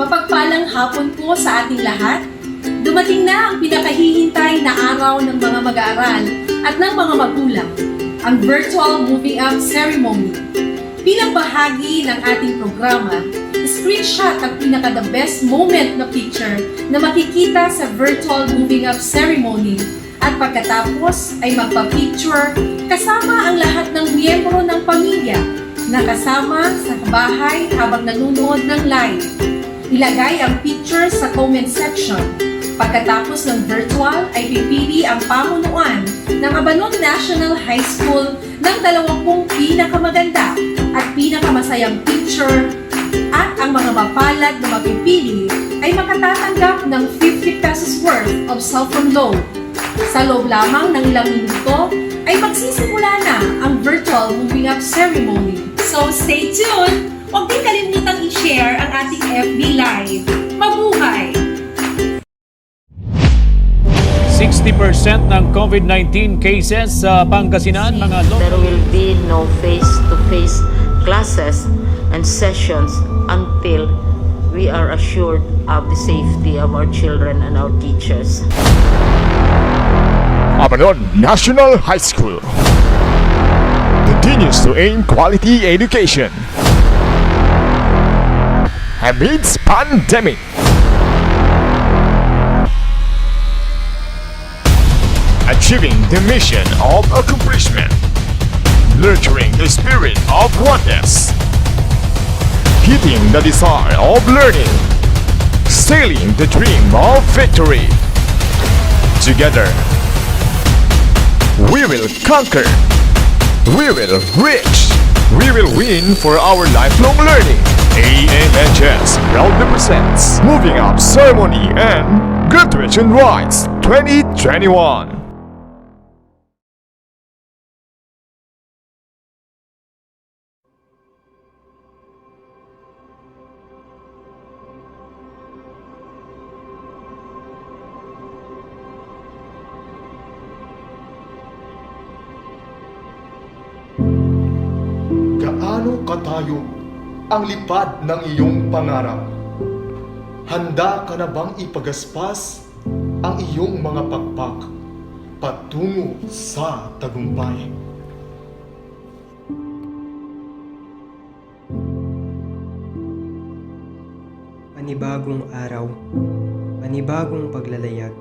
Mapagpalang hapon po sa ating lahat. Dumating na ang pinakahihintay na araw ng mga mag-aaral at ng mga magulang, ang Virtual Moving Up Ceremony. Bilang bahagi ng ating programa, screenshot ang pinaka-the best moment na picture na makikita sa Virtual Moving Up Ceremony at pagkatapos ay magpa-picture kasama ang lahat ng miyembro ng pamilya na kasama sa bahay habang nanonood ng live. Ilagay ang picture sa comment section. Pagkatapos ng virtual ay pipili ang pamunuan ng Abanon National High School ng 20 pinakamaganda at pinakamasayang picture at ang mga mapalad na mapipili ay makatatanggap ng 50 pesos worth of cellphone loan. Sa loob lamang ng ilang minuto ay magsisimula na ang Virtual Moving Up Ceremony. So stay tuned! Huwag din kalimutang i-share ang ating FB Live. Mabuhay! 60% ng COVID-19 cases sa Pangasinan, mga There will be no face-to-face classes and sessions until we are assured of the safety of our children and our teachers. Abanon National High School continues to aim quality education amidst pandemic. Achieving the mission of accomplishment, nurturing the spirit of oneness, hitting the desire of learning, sailing the dream of victory. Together, we will conquer, we will reach, we will win for our lifelong learning. AMHS proudly presents Moving Up Ceremony and Graduation Rites 2021. Gaano katayo ang lipad ng iyong pangarap? Handa ka na bang ipagaspas ang iyong mga pakpak patungo sa tagumpay? Panibagong araw, panibagong paglalayag,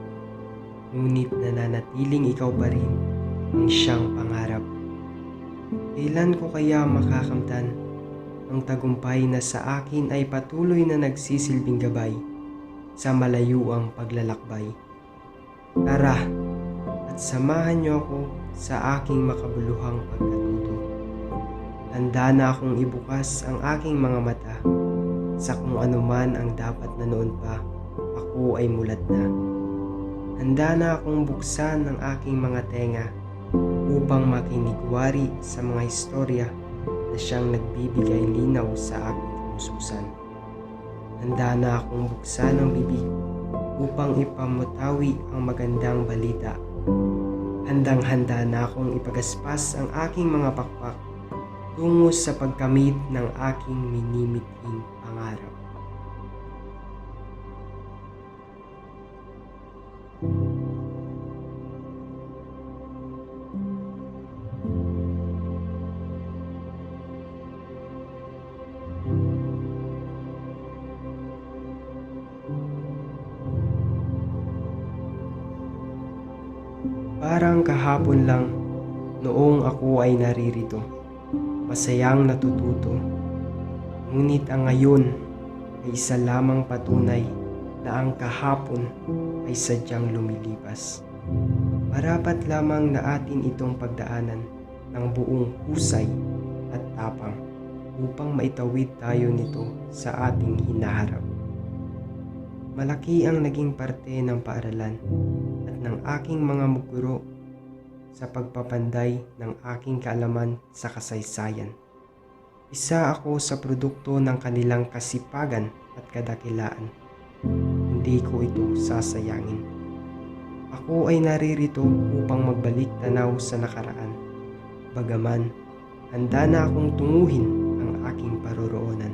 ngunit nananatiling ikaw pa rin ang siyang pangarap. Kailan ko kaya makakamtan ang tagumpay na sa akin ay patuloy na nagsisilbing gabay sa malayuang paglalakbay? Tara at samahan niyo ako sa aking makabuluhang pagkatuto. Handa na akong ibukas ang aking mga mata sa kung anuman ang dapat na noon pa ako ay mulat na. Handa na akong buksan ang aking mga tenga upang makinigwari sa mga istorya na siyang nagbibigay linaw sa aking kapususan. Handa na akong buksan ang bibig upang ipamutawi ang magandang balita. Handang-handa na akong ipagaspas ang aking mga pakpak tungo sa pagkamit ng aking minimithing pangarap. Parang kahapon lang noong ako ay naririto, masayang natututo. Ngunit ang ngayon ay isa lamang patunay na ang kahapon ay sadyang lumilipas. Marapat lamang na atin itong pagdaanan ng buong husay at tapang upang maitawid tayo nito sa ating hinaharap. Malaki ang naging parte ng paaralan at ng aking mga guro sa pagpapanday ng aking kaalaman sa kasaysayan. Isa ako sa produkto ng kanilang kasipagan at kadakilaan. Hindi ko ito sasayangin. Ako ay naririto upang magbalik tanaw sa nakaraan. Bagaman, handa na akong tunguhin ang aking paroroonan.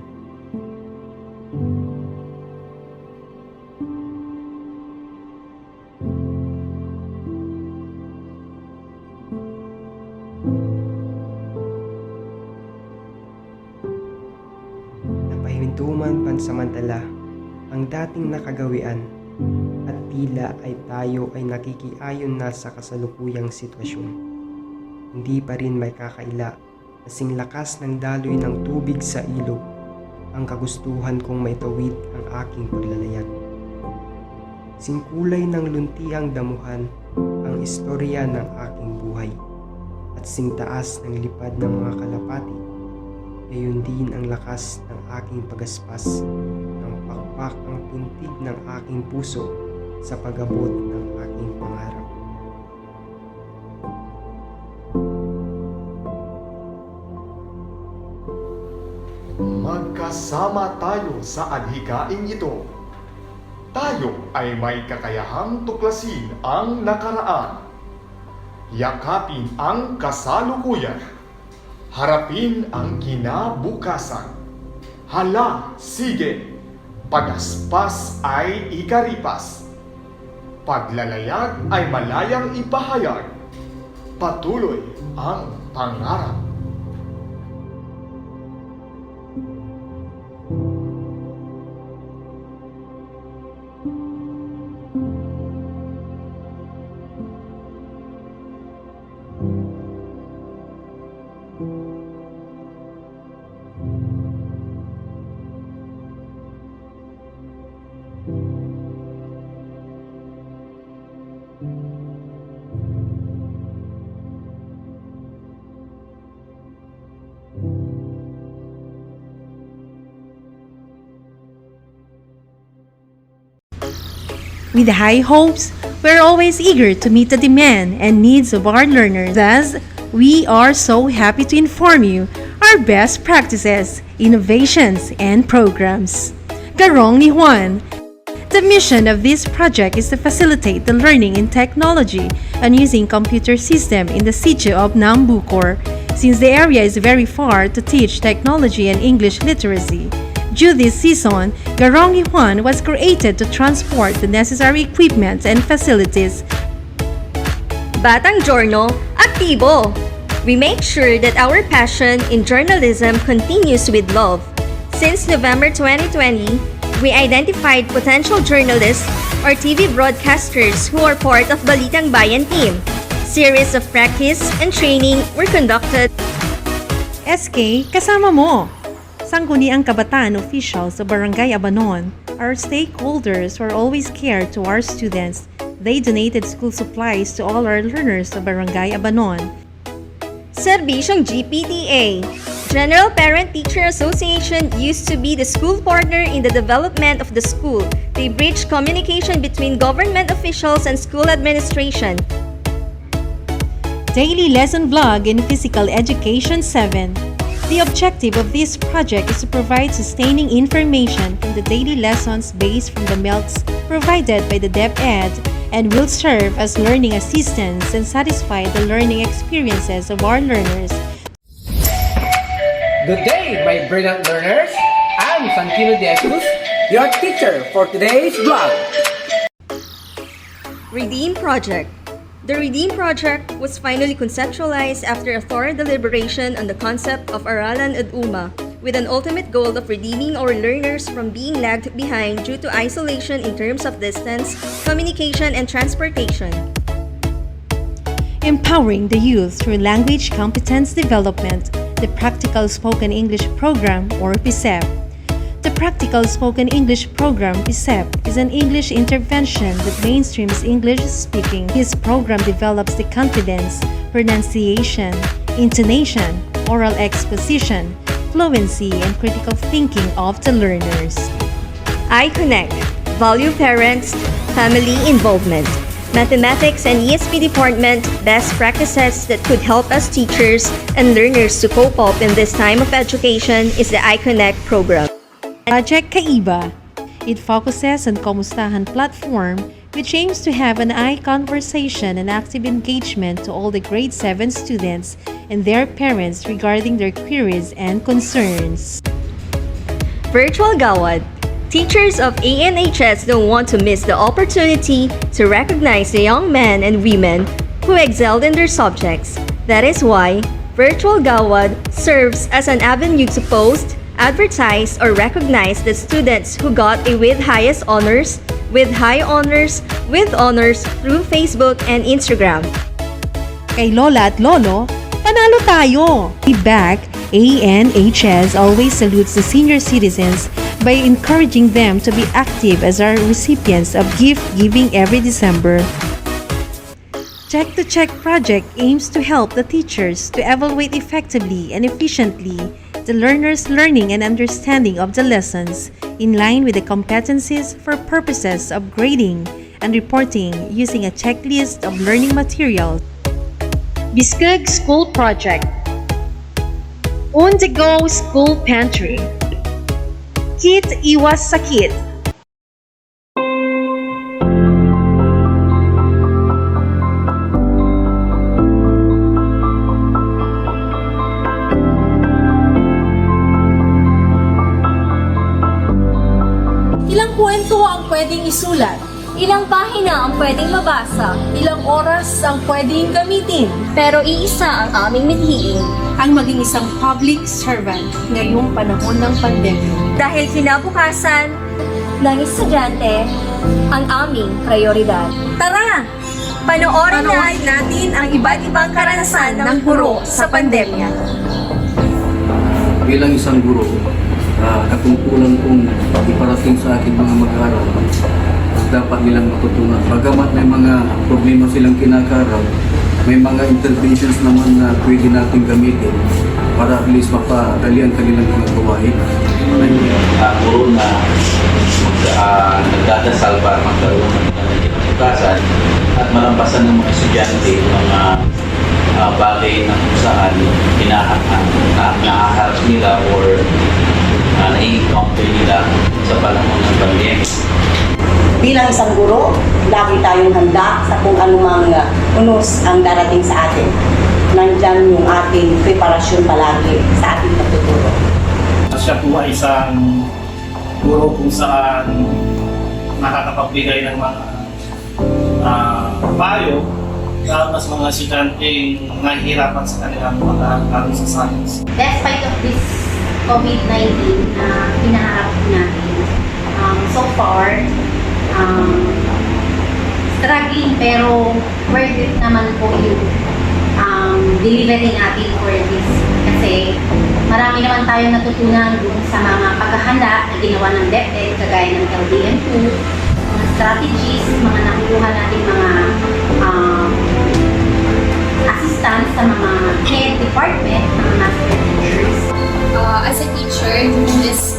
pansamantala ang dating nakagawian at tila ay tayo ay nakikiayon na sa kasalukuyang sitwasyon. Hindi pa rin may kakaila, kasing lakas ng daloy ng tubig sa ilog ang kagustuhan kong maitawid ang aking paglalayag. Singkulay ng luntiang damuhan ang istorya ng aking buhay at singtaas ng lipad ng mga kalapati, gayon din ang lakas ng aking pagaspas ng pakpak ang tintig ng aking puso sa pag-abot ng aking pangarap. Magkasama tayo sa adhikaing ito. Tayo ay may kakayahang tuklasin ang nakaraan. Yakapin ang kasalukuyan. Harapin ang kinabukasan. Hala, sige! Pagaspas ay ikaripas. Paglalayag ay malayang ipahayag. Patuloy ang pangarap. With high hopes, we're always eager to meet the demand and needs of our learners. Thus, we are so happy to inform you our best practices, innovations, and programs. Garong ni Juan. The mission of this project is to facilitate the learning in technology and using computer system in the city of Nambucor, since the area is very far to teach technology and English literacy. Due this season, Garong ni Juan was created to transport the necessary equipment and facilities. Batang Giorno, aktibo! We make sure that our passion in journalism continues with love. Since November 2020, we identified potential journalists or TV broadcasters who are part of Balitang Bayan team. Series of practice and training were conducted. SK, kasama mo! Sangguniang kabataan officials sa Barangay Abanon, our stakeholders who always care to our students. They donated school supplies to all our learners sa Barangay Abanon. Serbisyong GPTA. General Parent Teacher Association used to be the school partner in the development of the school. They bridge communication between government officials and school administration. Daily lesson vlog in Physical Education 7. The objective of this project is to provide sustaining information from the daily lessons based from the MELTs provided by the DepEd and will serve as learning assistance and satisfy the learning experiences of our learners. Good day, my brilliant learners! I'm Santino De Jesus, your teacher for today's vlog. Redeem Project. The Redeem Project was finally conceptualized after a thorough deliberation on the concept of Aralan at Uma, with an ultimate goal of redeeming our learners from being lagged behind due to isolation in terms of distance, communication, and transportation. Empowering the youth through language competence development, the Practical Spoken English Program, or PSEP. The Practical Spoken English Program, PSEP, is an English intervention that mainstreams English speaking. This program develops the confidence, pronunciation, intonation, oral exposition, fluency, and critical thinking of the learners. I-Connect. Value parents, family involvement. Mathematics and ESP department best practices that could help us teachers and learners to cope up in this time of education is the I-Connect program. Project Kaiba. It focuses on Kamustahan platform, which aims to have an eye conversation and active engagement to all the grade 7 students and their parents regarding their queries and concerns. Virtual Gawad. Teachers of ANHS don't want to miss the opportunity to recognize the young men and women who excelled in their subjects. That is why Virtual Gawad serves as an avenue to post, advertise or recognize the students who got a with highest honors, with high honors, with honors through Facebook and Instagram. Kay Lola at Lolo, panalo tayo! Feedback, ANHS always salutes the senior citizens by encouraging them to be active as our recipients of gift giving every December. Check to Check project aims to help the teachers to evaluate effectively and efficiently the learners' learning and understanding of the lessons in line with the competencies for purposes of grading and reporting using a checklist of learning materials. Biskeg School Project, On the Go School Pantry, Kit Iwas Sakit, Ilang kwento ang pwedeng isulat? Ilang pahina ang pwedeng mabasa, Ilang oras ang pwedeng gamitin? pero iisa ang aming mithiin. Ang maging isang public servant ngayong panahon ng pandemya. Dahil kinabukasan ng estudyante ang aming prioridad. Tara! Panoorin natin ang iba't ibang karanasan ng guro sa pandemya. Bilang isang guro, katungkulan kong iparating sa akin mga mag-aaral dapat nilang matutunan. Bagamat may mga problema silang kinakarap, may mga interventions naman na pwede natin gamitin para at least mapadali ang kanilang mga gawain. May guro na nagdadasal para magkaroon ng kinabukasan at malampasan ng mga estudyante mga bagay na kung saan nakaharap nila or na-encounter nila sa panahon ng pandemya. Bilang isang guro, lagi tayong handa sa kung anumang unos ang darating sa atin. Nandyan yung ating preparasyon palagi sa ating pagtuturo. Siya po ay isang guro kung saan nakakapagbigay ng mga payo lalo na sa mga estudyanteng nahihirapan sa kanilang pag-aaral sa science. Despite of this COVID-19 na hinaharap natin, so far, struggling pero worth it naman po yung delivery natin for this. Kasi marami naman tayong natutunan dun sa mga paghahanda na ginawa ng DepEd, kagaya ng LDM2, mga strategies, mga nakuha natin mga assistants sa mga head department, mga master teachers. As a teacher during this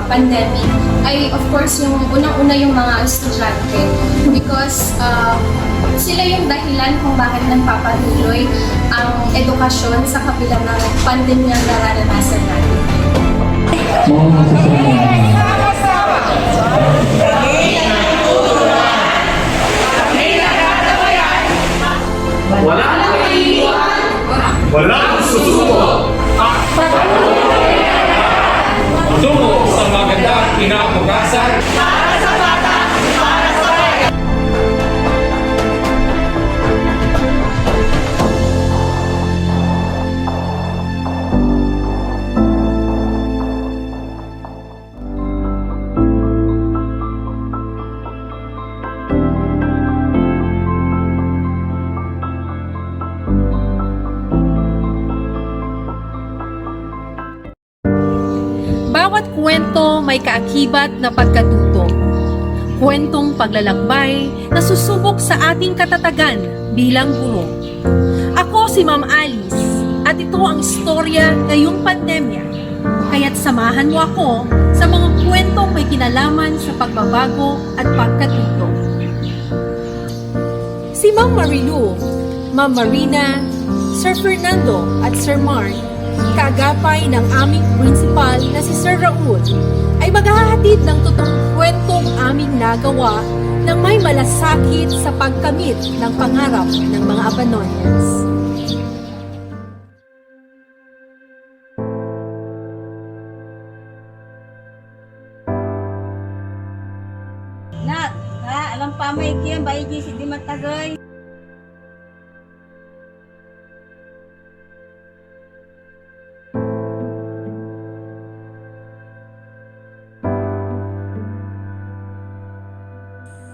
pandemic ay of course yung unang-una yung mga estudyante because sila yung dahilan kung bakit nagpapatuloy ang edukasyon sa kabila ng pandemyang nararanasan natin. Walang susuko! Tungo sa magandang kinabukasan. Para sa bata, para sa bayan. Bawat kwento may kaakibat na pagkatuto. Kwentong paglalakbay na susubok sa ating katatagan bilang guro. Ako si Ma'am Alice at ito ang istorya ngayong pandemya. Kaya't samahan mo ako sa mga kwentong may kinalaman sa pagbabago at pagkatuto. Si Ma'am Marilu, Ma'am Marina, Sir Fernando at Sir Mark, kaagapay ng aming principal na si Sir Raul, ay maghahatid ng totoong kwentong aming nagawa ng may malasakit sa pagkamit ng pangarap ng mga Abanonians. Nak, alam pa may kiyang bayi si di matagay.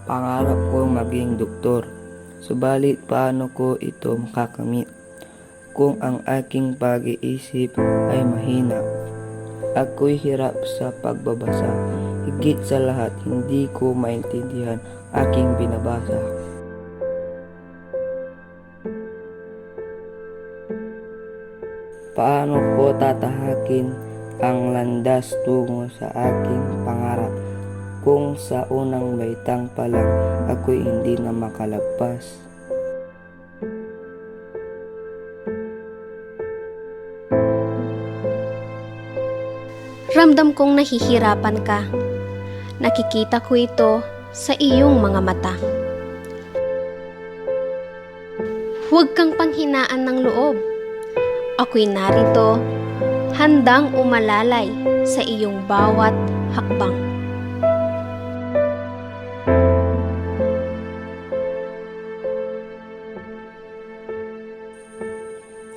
Pangarap ko maging doktor. Subalit paano ko ito makakamit kung ang aking pag-iisip ay mahina? Ako'y hirap sa pagbabasa. Higit sa lahat, hindi ko maintindihan aking binabasa. Paano ko tatahakin ang landas tungo sa aking pangarap kung sa unang baitang pa lang ako'y hindi na makalagpas? Ramdam kong nahihirapan ka. Nakikita ko ito sa iyong mga mata. Huwag kang panghinaan ng loob. Ako'y narito, handang umalalay sa iyong bawat hakbang.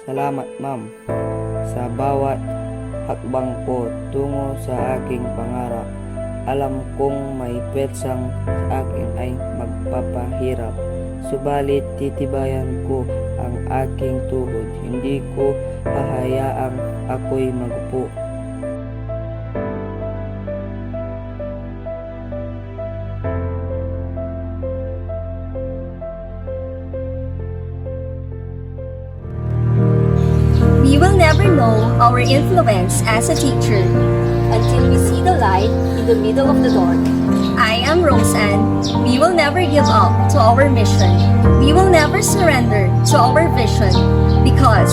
Salamat, ma'am, sa bawat hakbang ko tungo sa aking pangarap. Alam kong may petsang sa akin ay magpapahirap. Subalit titibayan ko ang aking tuhod. Hindi ko hahayaang ako'y magupo. We will never know our influence as a teacher until we see the light in the middle of the dark. I am Roseanne. We will never give up to our mission. We will never surrender to our vision because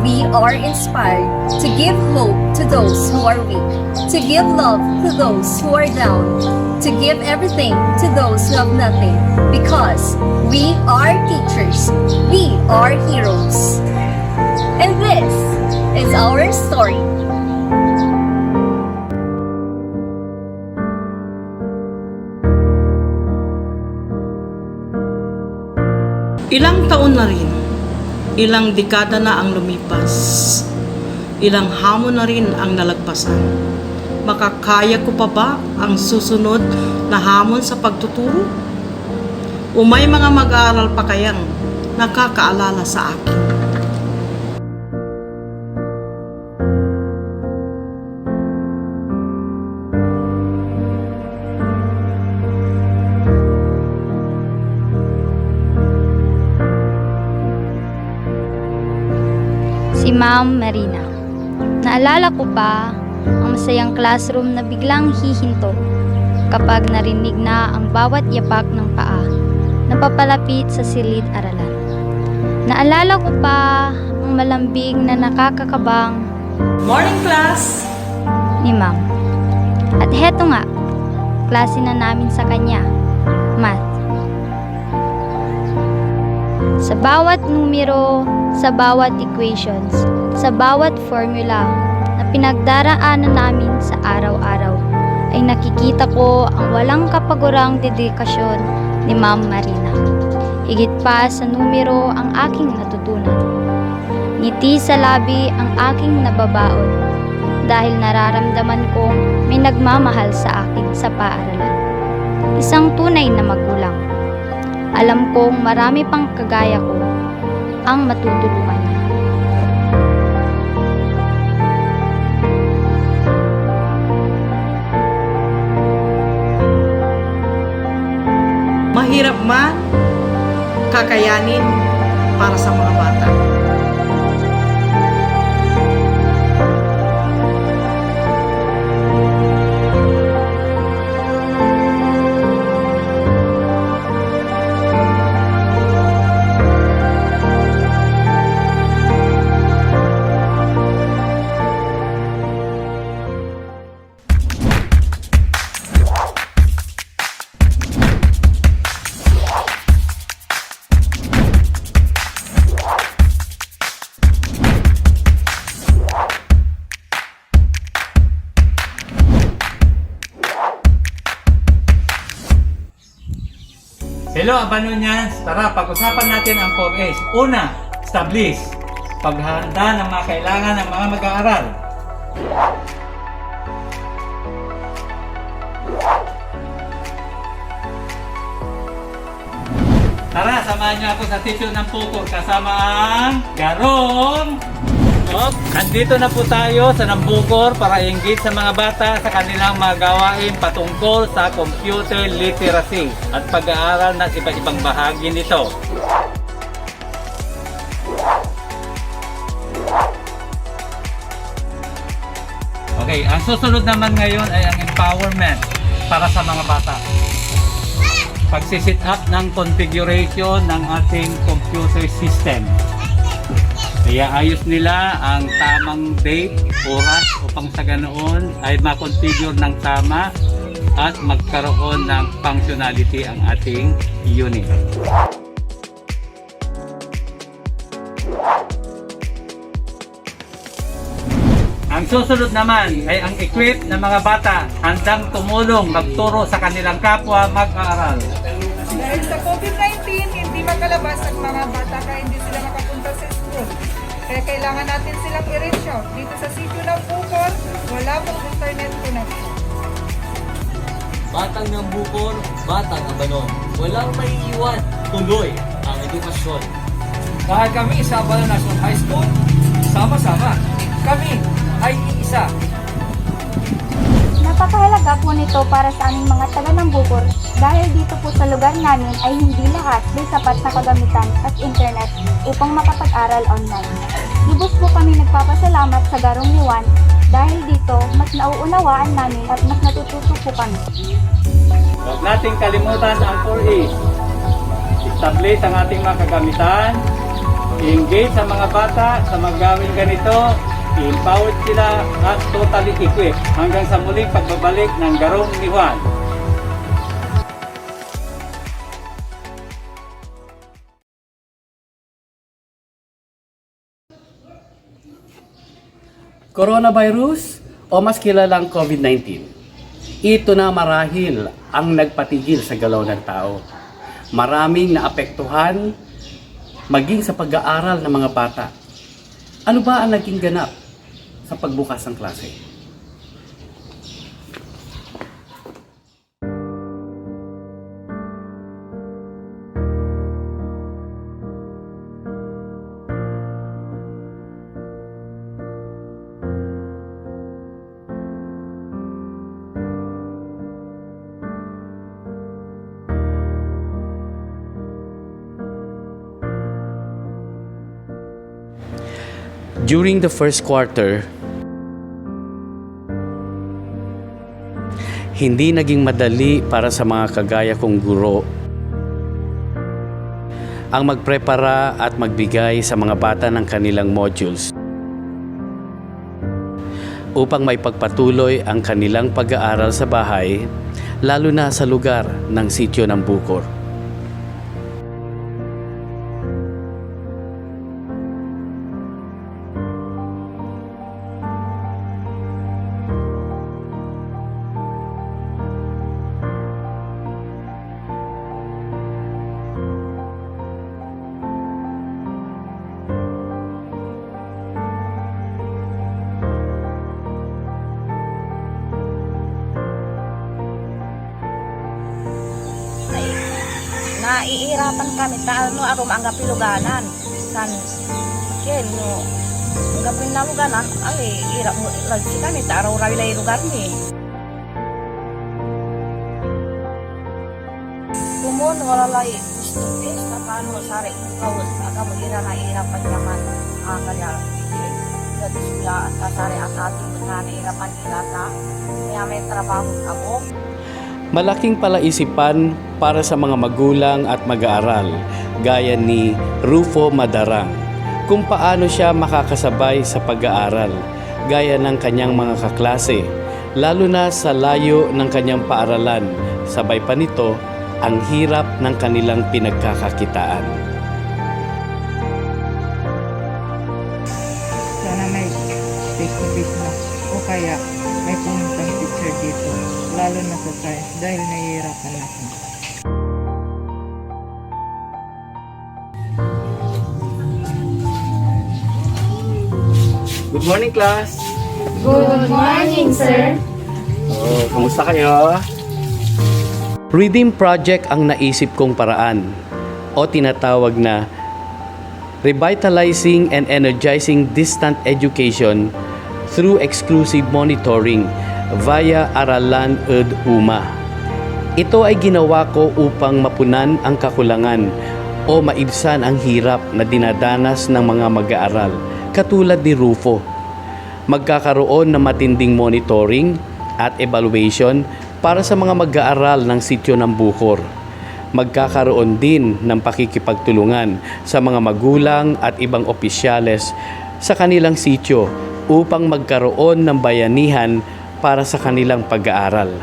we are inspired to give hope to those who are weak, to give love to those who are down, to give everything to those who have nothing because we are teachers. We are heroes. And this is our story. Ilang taon na rin, ilang dekada na ang lumipas, ilang hamon na rin ang nalagpasan. Makakaya ko pa ba ang susunod na hamon sa pagtuturo? O may mga mag-aaral pa kayang nakakaalala sa akin? Si Ma'am Marina. Naalala ko pa ang masayang classroom na biglang hihinto kapag narinig na ang bawat yapak ng paa na papalapit sa silid-aralan. Naalala ko pa ang malambing na nakakakabang Morning class! ni Ma'am. At heto nga, klase na namin sa kanya, Math. Sa bawat numero, sa bawat equations, sa bawat formula na pinagdaraanan namin sa araw-araw, ay nakikita ko ang walang kapagurang dedikasyon ni Ma'am Marina. Higit pa sa numero ang aking natutunan. Ngiti sa labi ang aking nababaon dahil nararamdaman kong may nagmamahal sa akin sa paaralan. Isang tunay na magulang. Alam kong marami pang kagaya ko ang matutulungan niya. Mahirap man, kakayanin para sa mga bata. Hello, Abanonians! Tara, pag-usapan natin ang 4A's. Una, establish. Paghahanda ng mga kailangan ng mga mag-aaral. Tara, samahan niyo ako sa sitio ng Bukor kasama ang Garong. Nandito na po tayo sa Nambukor para engage sa mga bata sa kanilang mga gawain patungkol sa computer literacy at pag-aaral ng iba't ibang bahagi nito. Okay, ang susunod naman ngayon ay ang empowerment para sa mga bata. Pagsisit up ng configuration ng ating computer system. Kaya ayos nila ang tamang date, oras upang sa ganoon ay makonfigure ng tama at magkaroon ng functionality ang ating unit. Ang susunod naman ay ang equip ng mga bata handang tumulong magturo sa kanilang kapwa mag-aaral. Dahil sa COVID-19, hindi makalabas ang mga bata kaya hindi sila makapunta sa school. Kaya kailangan natin silang i-reach out. Dito sa sitio ng Bukor, wala pong internet connection. Batang ng Bukor, batang Abanon. Walang maiiwan, tuloy ang edukasyon. Dahil kami sa Abanon National High School, sama-sama, kami ay iisa. Napakahalaga po nito para sa aming mga taga ng Bukor dahil dito po sa lugar namin ay hindi lahat may sapat na kagamitan at internet upang makapag-aral online. Lubos po kami nagpapasalamat sa Garong ni Juan dahil dito mas nauunawaan namin at mas natututo po kami. Huwag nating kalimutan ang 4A's. Establish ang ating mga kagamitan, engage sa mga bata sa mga gawin ganito, i-empowered sila at totally equipped hanggang sa muling pagbabalik ng Garong ni Juan. Coronavirus o mas kilalang COVID-19. Ito na marahil ang nagpatigil sa galaw ng tao. Maraming naapektuhan maging sa pag-aaral ng mga bata. Ano ba ang naging ganap sa pagbukas ng klase? During the first quarter, hindi naging madali para sa mga kagaya kong guro ang magprepara at magbigay sa mga bata ng kanilang modules upang may pagpatuloy ang kanilang pag-aaral sa bahay, lalo na sa lugar ng sitio ng Bukor. Naiirapan kami taano ako ang piluganan kan ken no gapin na luganan ali ira mo lagi kami ta araw-araw lay lugar ni kumon wala lay is na paano sare kawas ako ira na irapan naman kaya dati sila at sare at ating irapan nila ta kaya may trabaho ako. Malaking palaisipan para sa mga magulang at mag-aaral, gaya ni Rufo Madarang, kung paano siya makakasabay sa pag-aaral, gaya ng kanyang mga kaklase, lalo na sa layo ng kanyang paaralan, sabay pa nito ang hirap ng kanilang pinagkakakitaan. Sana may face-to-face na o kaya may pumuntang teacher dito, lalo na sa science dahil nahihirapan na ako. Good morning, class! Good morning, sir! Kamusta kayo? Reading project ang naisip kong paraan. o tinatawag na Revitalizing and Energizing Distant Education through Exclusive Monitoring via Aralan Uma. Ito ay ginawa ko upang mapunan ang kakulangan o maibsan ang hirap na dinadanas ng mga mag-aaral katulad ni Rufo. Magkakaroon ng matinding monitoring at evaluation para sa mga mag-aaral ng sityo ng Bukor. Magkakaroon din ng pakikipagtulungan sa mga magulang at ibang opisyales sa kanilang sityo upang magkaroon ng bayanihan para sa kanilang pag-aaral.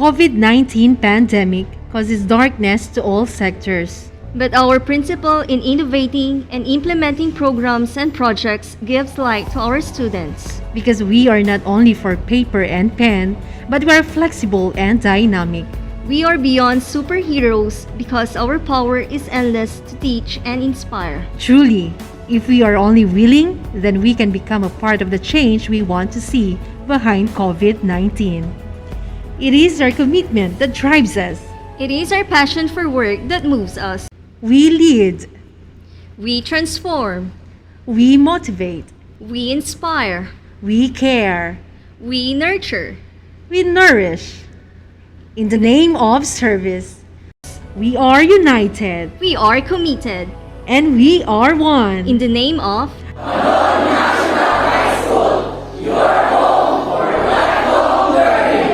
COVID-19 pandemic causes darkness to all sectors. But our principle in innovating and implementing programs and projects gives light to our students. Because we are not only for paper and pen, but we are flexible and dynamic. We are beyond superheroes because our power is endless to teach and inspire. Truly, if we are only willing, then we can become a part of the change we want to see behind COVID-19. It is our commitment that drives us. It is our passion for work that moves us. We lead. We transform. We motivate. We inspire. We care. We nurture. We nourish. In the name of service, we are united. We are committed. And we are one. In the name of Abanon National High School, your home for lifelong learning.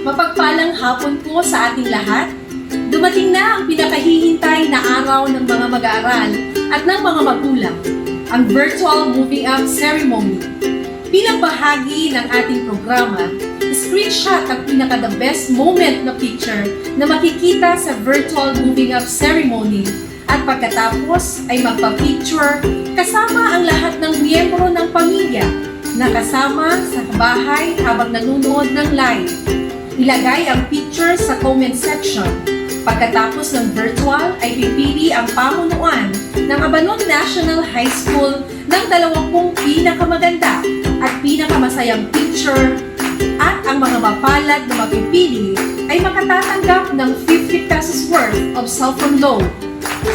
Mapagpalang hapon po sa ating lahat. Dumating na ang pinakahihintay na araw ng mga mag-aaral at ng mga magulang, ang Virtual Moving Up Ceremony. Bilang bahagi ng ating programa, screenshot ang pinaka-the best moment na picture na makikita sa Virtual Moving Up Ceremony at pagkatapos ay magpa-picture kasama ang lahat ng miyembro ng pamilya na kasama sa bahay habang nanonood ng live. Ilagay ang picture sa comment section. Pagkatapos ng virtual ay pipili ang pamunuan ng Abanon National High School ng 20 pinakamaganda at pinakamasayang picture at ang mga mapalad na mapipili ay makatatanggap ng 50 pesos worth of cellphone loan.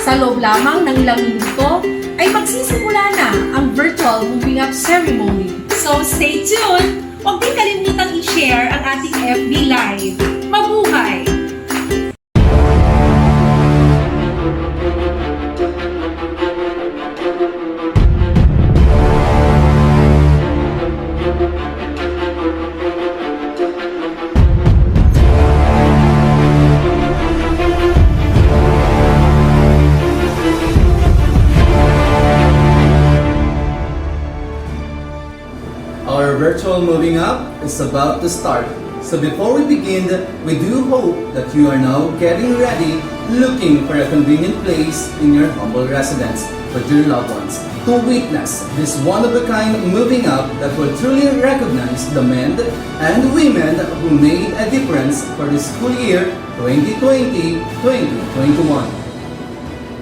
Sa loob lamang ng ilang minuto ay magsisimula na ang Virtual Moving Up Ceremony. So stay tuned! Huwag din kalimutang i-share ang ating FB Live. Mabuhay! Our virtual moving up is about to start. So before we begin, we do hope that you are now getting ready, looking for a convenient place in your humble residence with your loved ones to witness this one-of-a-kind moving up that will truly recognize the men and women who made a difference for the school year 2020-2021.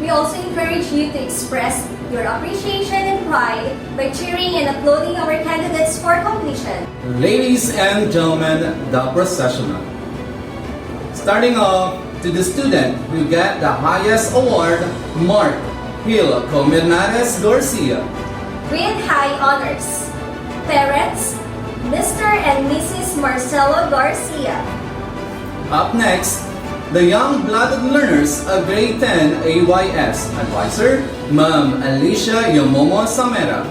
We also encourage you to express your appreciation and pride by cheering and applauding our candidates for completion. Ladies and gentlemen, the processional. Starting off to the student who got the highest award, Mark Hill Comernares Garcia. With high honors, parents, Mr. and Mrs. Marcelo Garcia. Up next, the young blooded learners of grade 10 AYS advisor, Ma'am Alicia Yomomo Samera.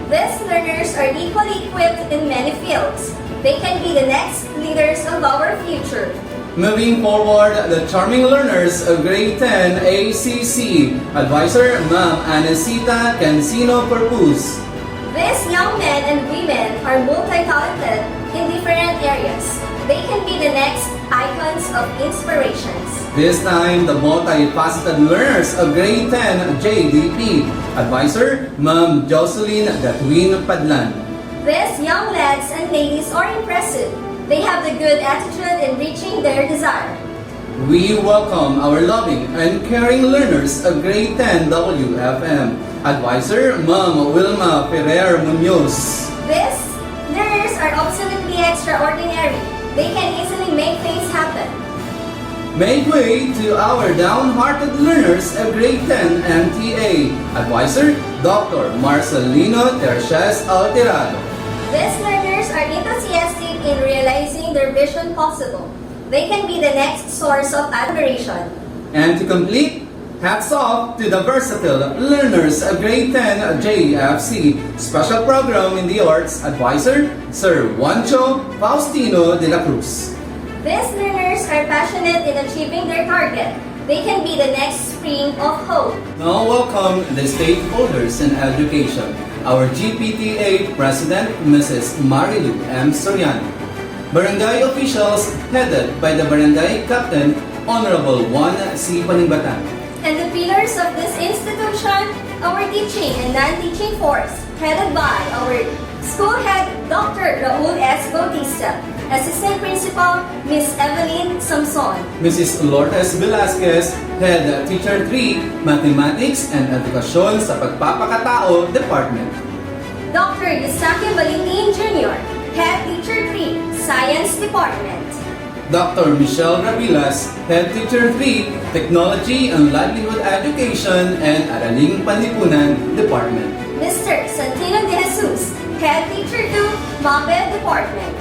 These learners are equally equipped in many fields. They can be the next leaders of our future. Moving forward, the charming learners of grade 10 ACC advisor, Ma'am Anesita Cancino Perpus. These young men and women are multi-talented, in different areas. They can be the next icons of inspirations. This time, the multifaceted learners of Grade 10 JDP. Advisor, Ma'am Jocelyn Gatwin Padlan. These young lads and ladies are impressive. They have the good attitude in reaching their desire. We welcome our loving and caring learners of Grade 10 WFM. Advisor, Ma'am Wilma Ferrer Munoz. These learners are absolutely extraordinary. They can easily make things happen. Make way to our downhearted learners of Grade 10 MTA. Advisor, Dr. Marcelino Terces Alterado. These learners are enthusiastic in realizing their vision possible. They can be the next source of admiration. And to complete, hats off to the versatile learners of Grade 10 JFC Special Program in the Arts Advisor, Sir Juancho Faustino de la Cruz. These learners are passionate in achieving their target. They can be the next spring of hope. Now welcome the stakeholders in education. Our GPTA President, Mrs. Marilu M. Soriano. Barangay officials headed by the Barangay Captain, Honorable Juan C. Panibatan. And the pillars of this institution, our teaching and non-teaching force, headed by our school head, Dr. Raul S. Bautista, Assistant Principal, Miss Evelyn Samson, Mrs. Lourdes Velasquez, Head Teacher 3, Mathematics and Edukasyon sa Pagpapakatao Department. Dr. Eustakio Valentin Jr., Head Teacher 3, Science Department. Dr. Michelle Rabilas, Head Teacher 3, Technology and Livelihood Education and Araling Panlipunan Department. Mr. Santino de Jesus, Head Teacher 2, MAPED Department.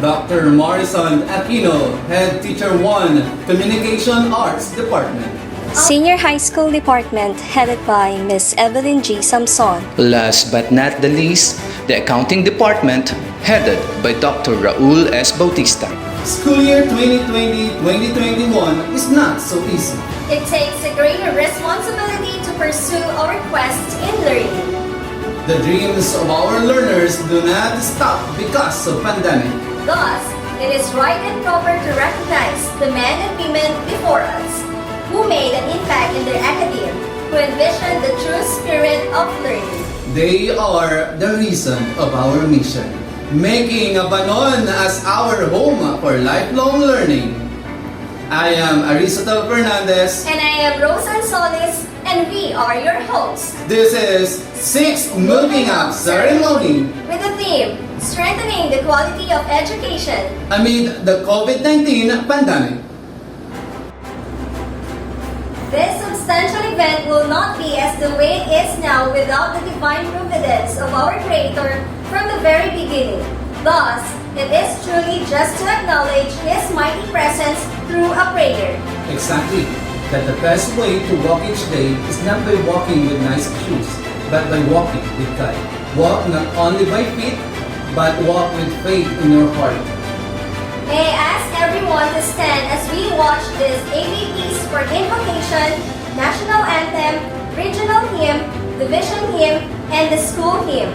Dr. Morrison Aquino, Head Teacher 1, Communication Arts Department. Senior High School Department, headed by Miss Evelyn G. Samson. Last but not the least, the Accounting Department, headed by Dr. Raul S. Bautista. School year 2020-2021 is not so easy. It takes a greater responsibility to pursue our quest in learning. The dreams of our learners do not stop because of pandemic. Thus, it is right and proper to recognize the men and women before us who made an impact in their academe, who envisioned the true spirit of learning. They are the reason of our mission, making Abanon as our home for lifelong learning. I am Aristotle Fernandez. And I am Rosan Solis, and we are your hosts. This is 6th Moving Up Ceremony with the theme, Strengthening the Quality of Education amid the COVID-19 pandemic. This substantial event will not be as the way it is now without the divine providence of our Creator from the very beginning. Thus, it is truly just to acknowledge His mighty presence through a prayer. Exactly. That the best way to walk each day is not by walking with nice shoes, but by walking with God. Walk not only by feet, but walk with faith in your heart. May I ask everyone to stand as we watch these ABPs for Invocation, National Anthem, Regional Hymn, Division Hymn, and the School Hymn.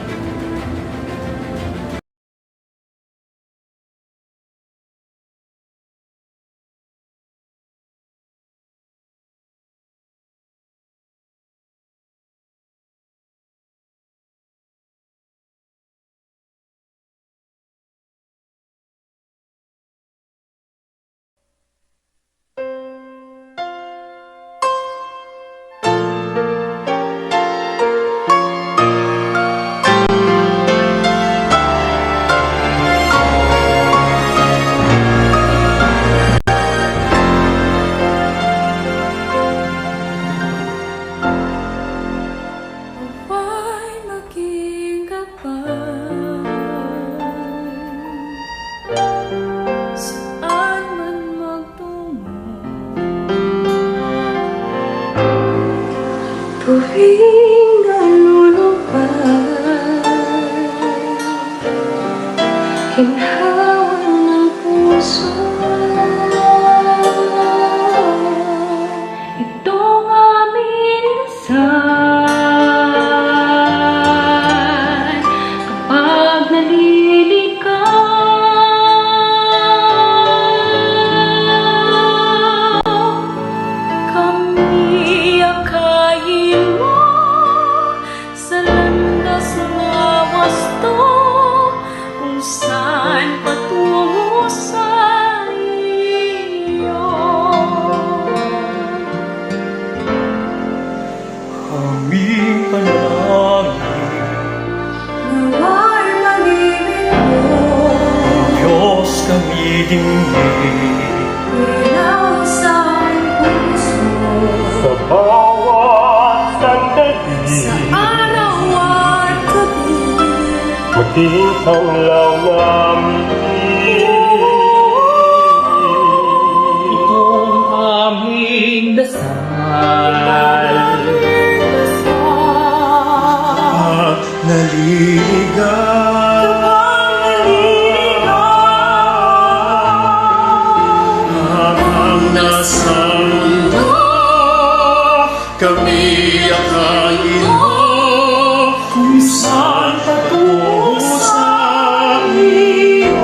Tuwing nalulupad, ginhawa ng puso, itong aming dasal kapag naliligaw. Ilaw sa aking puso, Sa bawat sandali, sa araw at gabi. magkitang lang namin. Itong aming dasal, at habang nasa mundo, kami akayin mo kung saan patungo sa iyo.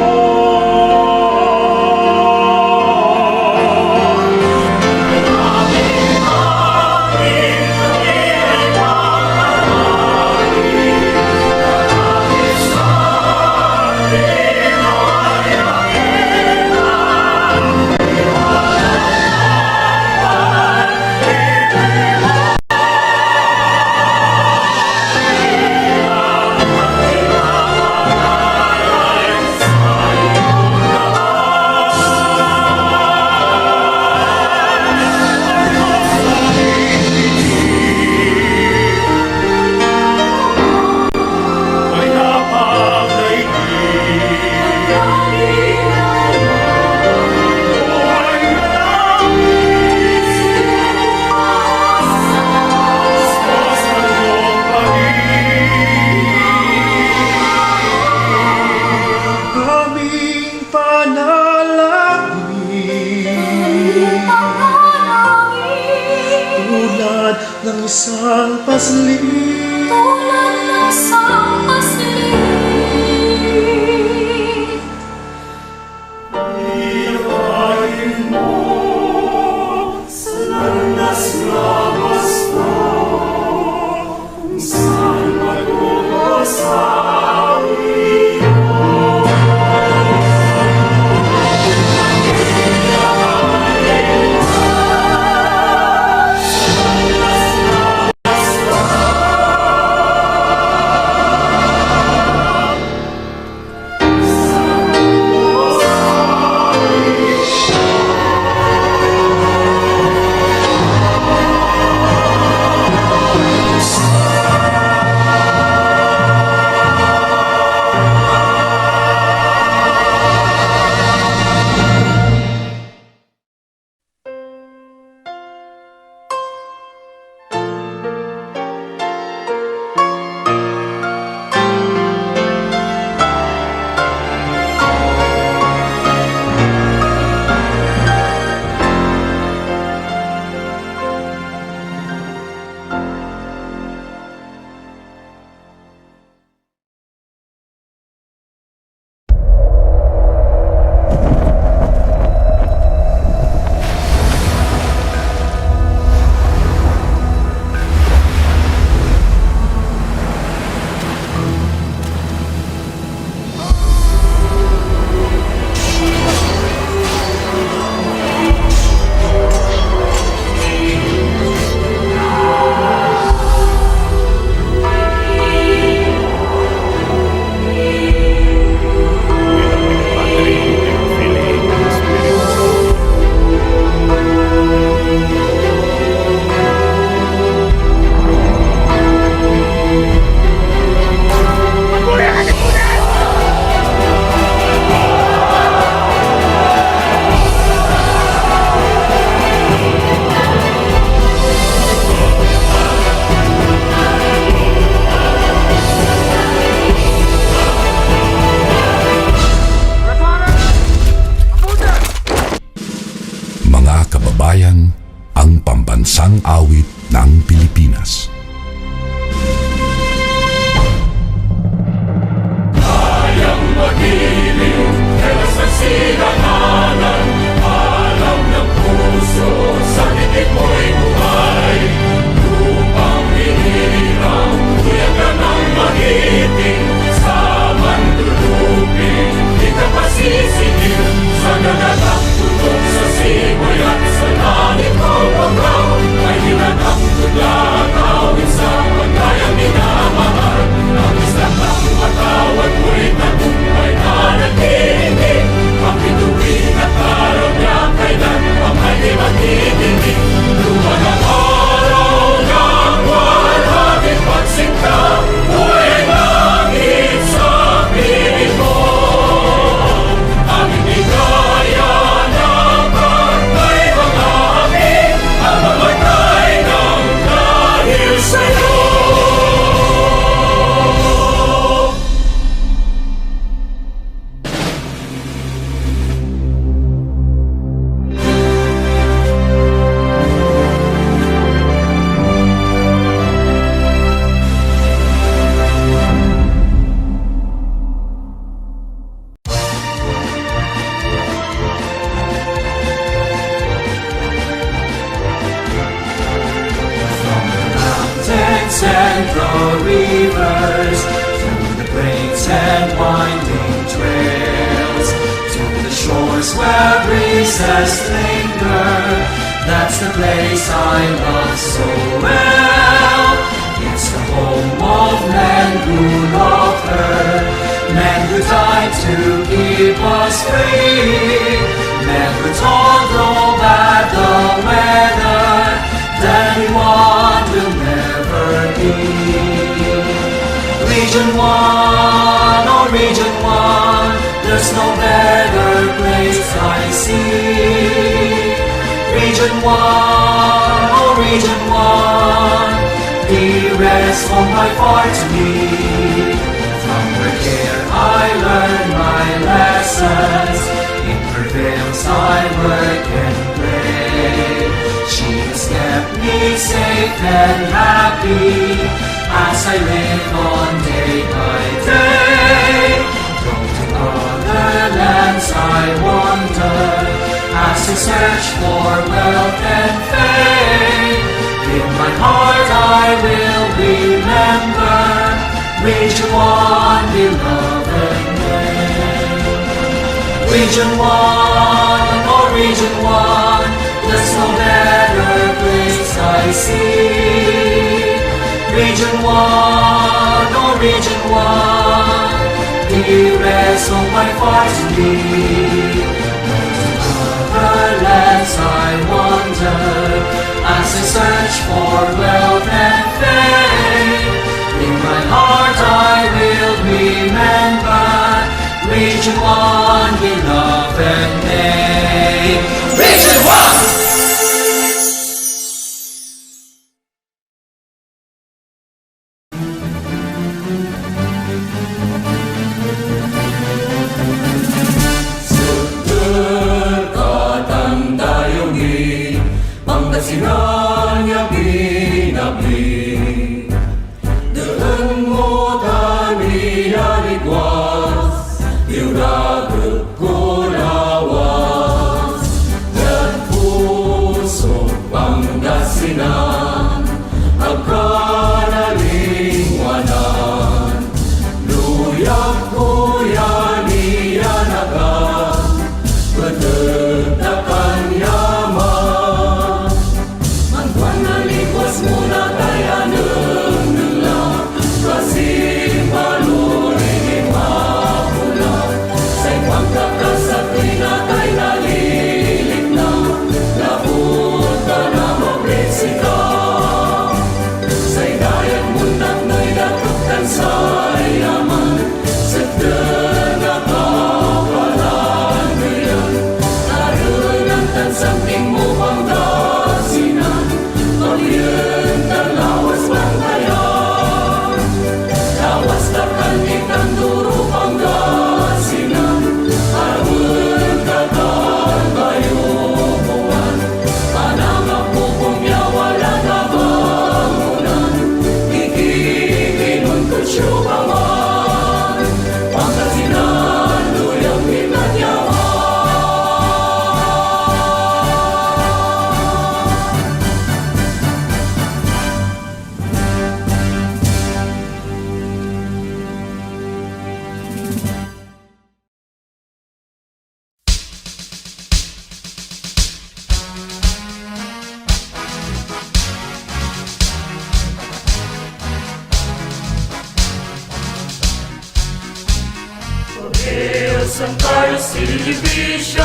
Aming panalangin, tulad ng isang paslit, iyakin mo sa landas na basto, kung saan patungo sa iyo. and winding trails, to the shores where breezes linger. That's the place I love so well. It's the home of men who loved her, men who died to keep us free, men who told no bad the weather, that anyone will never be. Region 1, oh Region 1, there's no better place I see. Region 1, oh Region 1, dearest home by far to me. From her care I learn my lessons, in her veils I work and play. She has kept me safe and happy, as I live on day by day. From to other lands I wander, as I search for wealth and fame. In my heart I will remember Region 1, beloved name. Region 1, oh Region 1, there's no better place I see. Region 1, oh Region 1, dearest of my heart to me. Other lands I wander, as I search for wealth and fame. In my heart I will remember Region 1, beloved name. Region 1! Pangasinan niya binabli, daan mo tani aligwas, diuragod ko lawas. Dan puso Pangasinan, agkanalingwanan, luyak kuya niya nagan, bedegdakan yaman. Muna tayo nung kasing maluring mapula sa ibang kakasakti na tayo nalilig na labot ka na mabresika sa idayag mundak na'y datuktan sa yaman sa dagakapalan ngayon naroon ang tansamping mo Pangasinan pagyan lawas Bangayan, lawas takkan itang duro Pangasinan, arawan kakal bayukuan, panang apupong wala na bangunan, ikikinon kusyukaman, Pangasinan luyang pinanyaman. San Carlos City Division,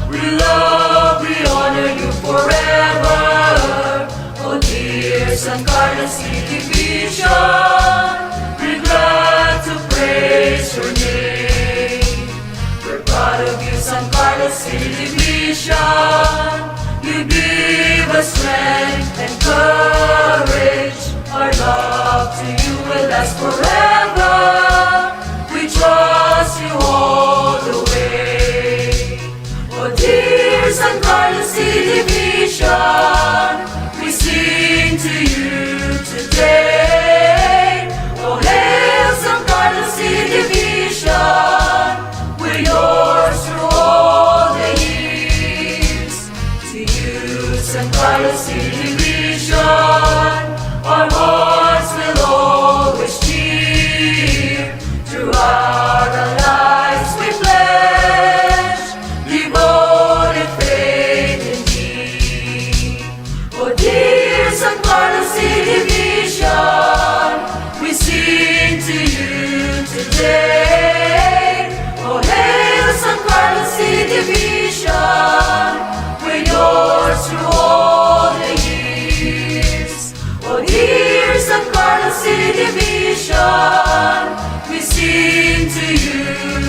we love, we honor you forever. Oh dear San Carlos City Division, we're glad to praise your name. We're proud of you, San Carlos City Division. You give us strength and courage. Our love to you will last forever. We trust you all the way. Oh dear San Carlos City Division, we sing to you today. Oh hail San Carlos City Division, we're yours through all the years. To you San Carlos City Division, our hearts will always cheer. today. Oh, hail San Carlos City Division, we're yours through all the years. Oh, dear San Carlos City Division, we sing to you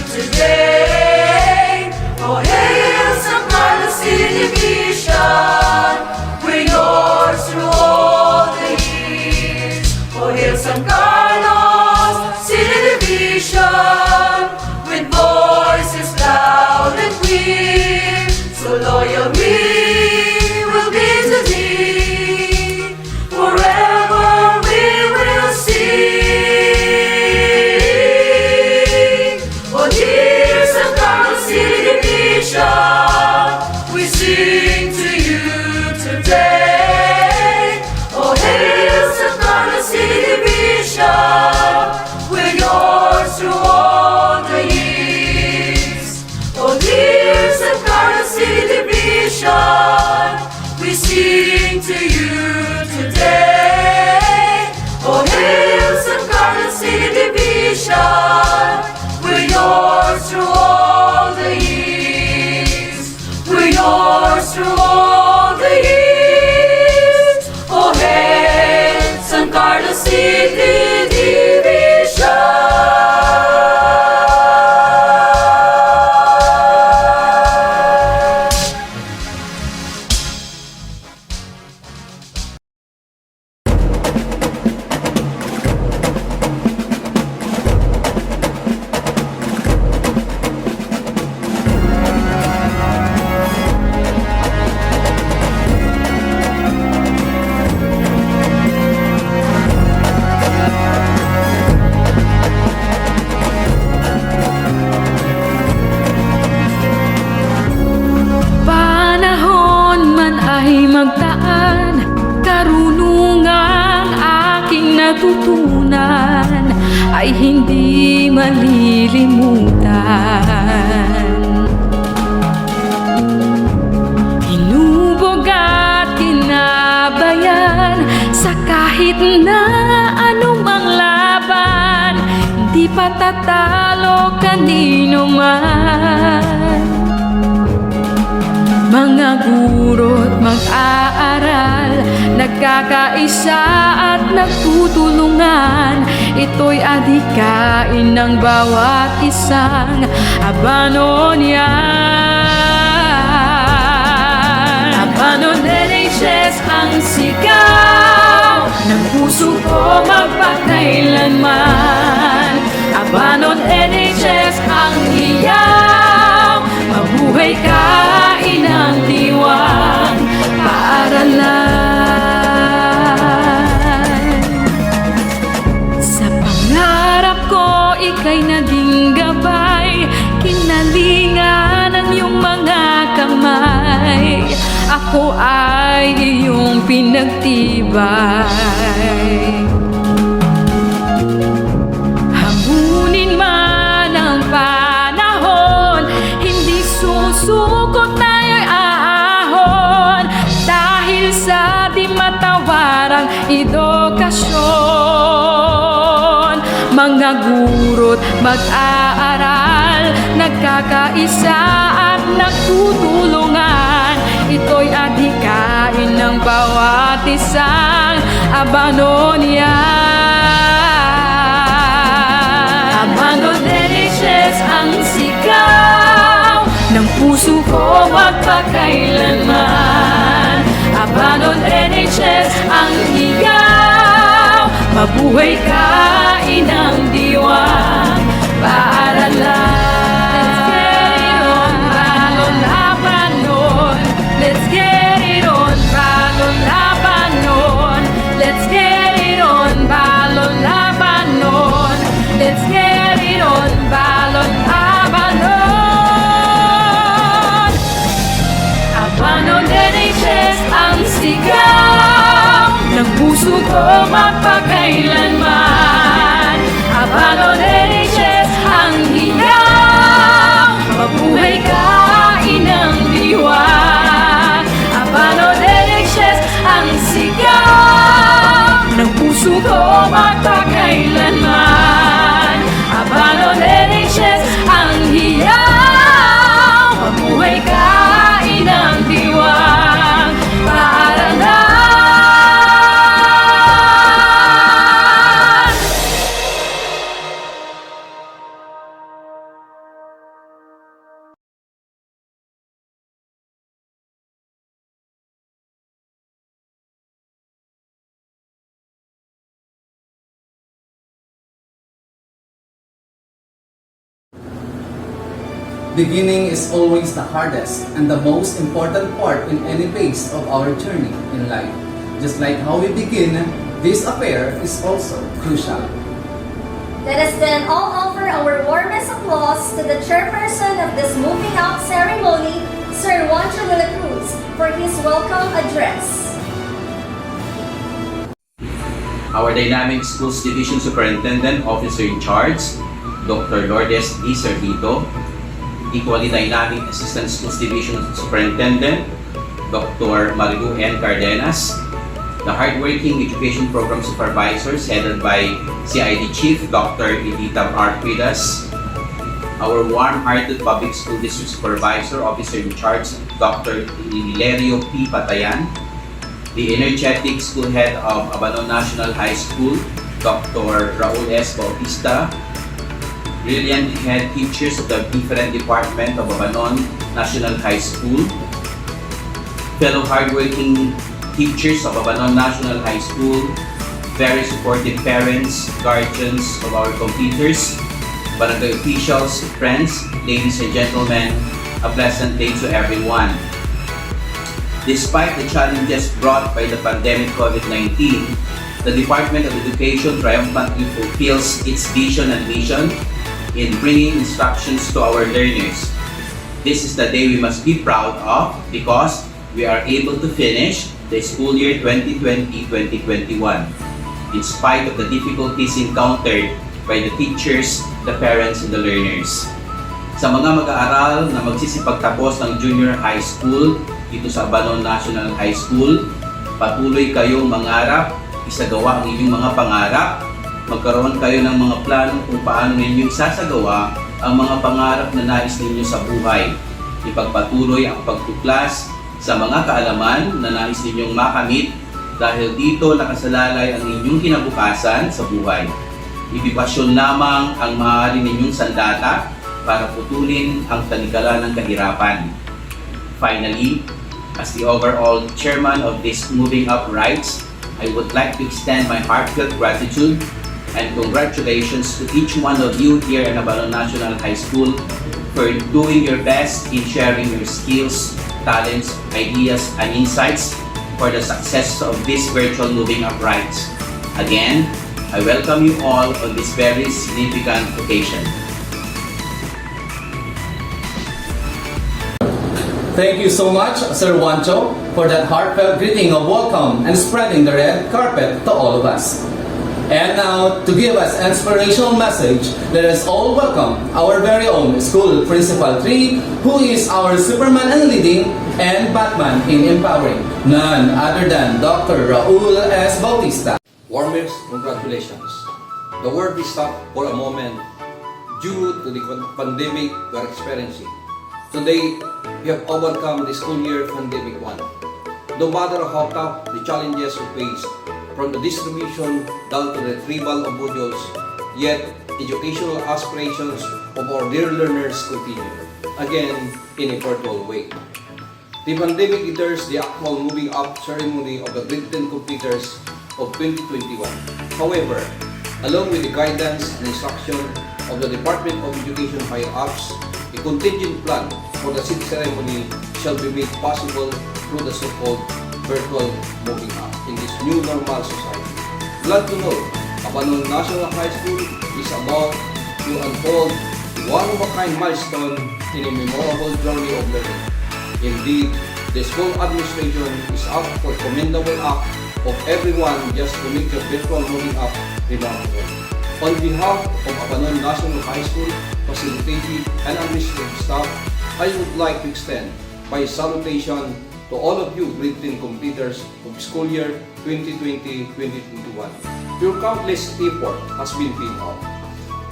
today. Oh, hail San Carlos City Division, we're yours through all the years. Oh, hail San Carlos City Division, with voices loud and clear, so loyal we will be to thee, forever we will sing. Oh, dear San Carlos City Division, we sing to you today. Oh, hail San Carlos City Division, we're yours through all the years. Oh, dear San Carlos City Division, we sing to you today. Oh, hail San Carlos City Division, we're yours through all the years. We're yours through all the years. Oh, hail San Carlos City panahon man ay magtaan, karunungang aking natutunan ay hindi malilimutan. Hinubog at kinabayan sa kahit na anumang laban, hindi patatalo kanino man. Mga guro't mag-aaral, nagkakaisa at nagtutulungan, ito'y adhikain ng bawat isang Abanon yan. Abanon NHS ang sigaw ng puso ko magpakailanman. Abanon NHS ang hiyaw, mabuhay ka inang diwang paaralan. Sa pangarap ko ika'y naging gabay, kinalingan ng iyong mga kamay, ako ay iyong pinagtibay. Hamunin man ang panahon, hindi susukot tayo'y aahon, dahil sa di matawarang edukasyon. Mga guro't mag-aaral, nagkakaisa at nagtutulungan, ito'y adhikain ng bawat isang Abanon yan. Abanon NHS ang sigaw ng puso ko magpakailanman. Abanon NHS ang higaw, mabuhay ka inang diwang paaralan. Let's get it on, Balon Abanon. Let's get it on, Balon Abanon. Let's get it on, Balon Abanon. Abanon NHS ang sigaw ng puso ko magpakailanman. Abanon NHS ang hiyaw, mabuhay ka inang diwang. Abanon NHS ang sigaw ng puso ko magpakailanman. Abanon Beginning is always the hardest and the most important part in any phase of our journey in life. Just like how we begin, this affair is also crucial. Let us then all offer our warmest applause to the chairperson of this moving out ceremony, Sir Juancho de la Cruz, for his welcome address. Our Dynamic Schools Division Superintendent Officer in Charge, Dr. Lourdes D. Servito, Equally Dynamic Assistant Schools Division Superintendent, Dr. Marilu N. Cardenas, the hardworking Education Program Supervisors headed by CID Chief Dr. Edita R. Quidas, our warm-hearted Public School District Supervisor Officer in Charge, Dr. Hilario P. Patayan, the energetic School Head of Abanon National High School, Dr. Raul S. Bautista, brilliant head teachers of the different department of Abanon National High School, fellow hardworking teachers of Abanon National High School, very supportive parents, guardians of our completers, barangay officials, friends, ladies and gentlemen, a pleasant day to everyone. Despite the challenges brought by the pandemic COVID-19, the Department of Education triumphantly fulfills its vision and mission in bringing instructions to our learners. This is the day we must be proud of because we are able to finish the school year 2020-2021 in spite of the difficulties encountered by the teachers, the parents, and the learners. Sa mga mag-aaral na magsisipagtapos ng junior high school dito sa Abanon National High School, patuloy kayong mangarap, isagawa ang inyong mga pangarap, magkaroon kayo ng mga plano kung paano ninyong sasagawa ang mga pangarap na nais ninyo sa buhay. Ipagpatuloy ang pagtuklas sa mga kaalaman na nais ninyong makamit dahil dito nakasalalay ang inyong kinabukasan sa buhay. Ibibasyon lamang ang maaari ninyong sandata para putulin ang talikalan ng kahirapan. Finally, as the overall chairman of this Moving Up Rights, I would like to extend my heartfelt gratitude and congratulations to each one of you here in Abanon National High School for doing your best in sharing your skills, talents, ideas, and insights for the success of this virtual Moving Up Rights. Again, I welcome you all on this very significant occasion. Thank you so much, Sir Juancho, for that heartfelt greeting of welcome and spreading the red carpet to all of us. And now, to give us an inspirational message, let us all welcome our very own School Principal 3, who is our Superman in leading and Batman in empowering, none other than Dr. Raul S. Bautista. Warmest congratulations. The world is stopped for a moment due to the pandemic we are experiencing. Today, we have overcome the school year pandemic 1. No matter how tough the challenges we face, from the distribution down to the retrieval of modules, yet educational aspirations of our dear learners continue, again in a virtual way. The pandemic deters the actual moving up ceremony of the grade 10 completers of 2021. However, along with the guidance and instruction of the Department of Education higher-ups, a contingent plan for the seat ceremony shall be made possible through the so-called virtual moving up in this new normal society. Glad to know, Abanon National High School is about to unfold one-of-a-kind milestone in a memorable journey of learning. Indeed, the school administration is up for a commendable act of everyone just to make the virtual moving up remarkable. On behalf of Abanon National High School, facilitative and administrative staff, I would like to extend my salutation to all of you grade 10 completers of school year 2020-2021. Your countless effort has been paid off.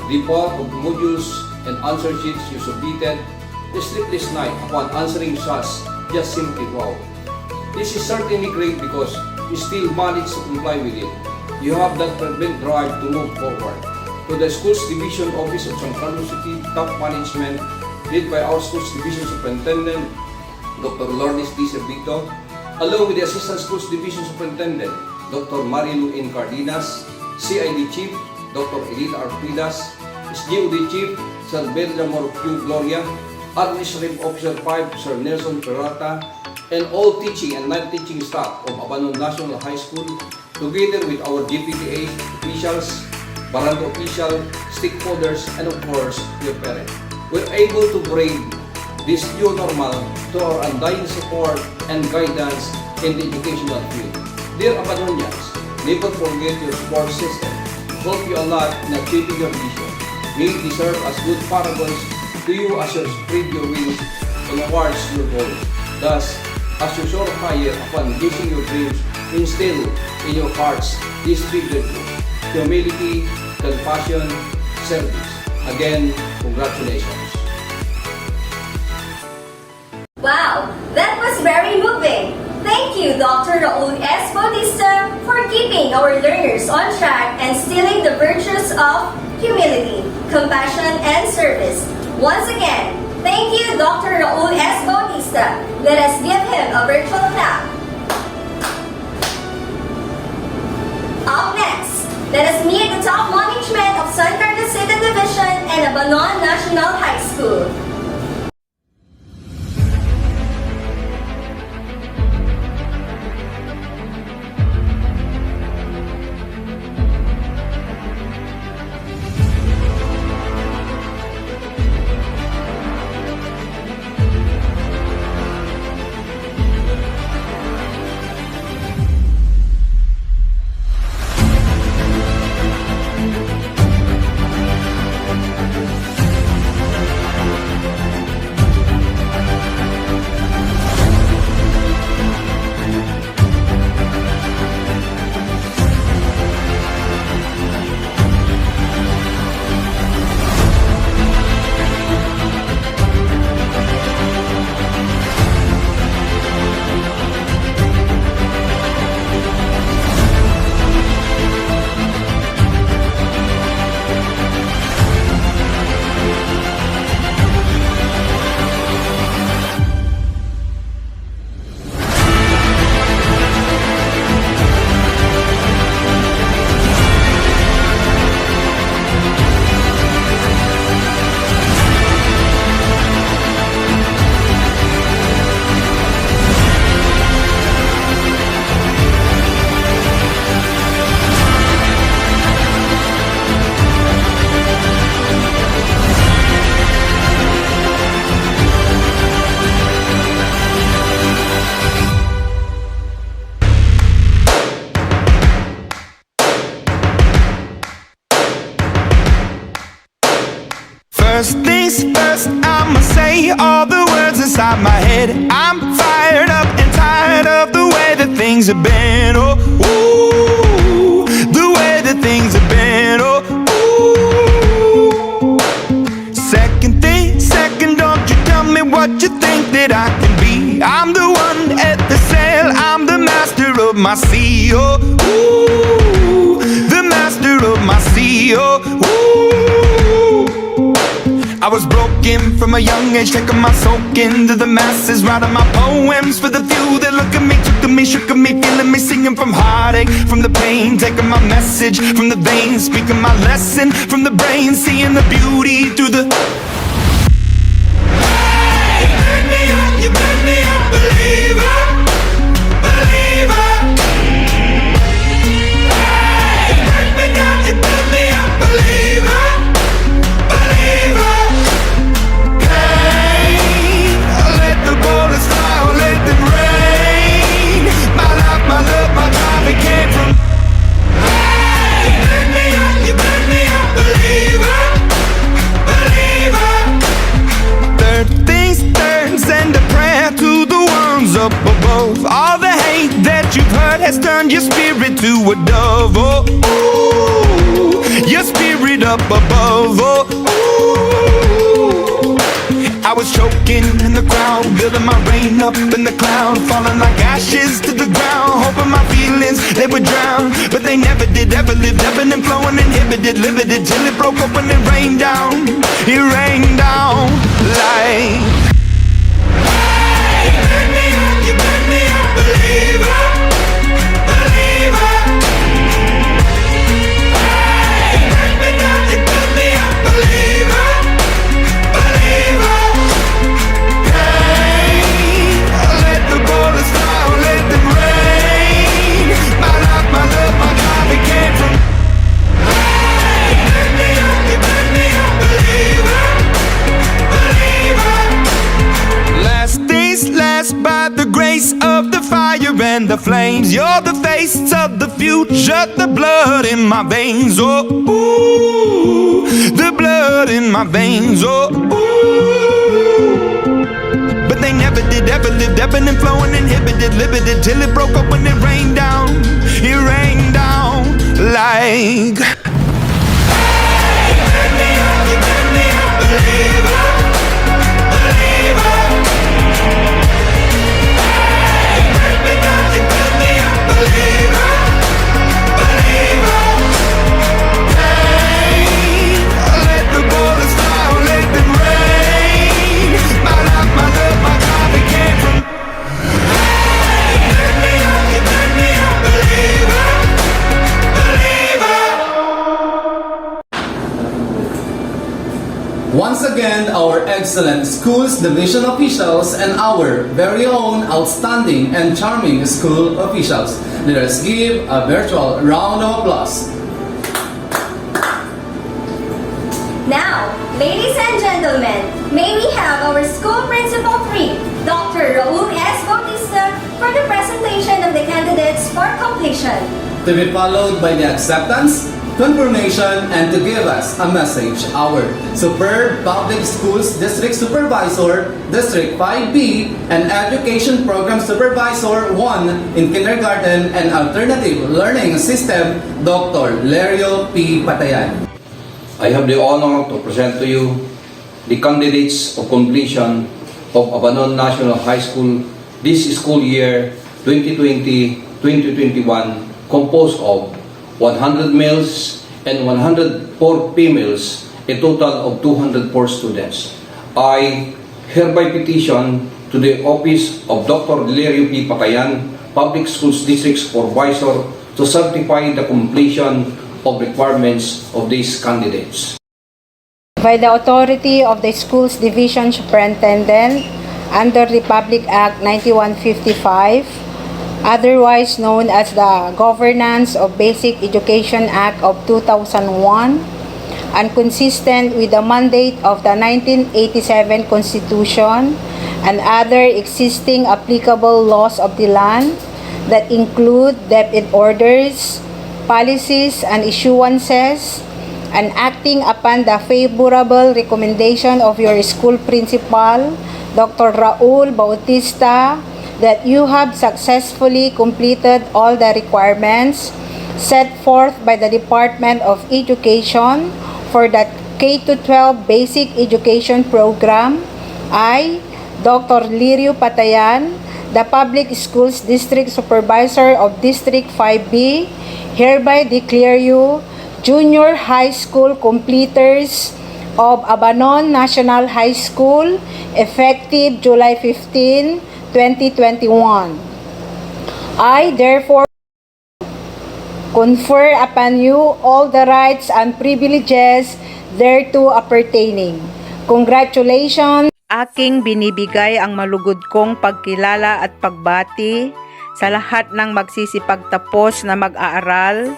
The part of modules and answer sheets you submitted, the sleepless night upon answering shots, just simply wow. This is certainly great because you still manage to comply with it. You have that fervent drive to move forward. To the Schools Division Office of San Carlos City top management, led by our Schools Division Superintendent, Dr. Lourdes D. Servito, along with the Assistant Schools Division Superintendent, Dr. Marilu N. Cardenas, CID Chief, Dr. Edita R. Quidas, SGOD Chief, Sir Bellamor Q. Gloria, Administrative Officer 5, Sir Nelson Peralta, and all teaching and non-teaching staff of Abanon National High School, together with our DPTA officials, barangay official, stakeholders, and of course, your parents. We're able to bring this new normal to our undying support and guidance in the educational field. Dear Abanonians, never forget your support system. Help you a lot in achieving your vision. May it deserve as good paragons to you as you spread your wings towards your goals. Thus, as you soar higher upon reaching your dreams, instill in your hearts these three virtues: humility, compassion, service. Again, congratulations. Wow, that was very moving. Thank you, Dr. Raul S. Bautista, for keeping our learners on track and instilling the virtues of humility, compassion, and service. Once again, thank you, Dr. Raul S. Bautista. Let us give him a virtual clap. Up next, let us meet the top management of San Carlos City Division and Abanon National High School. First things first, I'ma say all the words inside my head. I'm fired up and tired of the way that things have been. Oh, ooh, the way that things have been. Oh, ooh. Second thing, second, don't you tell me what you think that I can be. I'm the one at the sail, I'm the master of my sea. Oh, ooh, the master of my sea. Oh, ooh. I was broken from a young age, taking my soak into the masses, writing my poems for the few that look at me, took to me, shook at me, feeling me, singing from heartache, from the pain, taking my message from the veins, speaking my lesson from the brain, seeing the beauty through the. Hey, you made me up, you made me a believer, believer. Hey, you break me down, you build me up, believer, believer. Bullets fly or let them rain. My life, my love, my drive, it came from. Hey, you burn me up, you burn me up, believer, believer. Third things third, send a prayer to the ones up above. All the hate that you've heard has turned your spirit to a dove. Oh, ooh, your spirit up above. Oh, ooh. I was choking in the crowd, building my rain up in the cloud, falling like ashes to the ground, hoping my feelings, they would drown, but they never did, ever lived, ebbing and flowing, inhibited, limited, till it broke up when it rained down like. Hey, you burn me up, you burn me up, believer, believer. Hey, you break me down, you build me up, believer, believer. the flames. You're the face of the future, the blood in my veins. Oh, ooh, the blood in my veins. Oh, ooh. But they never did, ever lived, ebbing and flowing, inhibited, limited, till it broke up when it rained down. It rained down like. Hey, you made me a believer, believer. Hey, break me down, you made me a believer, believer. Hey, let the bullets fly, let them rain. My life, my love, my God, it came from. Hey, you made me a believer, believer. Once again, our excellent schools division officials and our very own outstanding and charming school officials. Let us give a virtual round of applause. Now, ladies and gentlemen, may we have our school principal 3, Dr. Raul S. Bautista, for the presentation of the candidates for completion. To be followed by the acceptance, confirmation, and to give us a message, our Superb Public Schools District Supervisor, District 5B, and Education Program Supervisor 1 in Kindergarten and Alternative Learning System, Dr. Lerio P. Patayan. I have the honor to present to you the candidates of completion of Abanon National High School this school year 2020-2021, composed of 100 males and 104 females, a total of 204 students. I hereby petition to the office of Dr. Lerio P. Patayan, Public Schools District Supervisor, to certify the completion of requirements of these candidates. By the authority of the Schools Division Superintendent under the Public Act 9155, otherwise known as the Governance of Basic Education Act of 2001, and consistent with the mandate of the 1987 Constitution and other existing applicable laws of the land that include depth orders, policies, and issuances, and acting upon the favorable recommendation of your school principal, Dr. Raul Bautista, that you have successfully completed all the requirements set forth by the Department of Education for the K-12 Basic Education Program. I, Dr. Lerio Patayan, the Public Schools District Supervisor of District 5B, hereby declare you junior high school completers of Abanon National High School effective July 15, 2021. I therefore confer upon you all the rights and privileges thereto appertaining. Congratulations! Aking binibigay ang malugod kong pagkilala at pagbati sa lahat ng magsisipagtapos na mag-aaral,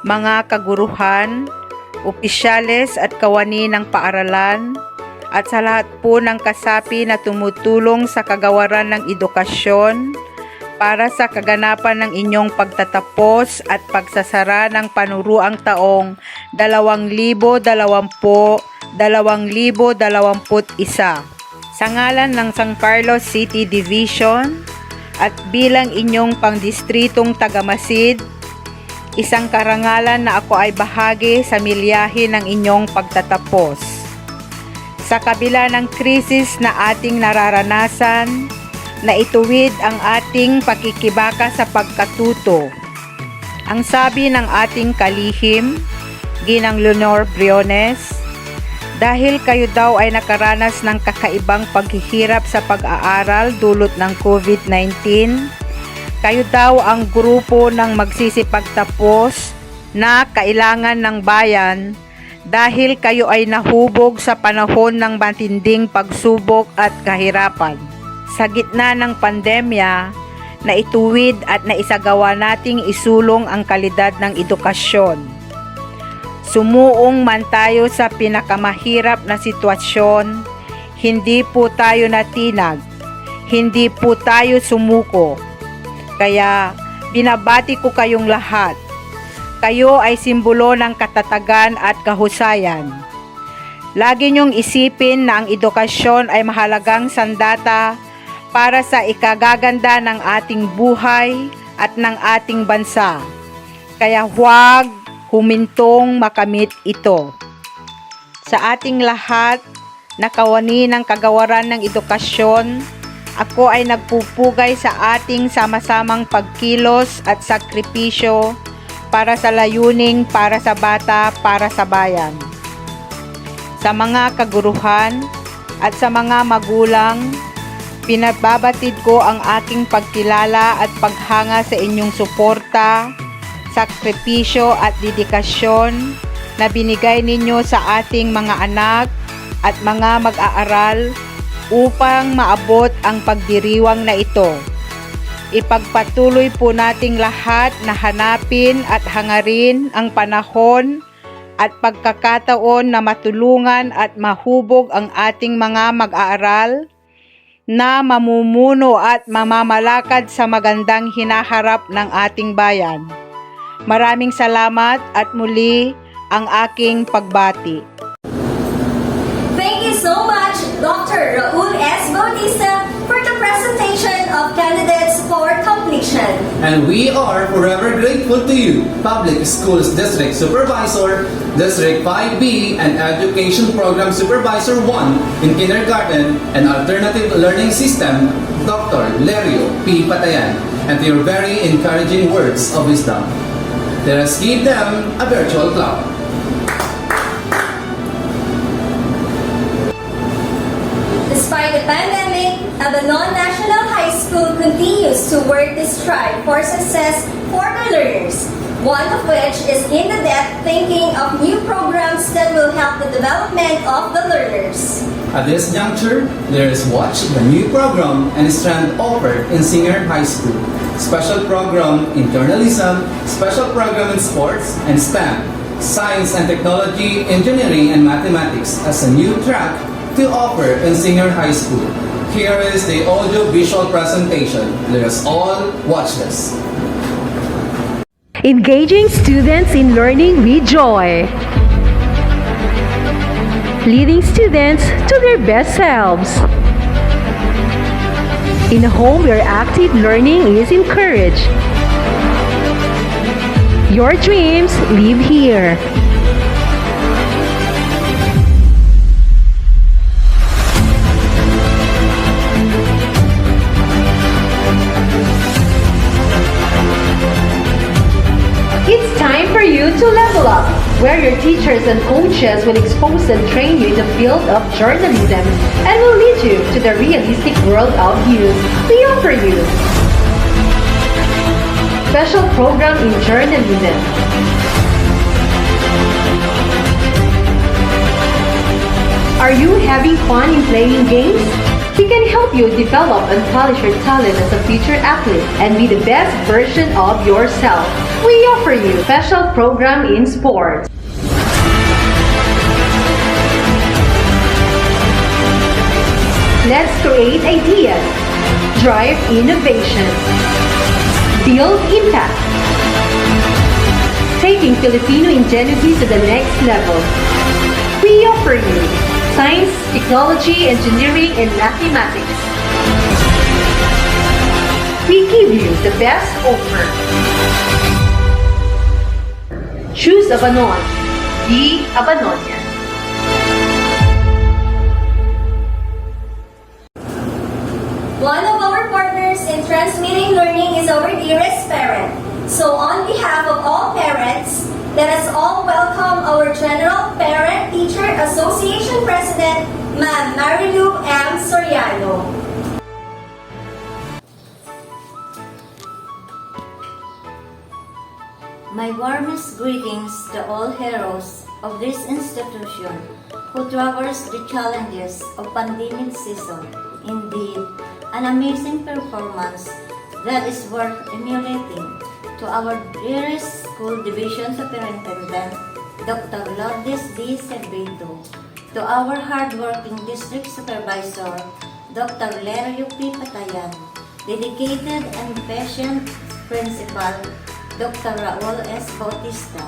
mga kaguruhan, opisyales at kawani ng paaralan, at sa lahat po ng kasapi na tumutulong sa kagawaran ng edukasyon para sa kaganapan ng inyong pagtatapos at pagsasara ng panuruang taong 2020-2021. Sa ngalan ng San Carlos City Division at bilang inyong pangdistritong Tagamasid, isang karangalan na ako ay bahagi sa milyahe ng inyong pagtatapos. Sa kabila ng krisis na ating nararanasan, na ituwid ang ating pakikibaka sa pagkatuto. Ang sabi ng ating kalihim, Ginang Leonor Briones, dahil kayo daw ay nakaranas ng kakaibang paghihirap sa pag-aaral dulot ng COVID-19, kayo daw ang grupo ng magsisipagtapos na kailangan ng bayan dahil kayo ay nahubog sa panahon ng matinding pagsubok at kahirapan. Sa gitna ng pandemya, na ituwid at naisagawa nating isulong ang kalidad ng edukasyon. Sumuong man tayo sa pinakamahirap na sitwasyon, hindi po tayo natinag, hindi po tayo sumuko. Kaya binabati ko kayong lahat. Kayo ay simbolo ng katatagan at kahusayan. Lagi niyong isipin na ang edukasyon ay mahalagang sandata para sa ikagaganda ng ating buhay at ng ating bansa. Kaya huwag humintong makamit ito. Sa ating lahat, nakawani ng kagawaran ng edukasyon, ako ay nagpupugay sa ating sama-samang pagkilos at sakripisyo para sa layuning para sa bata, para sa bayan. Sa mga kaguruhan at sa mga magulang, pinababatid ko ang aking pagkilala at paghanga sa inyong suporta, sakripisyo at dedikasyon na binigay ninyo sa ating mga anak at mga mag-aaral upang maabot ang pagdiriwang na ito. Ipagpatuloy po nating lahat na hanapin at hangarin ang panahon at pagkakataon na matulungan at mahubog ang ating mga mag-aaral na mamumuno at mamamalakad sa magandang hinaharap ng ating bayan. Maraming salamat at muli ang aking pagbati. Thank you so much, Dr. Raul S. Bautista, for the presentation of candidates for completion. And we are forever grateful to you, Public Schools District Supervisor, District 5B, and Education Program Supervisor 1 in Kindergarten and Alternative Learning System, Dr. Lerio P. Patayan, and your very encouraging words of wisdom. Let us give them a virtual clap. Despite the pandemic, Abanon National High School continues to work to strive for success for the learners, one of which is in-depth thinking of new programs that will help the development of the learners. At this juncture, let us watch the new program and strand offered in Senior High School. Special program in journalism, special program in sports and STEM, science and technology, engineering and mathematics as a new track to offer in Senior High School. Here is the audio-visual presentation. Let us all watch this. Engaging students in learning with joy. Leading students to their best selves. In a home where active learning is encouraged. Your dreams live here. It's time for you to level up, where your teachers and coaches will expose and train you in the field of journalism and will lead you to the realistic world of news. We offer you special program in journalism. Are you having fun in playing games? We can help you develop and polish your talent as a future athlete and be the best version of yourself. We offer you special program in sports. Let's create ideas, drive innovation, build impact, taking Filipino ingenuity to the next level. We offer you science, technology, engineering, and mathematics. We give you the best offer. Choose Abanon. Be Abanonian. One of our partners in transmitting learning is our dearest parent. So on behalf of all parents, let us all welcome our General Parent-Teacher Association President, Ma'am Marilu M. Soriano. My warmest greetings to all heroes of this institution who traversed the challenges of pandemic season. Indeed, an amazing performance that is worth emulating. To our dearest School Division Superintendent, Dr. Lourdes D. Cerveto, to our hardworking District Supervisor, Dr. Lerio P. Patayan, dedicated and patient Principal, Dr. Raul S. Bautista,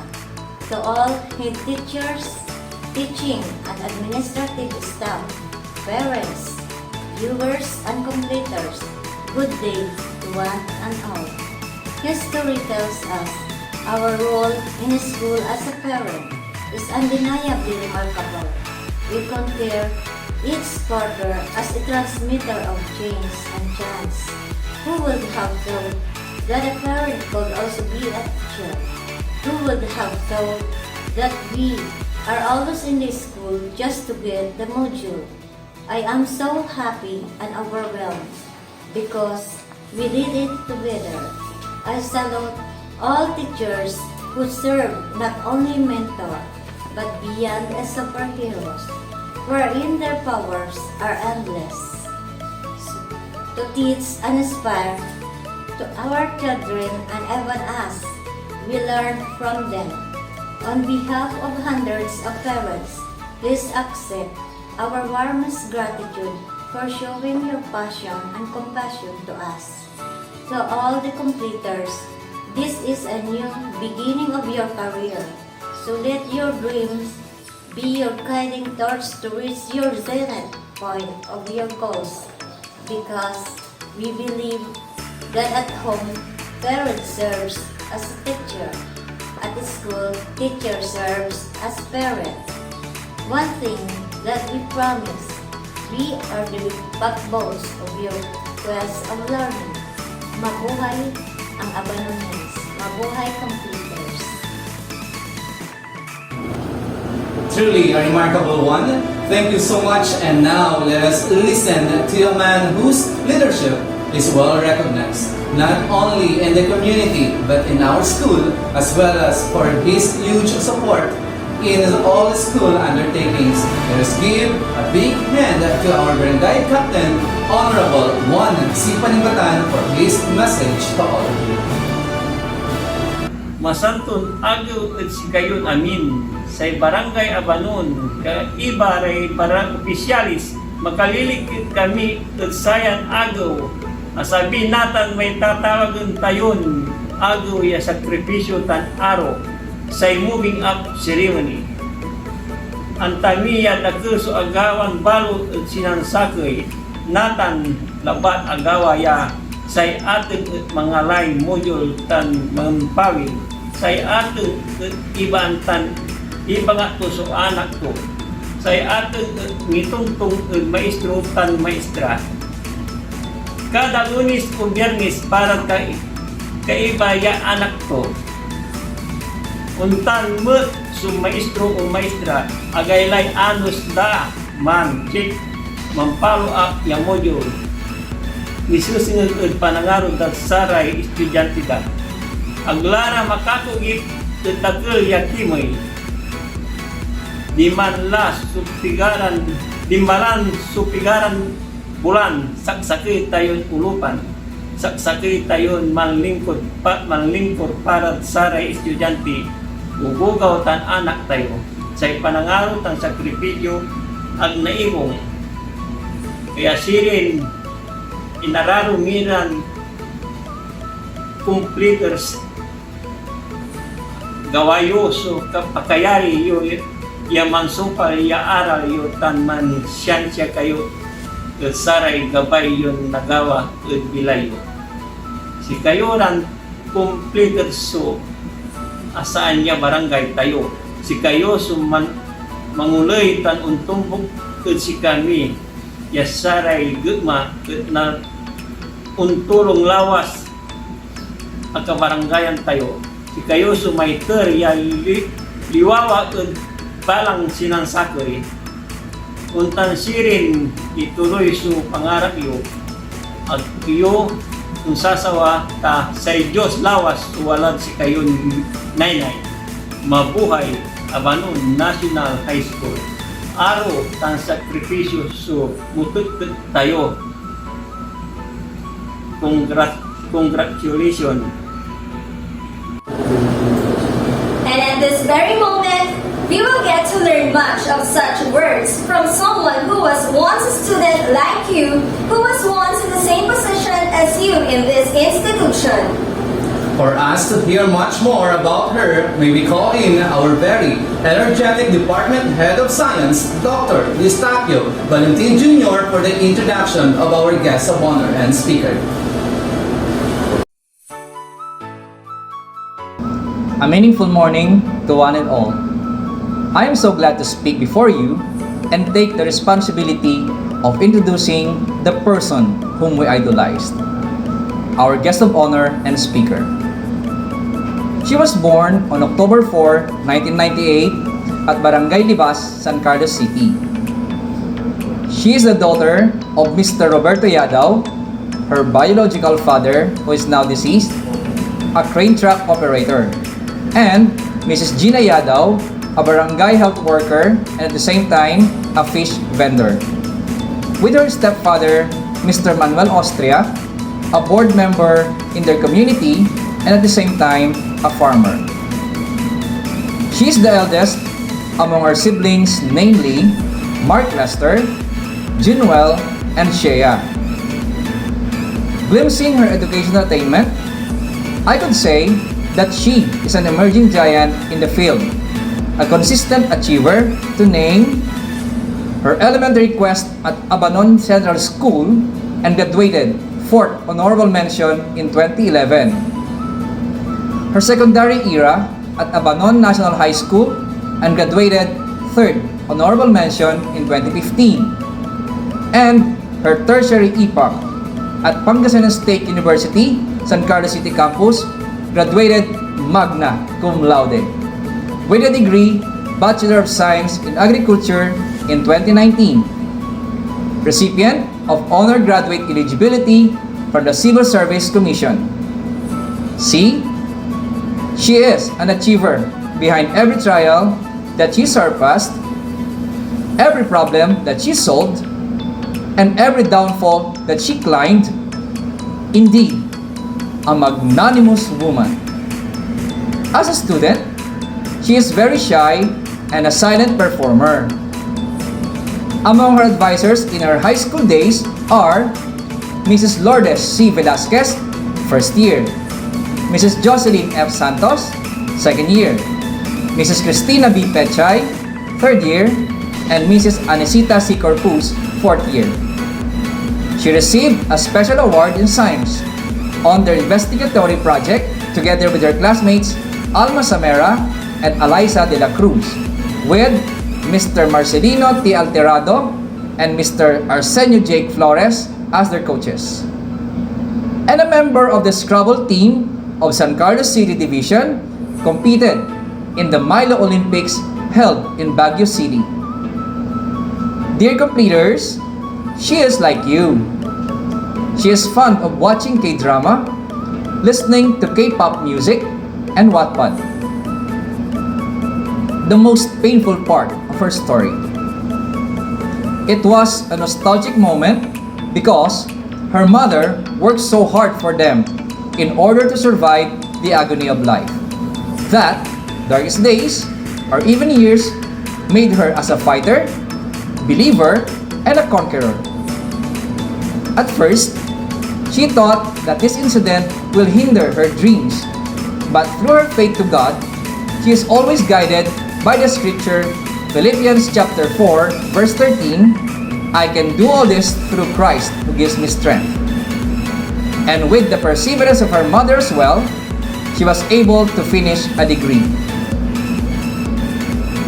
to all head teachers, teaching and administrative staff, parents, viewers and completers, good day to one and all. History tells us our role in school as a parent is undeniably remarkable. We compare each quarter as a transmitter of change and chance. Who would have thought that a parent could also be a teacher? Who would have thought that we are always in the school just to get the module? I am so happy and overwhelmed because we did it together. I salute all teachers who serve not only mentor but beyond as superheroes, wherein their powers are endless. To teach and inspire to our children and even us, we learn from them. On behalf of hundreds of parents, please accept our warmest gratitude for showing your passion and compassion to us. To all the completers, this is a new beginning of your career. So let your dreams be your guiding torch to reach your zenith point of your goals. Because we believe that at home, parent serves as a teacher. At school, teacher serves as parent. One thing that we promise, we are the backbones of your quest of learning. Mabuhay ang Abanonins. Mabuhay completers. Truly a remarkable one. Thank you so much, and now let us listen to a man whose leadership is well recognized, not only in the community but in our school, as well as for his huge support in all school undertakings. Let us give a big hand to our barangay captain, Honorable Juan C. Paningatan, for his message to all of you. Masantun agaw at sigayon amin sa barangay Abanon ka iba ray para opisyalis makalilikit kami at sayan agaw asabi natan may tatawagan tayon agaw ya sakripisyo tan aro sa moving up ceremony antamiya takuso agawan balo at sinansakay natan labat agawa ya say ating mga line module tan mampawin say ating ibang tan iba nga to so anak to say ating ngitungtong maestro tan maestra kada Lunes o Biyernes para kaiba ya anak to untan mo so maestro o maestra agaylay anos da man check mampalo up yung module nisusunod panangarod at saray estudyante da aglara makakugip tagul yakimoy di man las supigaran dimbalan supigaran bulan saksakit tayon ulupan saksakit tayon manlingkod para saray estudyante ugugaw tan anak tayo sa panangarod tan sakripisyo ag naimong kaya sirin inararumiran completers gawayo so kapakayari yo yaman sopa ya aral yo tan man siyansya kayo saray gabay yon nagawa at bilayo si kayo ran completers so asaan niya barangay tayo si kayo so mangulay tan untumbok at si kami ya saray gugma na untulong lawas ang kabarangayan tayo si kayo sumayter ya liwawa at balang sinansakoy untan sirin ituloy su pangarap yo at iyo kung sasawa ta sa Diyos lawas walad si kayo naynay mabuhay Abanon National High School aro tan sakripisyo so mutut tayo congratulations. And at this very moment, we will get to learn much of such words from someone who was once a student like you, who was once in the same position as pursue in this institution. For us to hear much more about her, may we call in our very energetic Department Head of Science, Dr. Eustaquio Valentin Jr. for the introduction of our guest of honor and speaker. A meaningful morning to one and all. I am so glad to speak before you and take the responsibility of introducing the person whom we idolized, our guest of honor and speaker. She was born on October 4, 1998 at Barangay Libas, San Carlos City. She is the daughter of Mr. Roberto Yadaw, her biological father, who is now deceased, a crane truck operator, and Mrs. Gina Yadaw, a barangay health worker and at the same time, a fish vendor. With her stepfather, Mr. Manuel Austria, a board member in their community and at the same time, a farmer. She is the eldest among her siblings, namely Mark Lester, Jinuel, and Shea. Glimpsing her educational attainment, I could say that she is an emerging giant in the field, a consistent achiever to name her elementary quest at Abanon Central School and graduated 4th honorable mention in 2011. Her secondary era at Abanon National High School and graduated 3rd honorable mention in 2015. And her tertiary epoch at Pangasinan State University, San Carlos City Campus, graduated magna cum laude with a degree Bachelor of Science in Agriculture in 2019. Recipient of Honor Graduate Eligibility from the Civil Service Commission. See? She is an achiever behind every trial that she surpassed, every problem that she solved, and every downfall that she climbed. Indeed, a magnanimous woman. As a student, she is very shy and a silent performer. Among her advisors in her high school days are Mrs. Lourdes C. Velasquez, first year, Mrs. Jocelyn F. Santos, second year, Mrs. Cristina B. Pechay, third year, and Mrs. Anesita C. Corpus, fourth year. She received a special award in science on their investigatory project together with her classmates Alma Samera and Eliza de la Cruz, with Mr. Marcelino T. Alterado and Mr. Arsenio Jake Flores as their coaches. And a member of the Scrabble team of San Carlos City Division competed in the Milo Olympics held in Baguio City. Dear completers, she is like you. She is fond of watching K-drama, listening to K-pop music, and Wattpad. The most painful part of her story. It was a nostalgic moment because her mother worked so hard for them in order to survive the agony of life. That darkest days, or even years, made her as a fighter, believer, and a conqueror. At first, she thought that this incident will hinder her dreams, but through her faith to God, she is always guided by the scripture, Philippians chapter 4, verse 13, I can do all this through Christ who gives me strength. And with the perseverance of her mother as well, she was able to finish a degree.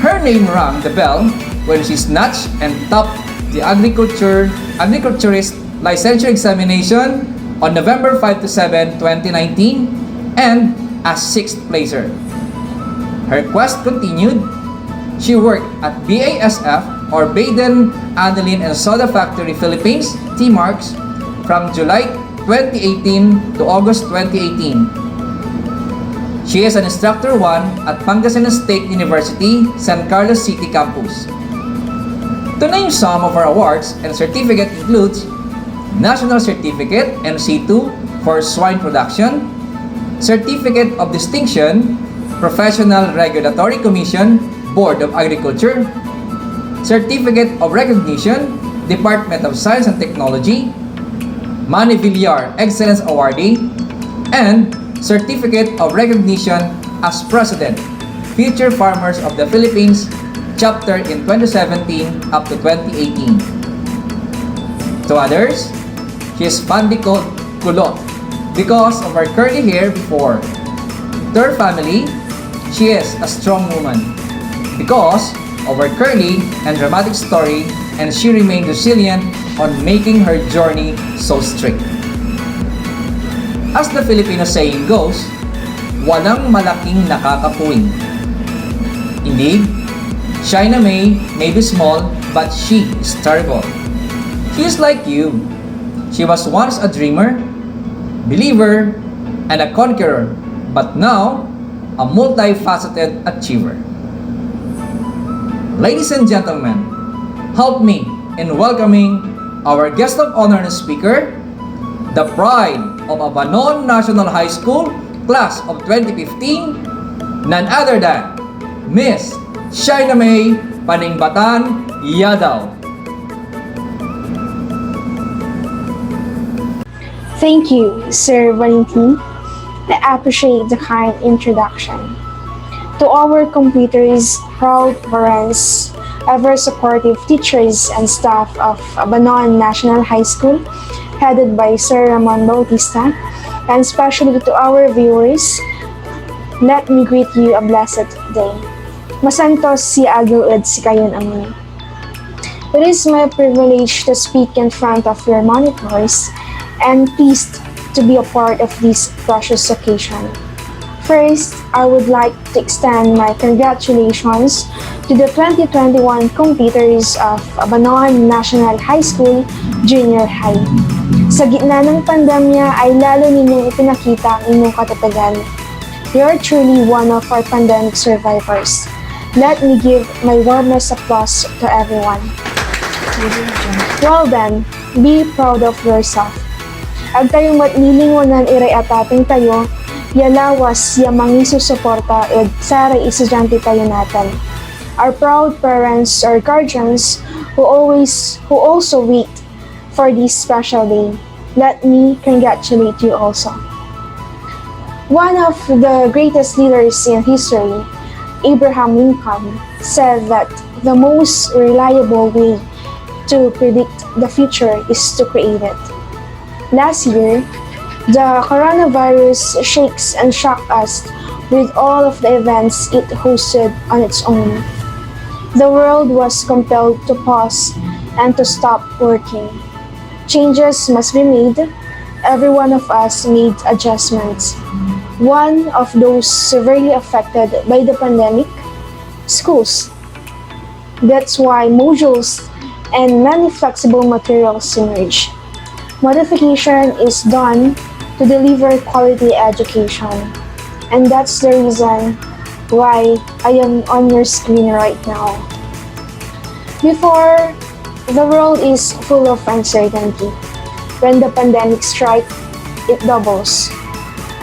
Her name rang the bell when she snatched and topped the agriculturist licensure examination on November 5 to 7, 2019, and as 6th placer. Her quest continued. She worked at BASF or Baden Aniline and Soda Factory Philippines, T-Marks, from July 2018 to August 2018. She is an Instructor 1 at Pangasinan State University, San Carlos City Campus. To name some of her awards and certificate includes National Certificate MC2 for Swine Production, Certificate of Distinction, Professional Regulatory Commission, Board of Agriculture, Certificate of Recognition, Department of Science and Technology, Manny Villar Excellence Awardee, and Certificate of Recognition as President, Future Farmers of the Philippines, chapter in 2017 up to 2018. To others, she is fondly called Kulot because of her curly hair before. To her family, she is a strong woman because of her curly and dramatic story, and she remained resilient on making her journey so strict. As the Filipino saying goes, walang malaking nakakapuwing. Indeed, China may be small, but she is terrible. She is like you. She was once a dreamer, believer, and a conqueror, but now a multifaceted achiever. Ladies and gentlemen, help me in welcoming our guest of honor and speaker, the pride of Abanon National High School, class of 2015, none other than Miss Shaina May Paningbatan Yadaw. Thank you, Sir Valentin. I appreciate the kind introduction. To our computers, proud parents, ever supportive teachers and staff of Abanon National High School, headed by Sir Ramon Bautista, and especially to our viewers, let me greet you a blessed day. Masantos si agaw si kayon amin. It is my privilege to speak in front of your monitors and pleased to be a part of this precious occasion. First, I would like to extend my congratulations to the 2021 competitors of Abanon National High School Junior High. Sa gitna ng pandemya ay lalo ninyong ipinakita ang inyong katatagan. You are truly one of our pandemic survivors. Let me give my warmest applause to everyone. Well then, be proud of yourself. Ag kayong matlilingonan iray atating tayo, yalawas yamangi susuporta ed saray estudyante tayo natin. Our proud parents or guardians who also wait for this special day. Let me congratulate you also. One of the greatest leaders in history, Abraham Lincoln, said that the most reliable way to predict the future is to create it. Last year, the coronavirus shakes and shocked us with all of the events it hosted on its own. The world was compelled to pause and to stop working. Changes must be made. Every one of us made adjustments. One of those severely affected by the pandemic, schools. That's why modules and many flexible materials emerge. Modification is done to deliver quality education. And that's the reason why I am on your screen right now. Before, the world is full of uncertainty. When the pandemic strikes, it doubles.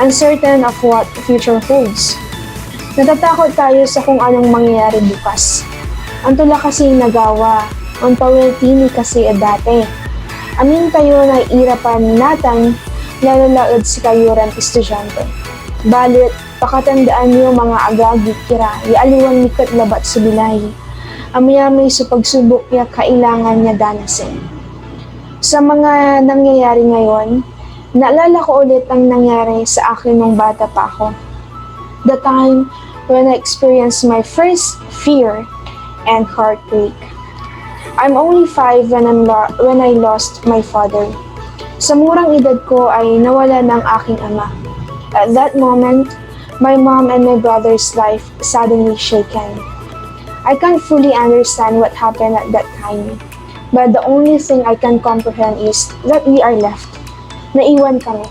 Uncertain of what future holds. Natatakot tayo sa kung anong mangyayari bukas. Ang tula kasi nagawa, ang pawiltini kasi dati. Amin tayo na irapan natin, lalalaod si kayuran estudyante. Balit, pakatandaan niyo mga agagi kira, ialiwan mikot labat sa bilay. Amaya-may sa pagsubok niya kailangan niya danasin. Sa mga nangyayari ngayon, naalala ko ulit ang nangyari sa akin nung bata pa ako. The time when I experienced my first fear and heartbreak. I'm only 5 when I lost my father. Sa murang edad ko ay nawala ng aking ama. At that moment, my mom and my brother's life suddenly shaken. I can't fully understand what happened at that time. But the only thing I can comprehend is that we are left. Naiwan kami.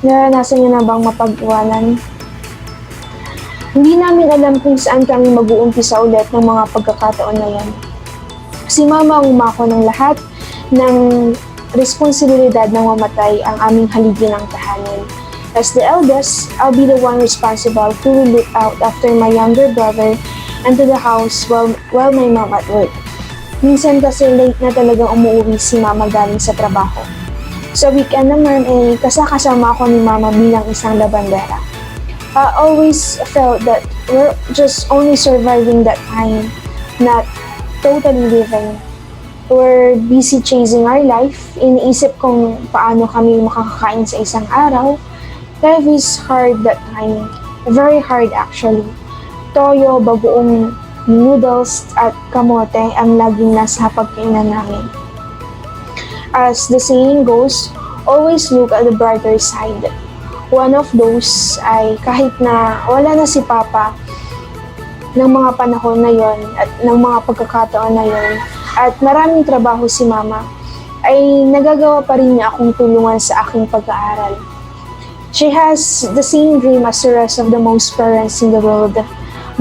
Naranasan niyo na bang mapag-iwanan? Hindi namin alam kung saan kami mag-uumpisa ulit ng mga pagkakataon na yan. Si Mama ang umako ng lahat ng responsibilidad ng mamatay ang aming haligi ng tahanan. As the eldest, I'll be the one responsible to look out after my younger brother and to the house while my mom at work. Minsan kasi late na talagang umuwi si Mama galing sa trabaho. Sa weekend naman ay kasama ako ni Mama bilang isang labandera. I always felt that we're just only surviving that time, not totally living. We're busy chasing our life. Iniisip kong paano kami makakakain sa isang araw. Life is hard that time. Very hard actually. Toyo, bagoong noodles at kamote ang laging nasa pagkainan namin. As the saying goes, always look at the brighter side. One of those ay kahit na wala na si Papa ng mga panahon na yon at ng mga pagkakataon na yon at maraming trabaho si Mama, ay nagagawa pa rin niya akong tulungan sa aking pag-aaral. She has the same dream as the rest of the most parents in the world,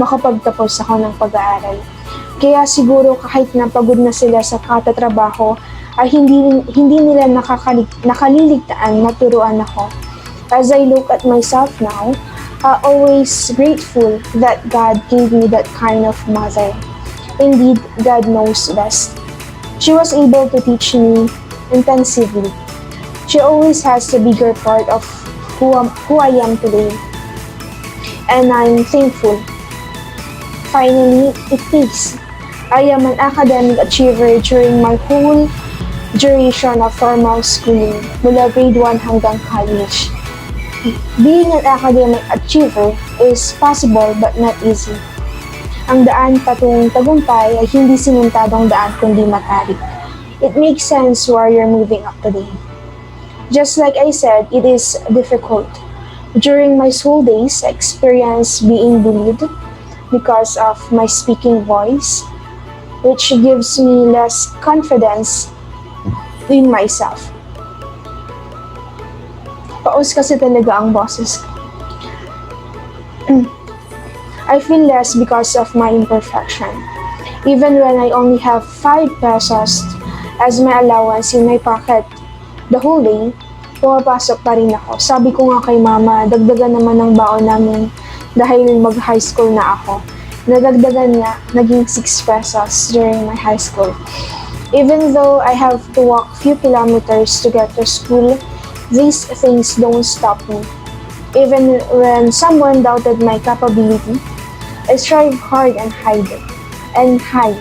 makapagtapos ako ng pag-aaral. Kaya siguro kahit na pagod na sila sa katatrabaho, ay hindi nila nakaliligtaan na turuan ako. As I look at myself now, I'm always grateful that God gave me that kind of mother. Indeed, God knows best. She was able to teach me intensively. She always has the bigger part of who I am today. And I'm thankful. Finally, it pays. I am an academic achiever during my whole duration of formal schooling, mula grade 1 hanggang college. Being an academic achiever is possible but not easy. Ang daan patungong tagumpay ay hindi simentadong daan kundi matarik. It makes sense where you're moving up today. Just like I said, it is difficult. During my school days, I experienced being bullied because of my speaking voice, which gives me less confidence in myself. Paus kasi talaga ang boses ko. I feel less because of my imperfection. Even when I only have 5 pesos as my allowance in my pocket the whole day, pumapasok pa rin ako. Sabi ko nga kay Mama, dagdagan naman ng baon namin dahil mag-high school na ako. Nadagdagan niya, naging 6 pesos during my high school. Even though I have to walk few kilometers to get to school, these things don't stop me. Even when someone doubted my capability, I strive hard and hide.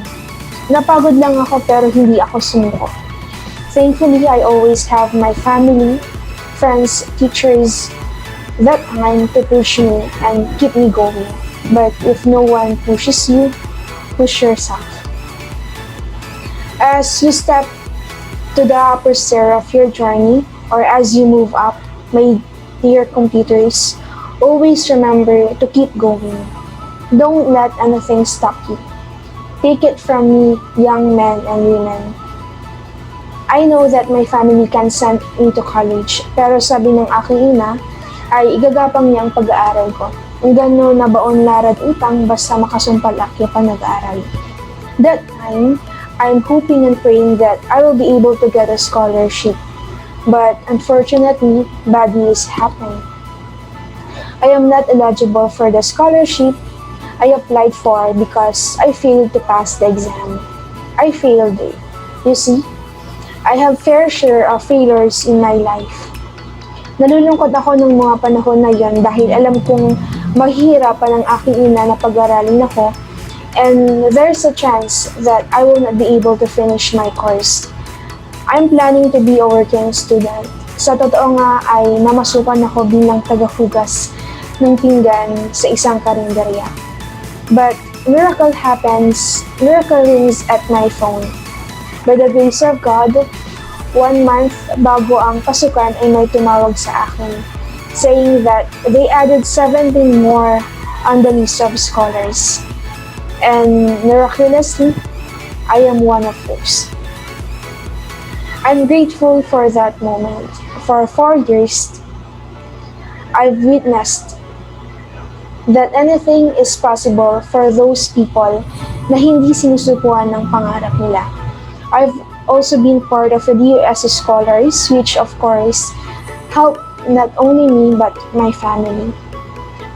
Napagod lang ako pero hindi ako sumuko. Thankfully, I always have my family, friends, teachers that time to push me and keep me going. But if no one pushes you, push yourself. As you step to the upper stair of your journey, or as you move up, my dear computers, always remember to keep going. Don't let anything stop you. Take it from me, young men and women. I know that my family can send me to college, pero sabi ng aking ina, ay igagapang niya ang pag-aaral ko. Ang gano'n na baon larad utang basta makasumpal akya pa nag-aaral. That time, I'm hoping and praying that I will be able to get a scholarship. But unfortunately, bad news happened. I am not eligible for the scholarship I applied for because I failed to pass the exam. I failed it. You see, I have fair share of failures in my life. Nalulungkot ako ng mga panahon na yon dahil alam kong mahihirapan ang aking ina na pag-aralin ako, and there's a chance that I will not be able to finish my course. I'm planning to be a working student. Sa totoo nga ay namasukan ako bilang tagahugas ng pinggan sa isang karinderya. But miracle rings at my phone. By the grace of God, 1 month bago ang pasukan ay may tumawag sa akin, saying that they added 17 more on the list of scholars. And miraculously, I am one of those. I'm grateful for that moment. For 4 years, I've witnessed that anything is possible for those people na hindi sinusukuan ng pangarap nila. I've also been part of the DOS scholars, which of course helped not only me but my family.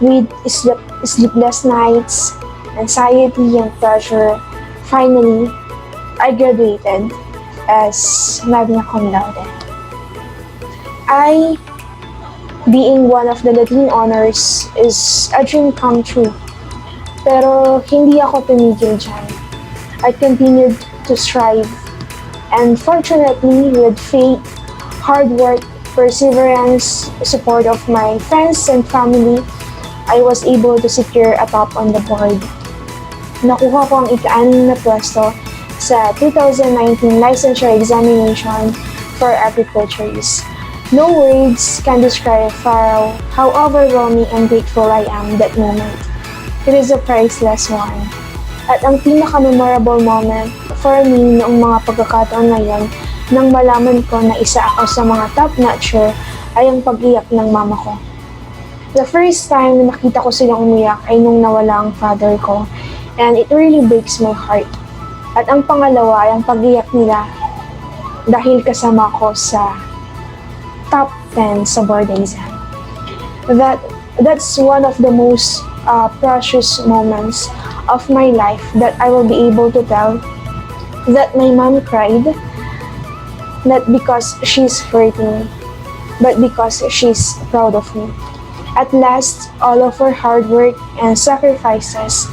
With sleepless nights, anxiety and pressure, finally, I graduated as magna cum laude. I, being one of the Latin honors, is a dream come true. Pero hindi ako tumigil dyan. I continued to strive. And fortunately, with faith, hard work, perseverance, support of my friends and family, I was able to secure a top on the board. Nakuha ko ang ika-6 na pwesto sa 2019 licensure examination for agriculturists. No words can describe how overwhelming and grateful I am that moment. It is a priceless one. At ang pinaka-memorable moment for me noong mga pagkakataon ngayon nang malaman ko na isa ako sa mga top-notcher ay ang pag-iyak ng mama ko. The first time na nakita ko silang umiyak ay nung nawala ang father ko, and it really breaks my heart. At ang pangalawa ay ang pag-iyak nila dahil kasama ko sa top 10 sa board exam. That's one of the most precious moments of my life that I will be able to tell that my mom cried, not because she's hurting, but because she's proud of me. At last, all of her hard work and sacrifices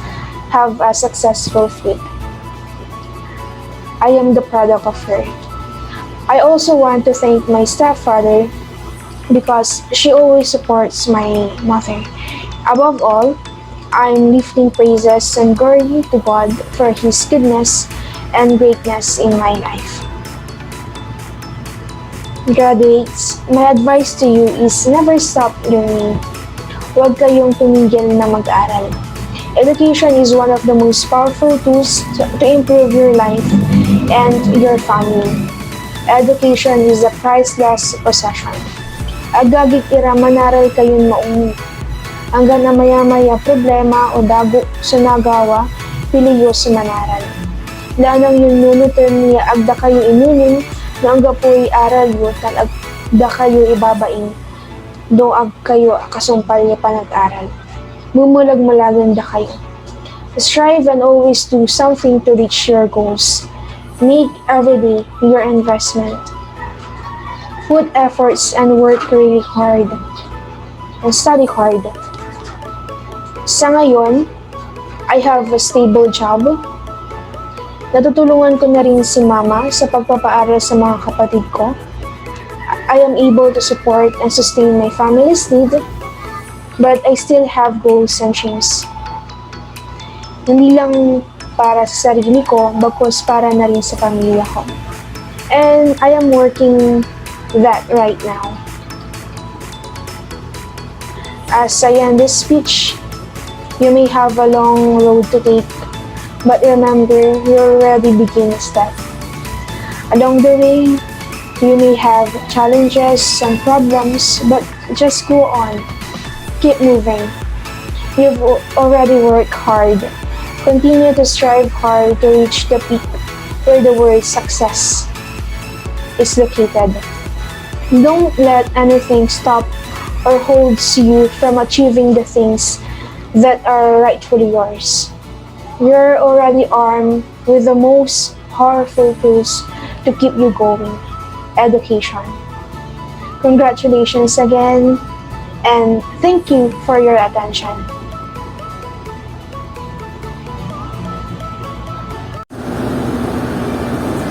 have a successful fate. I am the product of her. I also want to thank my stepfather because she always supports my mother. Above all, I'm lifting praises and glory to God for His goodness and greatness in my life. Graduates, my advice to you is never stop learning. Huwag kayong tumigil na mag-aral. Education is one of the most powerful tools to improve your life and your family. Education is a priceless possession. Agagit ira manaral kayon maungi. Hanggang na maya-maya problema o dago sa nagawa, piliyo sa manaral. Lanang yung nunutan niya agda kayo inunin, na ang gapoy aral yo agda kayo ibabaing. Do ag kayo kasumpal niya panag-aral. Mumulag-malagan da kayo. Strive and always do something to reach your goals. Make every day your investment. Put efforts and work really hard. And study hard. Sa ngayon, I have a stable job. Natutulungan ko na rin si mama sa pagpapaaral sa mga kapatid ko. I am able to support and sustain my family's need, but I still have goals and dreams. Hindi lang para sa sarili ko, bagkus para na rin sa pamilya ko. And I am working that right now. As I end this speech, you may have a long road to take, but remember, you already begin a step. Along the way, you may have challenges and problems, but just go on. Keep moving. You've already worked hard. Continue to strive hard to reach the peak where the word success is located. Don't let anything stop or holds you from achieving the things that are rightfully yours. You're already armed with the most powerful tools to keep you going: education. Congratulations again, and thank you for your attention.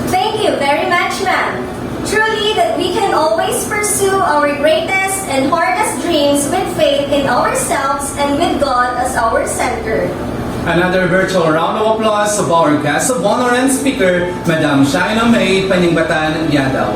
Thank you very much, ma'am. Truly that we can always pursue our greatest and hardest dreams with faith in ourselves and with God as our center. Another virtual round of applause of our guest of honor and speaker, Madam Shaina May Paningbatan Yadaw.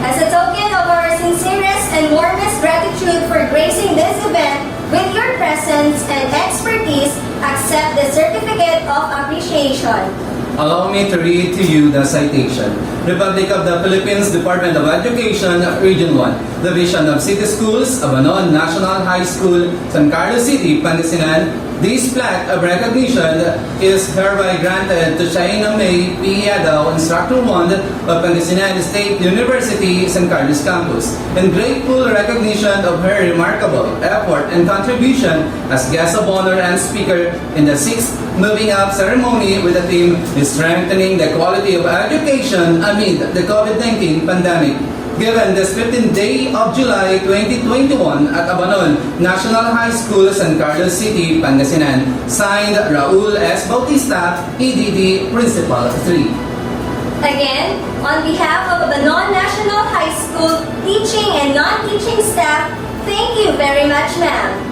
As a token of our sincerest and warmest gratitude for gracing this event with your presence and expertise, accept the Certificate of Appreciation. Allow me to read to you the citation. Republic of the Philippines Department of Education, Region 1, Division of City Schools, Abanon National High School, San Carlos City, Pangasinan. This plaque of recognition is hereby granted to Shaina May P. Yadaw, Instructor 1 of Pangasinan State University, San Carlos Campus, in grateful recognition of her remarkable effort and contribution as guest of honor and speaker in the 6th Moving Up ceremony with the theme Strengthening the Quality of Education Amid the COVID-19 Pandemic. Given this 15th day of July 2021 at Abanon National High School, San Carlos City, Pangasinan. Signed, Raul S. Bautista, EDD Principal 3. Again, on behalf of Abanon National High School teaching and non-teaching staff, thank you very much, ma'am.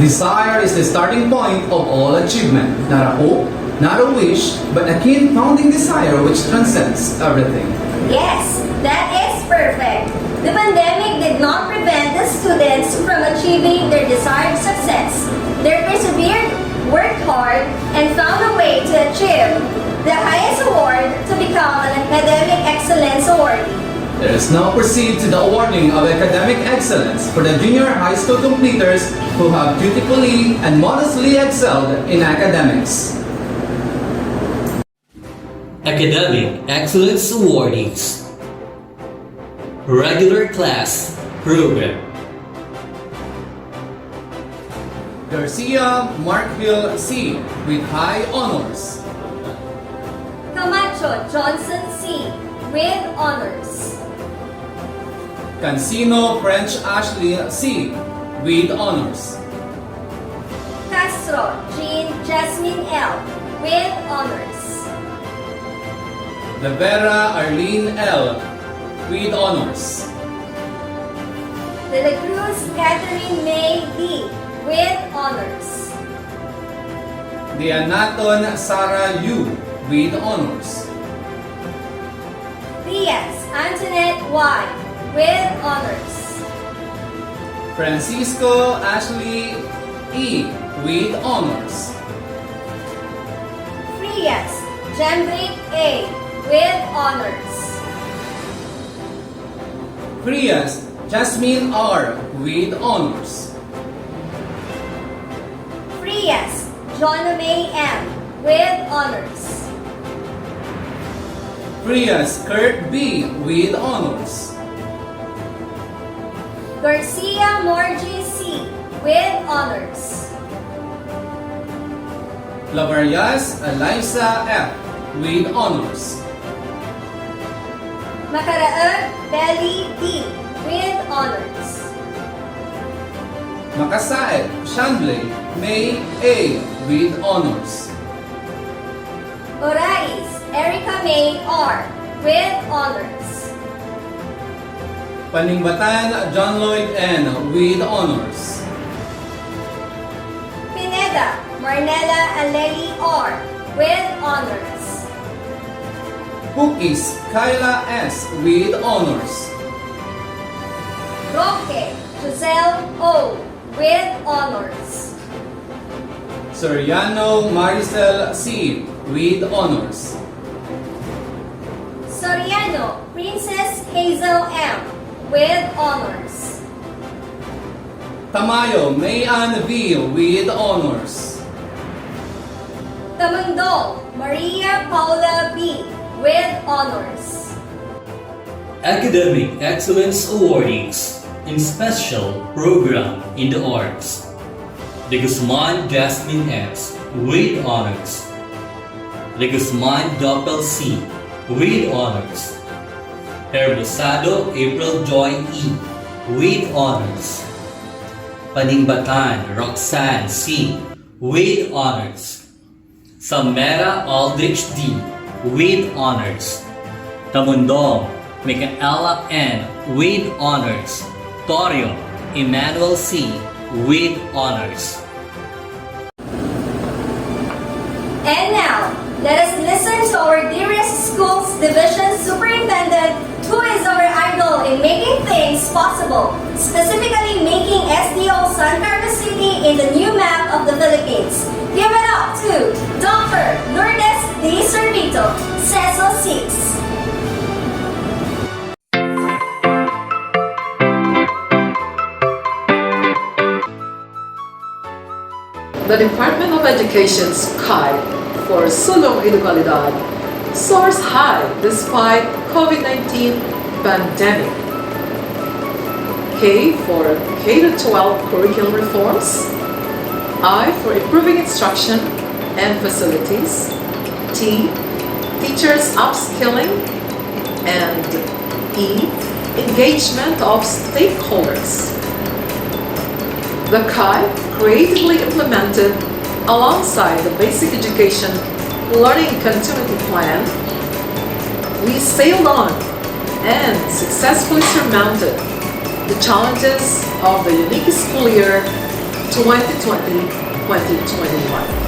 Desire is the starting point of all achievement, not a hope, not a wish, but a keen founding desire which transcends everything. Yes, that is perfect. The pandemic did not prevent the students from achieving their desired success. They persevered, worked hard, and found a way to achieve the highest award to become an academic excellence awardee. There is now proceed to the awarding of academic excellence for the junior high school completers who have dutifully and modestly excelled in academics. Academic Excellence Awardees. Regular Class Program. Garcia Markville C. with high honors. Camacho Johnson C. with honors. Cancino French Ashley C. with honors. Castro Jean Jasmine L. with honors. Rivera Arlene L. with honors. De la Cruz Catherine May D. with honors. Dianaton Sarah U. with honors. Diaz Antoinette Y. with honors. Francisco Ashley E. with honors. Frias Jembrick A. with honors. Frias Jasmine R. with honors. Frias John May M. with honors. Frias Kurt B. with honors. Garcia Morgie C. with honors. Lavarias Eliza F. with honors. Macaraag Belly D. with honors. Makasaet Shanblay May A. with honors. Orais Erica May R. with honors. Paningbatan John Lloyd N. with honors. Pineda Marnella Aleli R. with honors. Cookies Kyla S. with honors. Roque Giselle O. with honors. Soriano Maricel C. with honors. Soriano Princess Hazel M. with honors. Tamayo Mayan V. with honors. Tamandong Maria Paula B. with honors. Academic Excellence Awardees in Special Program in the Arts. De Guzman Jasmine S. with honors. De Guzman Doppel C. with honors. Herbosado April Joy E. with honors. Paningbatan Roxanne C. with honors. Samera Aldrich D. with honors. Tamundong Micaela N. with honors. Torio Emmanuel C. with honors. And now, let us listen to our dearest school's division superintendent, who is our idol in making things possible, specifically making SDO San Carlos City in the new map of the Philippines. Give it up to Dr. Lourdes Di Servito, Seso 6. The Department of Education's kite for Sulong Inugalidad soars high despite COVID-19 pandemic. K for K-12 curriculum reforms. I for improving instruction and facilities. T, teachers upskilling. And E, engagement of stakeholders. The KAI, creatively implemented alongside the Basic Education Learning Continuity Plan, we sailed on and successfully surmounted the challenges of the unique school year 2020-2021.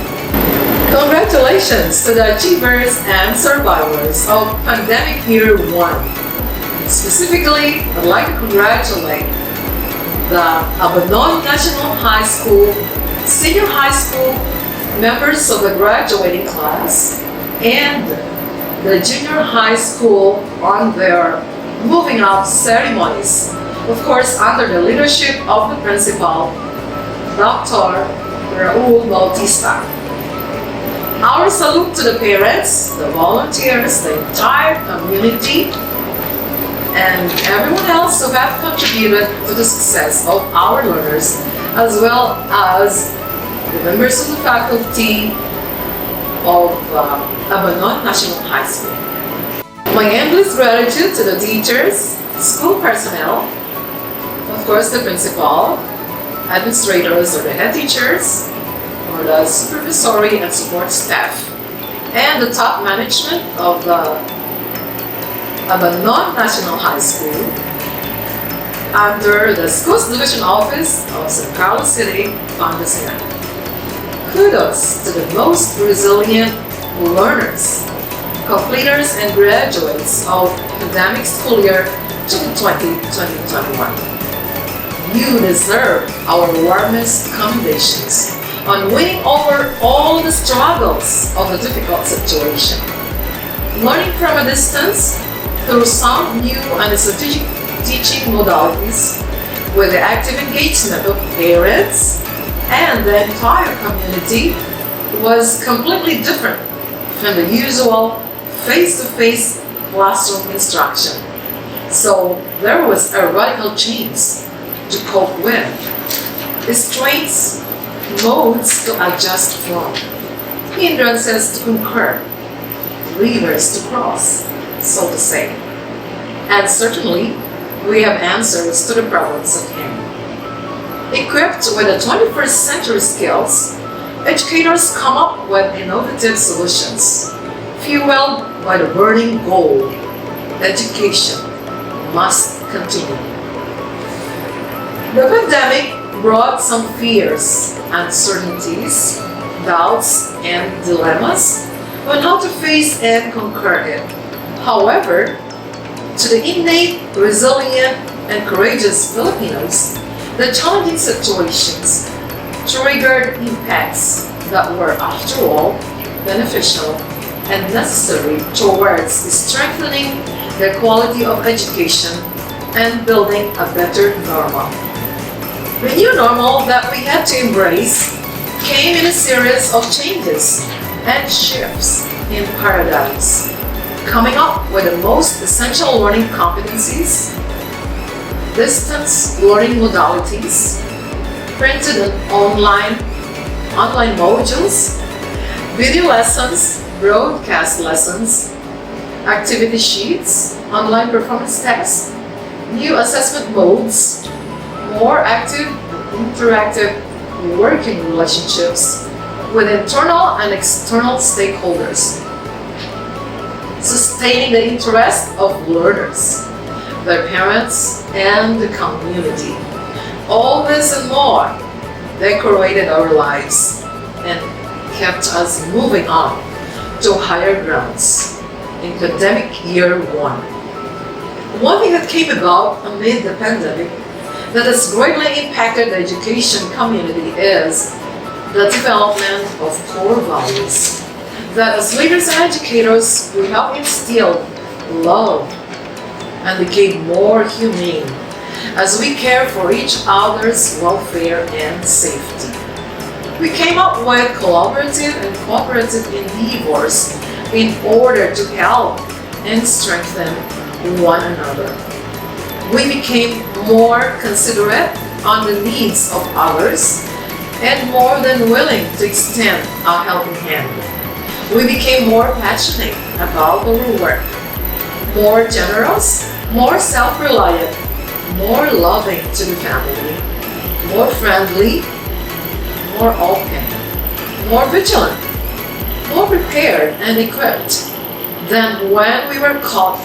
Congratulations to the achievers and survivors of Pandemic Year 1. Specifically, I'd like to congratulate the Abanon National High School, Senior High School members of the graduating class, and the Junior High School on their moving out ceremonies. Of course, under the leadership of the principal, Dr. Raul Bautista. Our salute to the parents, the volunteers, the entire community, and everyone else who have contributed to the success of our learners, as well as the members of the faculty of Abanon National High School. My endless gratitude to the teachers, school personnel, of course the principal, administrators or the head teachers, or the supervisory and support staff, and the top management of the Abanon National High School under the Schools Division Office of San Carlos City, Pangasinan. Kudos to the most resilient learners, completers, and graduates of academic school year 2020-2021. You deserve our warmest commendations on winning over all the struggles of a difficult situation. Learning from a distance through some new and strategic teaching modalities with the active engagement of parents and the entire community was completely different from the usual face-to-face classroom instruction. So there was a radical change to cope with, restraints, modes to adjust from, hindrances to conquer, rivers to cross, so to say. And certainly, we have answers to the problems at hand. Equipped with the 21st century skills, educators come up with innovative solutions, fueled by the burning goal: education must continue. The pandemic brought some fears, uncertainties, doubts, and dilemmas on how to face and conquer it. However, to the innate, resilient, and courageous Filipinos, the challenging situations triggered impacts that were, after all, beneficial and necessary towards strengthening the quality of education and building a better normal. The new normal that we had to embrace came in a series of changes and shifts in paradigms, coming up with the most essential learning competencies, distance learning modalities, printed and online modules, video lessons, broadcast lessons, activity sheets, online performance tests, new assessment modes, more active and interactive working relationships with internal and external stakeholders, sustaining the interest of learners, their parents, and the community. All this and more decorated our lives and kept us moving on to higher grounds in pandemic year 1. One thing that came about amid the pandemic that has greatly impacted the education community is the development of core values that as leaders and educators, we help instill love and became more humane as we care for each other's welfare and safety. We came up with collaborative and cooperative endeavors in order to help and strengthen one another. We became more considerate on the needs of others and more than willing to extend a helping hand. We became more passionate about our work, more generous, more self-reliant, more loving to the family, more friendly, more open, more vigilant, more prepared and equipped than when we were caught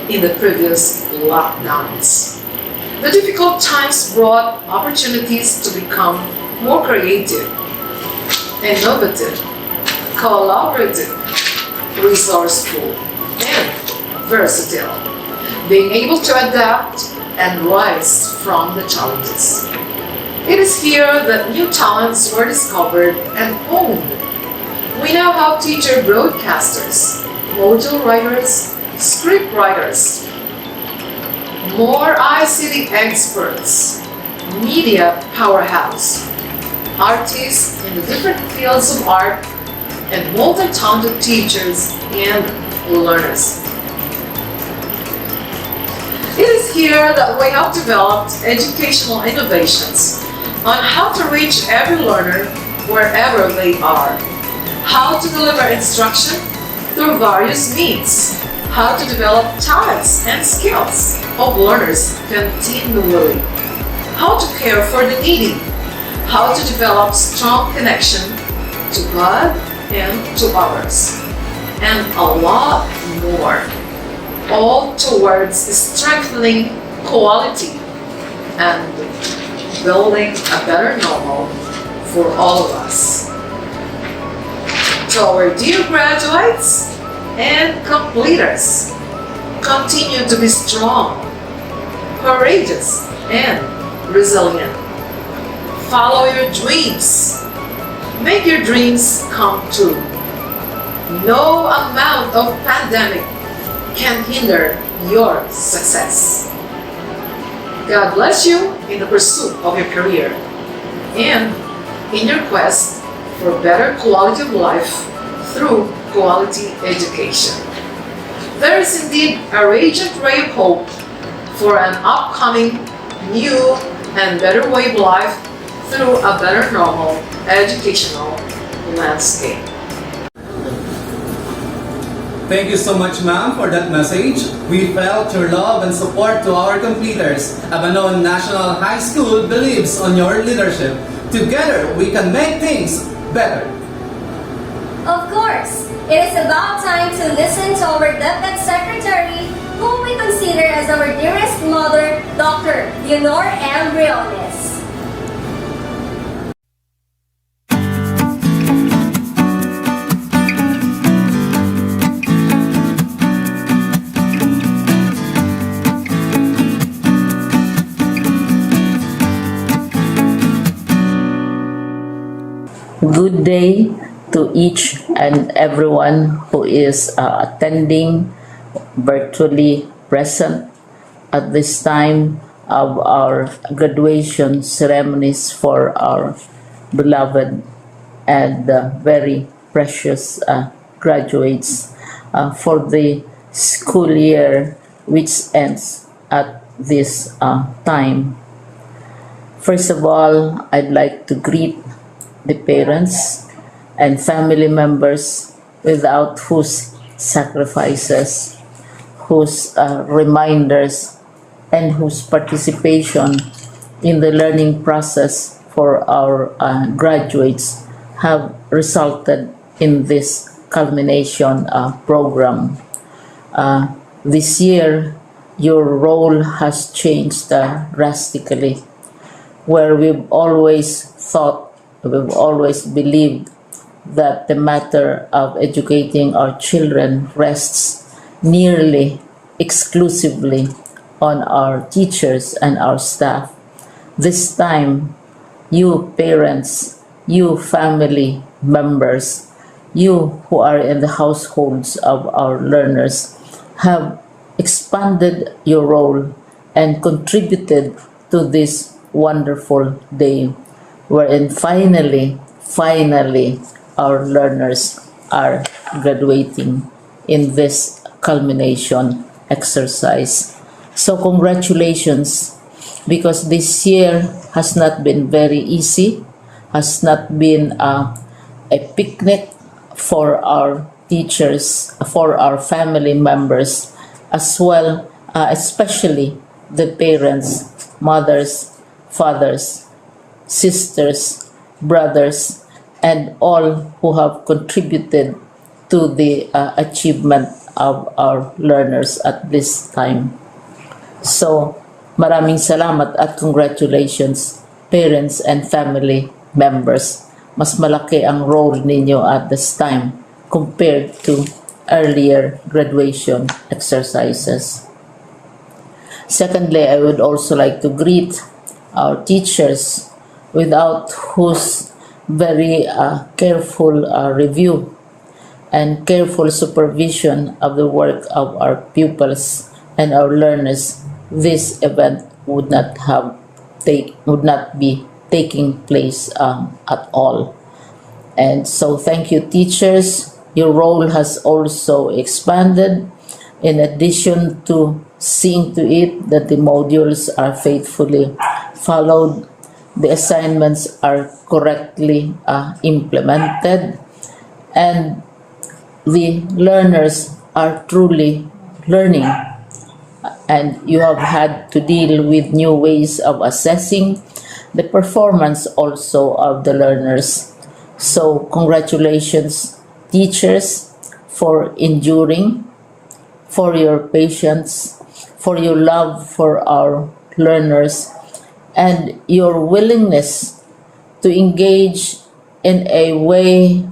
in the previous lockdowns. The difficult times brought opportunities to become more creative, innovative, collaborative, resourceful, and versatile, being able to adapt and rise from the challenges. It is here that new talents were discovered and honed. We now have teacher broadcasters, module writers, script writers, more ICT experts, media powerhouse, artists in the different fields of art, and multi-talented teachers and learners. It is here that we have developed educational innovations on how to reach every learner wherever they are, how to deliver instruction through various means, how to develop talents and skills of learners continually, how to care for the needy, how to develop strong connection to God and to others, and a lot more, all towards strengthening quality and building a better normal for all of us. To our dear graduates and completers, continue to be strong, courageous, and resilient. Follow your dreams. Make your dreams come true. No amount of pandemic can hinder your success. God bless you in the pursuit of your career and in your quest for better quality of life through quality education. There is indeed a radiant ray of hope for an upcoming new and better way of life through a better normal educational landscape. Thank you so much, ma'am, for that message. We felt your love and support to our completers. Abanon National High School believes on your leadership. Together, we can make things better. Of course, it is about time to listen to our DepEd Secretary, whom we consider as our dearest mother, Dr. Leonor M. Briones. Good day to each and everyone who is attending virtually present at this time of our graduation ceremonies for our beloved and very precious graduates for the school year which ends at this time. First of all, I'd like to greet the parents and family members without whose sacrifices, whose reminders, and whose participation in the learning process for our graduates have resulted in this culmination program. This year, your role has changed drastically, where we've always believed that the matter of educating our children rests nearly exclusively on our teachers and our staff. This time, you parents, you family members, You who are in the households of our learners have expanded your role and contributed to this wonderful day wherein finally, our learners are graduating in this culmination exercise. So congratulations, because this year has not been very easy, has not been a picnic for our teachers, for our family members, as well, especially the parents, mothers, fathers, sisters, brothers, and all who have contributed to the achievement of our learners at this time. So, maraming salamat at congratulations, parents and family members. Mas malaki ang role ninyo at this time compared to earlier graduation exercises. Secondly, I would also like to greet our teachers, without whose very careful review and careful supervision of the work of our pupils and our learners, this event would not be taking place at all. And so thank you, teachers. Your role has also expanded, in addition to seeing to it that the modules are faithfully followed, the assignments are correctly implemented, and the learners are truly learning. And you have had to deal with new ways of assessing the performance also of the learners. So congratulations, teachers, for enduring, for your patience, for your love for our learners, and your willingness to engage in a way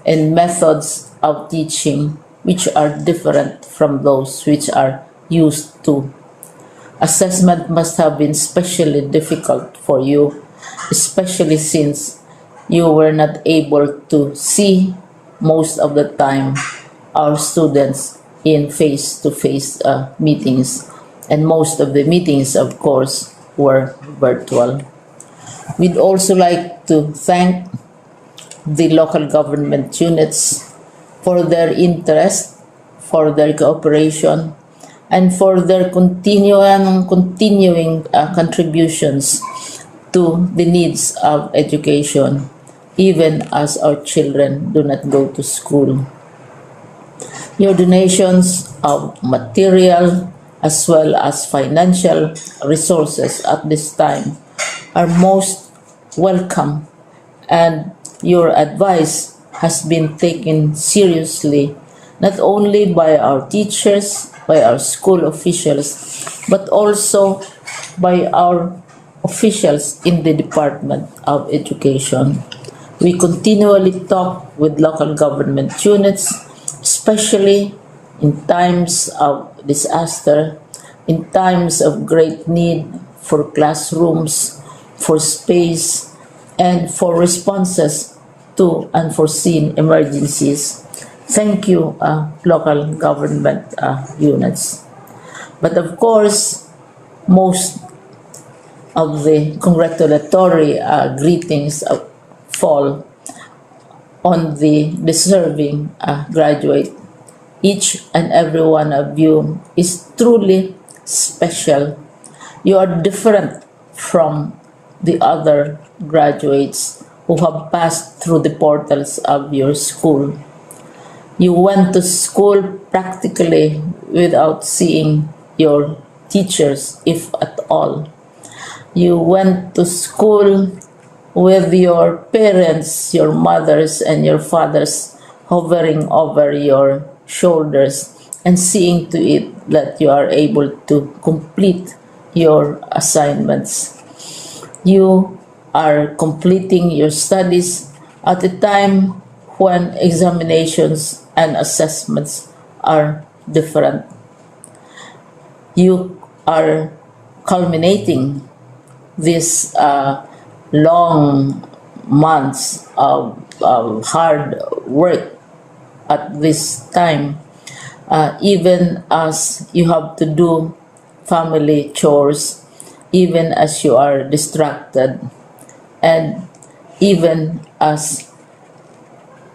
and methods of teaching which are different from those which are used to. Assessment must have been especially difficult for you, especially since you were not able to see most of the time our students in face-to-face meetings, and most of the meetings, of course, were virtual. We'd also like to thank the local government units for their interest, for their cooperation, and for their continuing contributions to the needs of education, even as our children do not go to school. Your donations of material as well as financial resources at this time are most welcome, and your advice has been taken seriously not only by our teachers, by our school officials, but also by our officials in the Department of Education. We continually talk with local government units, especially in times of disaster, in times of great need for classrooms, for space, and for responses to unforeseen emergencies. Thank you, local government units. But of course, most of the congratulatory greetings fall on the deserving graduate. Each and every one of you is truly special. You are different from the other graduates who have passed through the portals of your school. You went to school practically without seeing your teachers, if at all. You went to school with your parents, your mothers, and your fathers hovering over your shoulders and seeing to it that you are able to complete your assignments. You are completing your studies at a time when examinations and assessments are different. You are culminating these long months of hard work at this time, even as you have to do family chores, even as you are distracted, and even as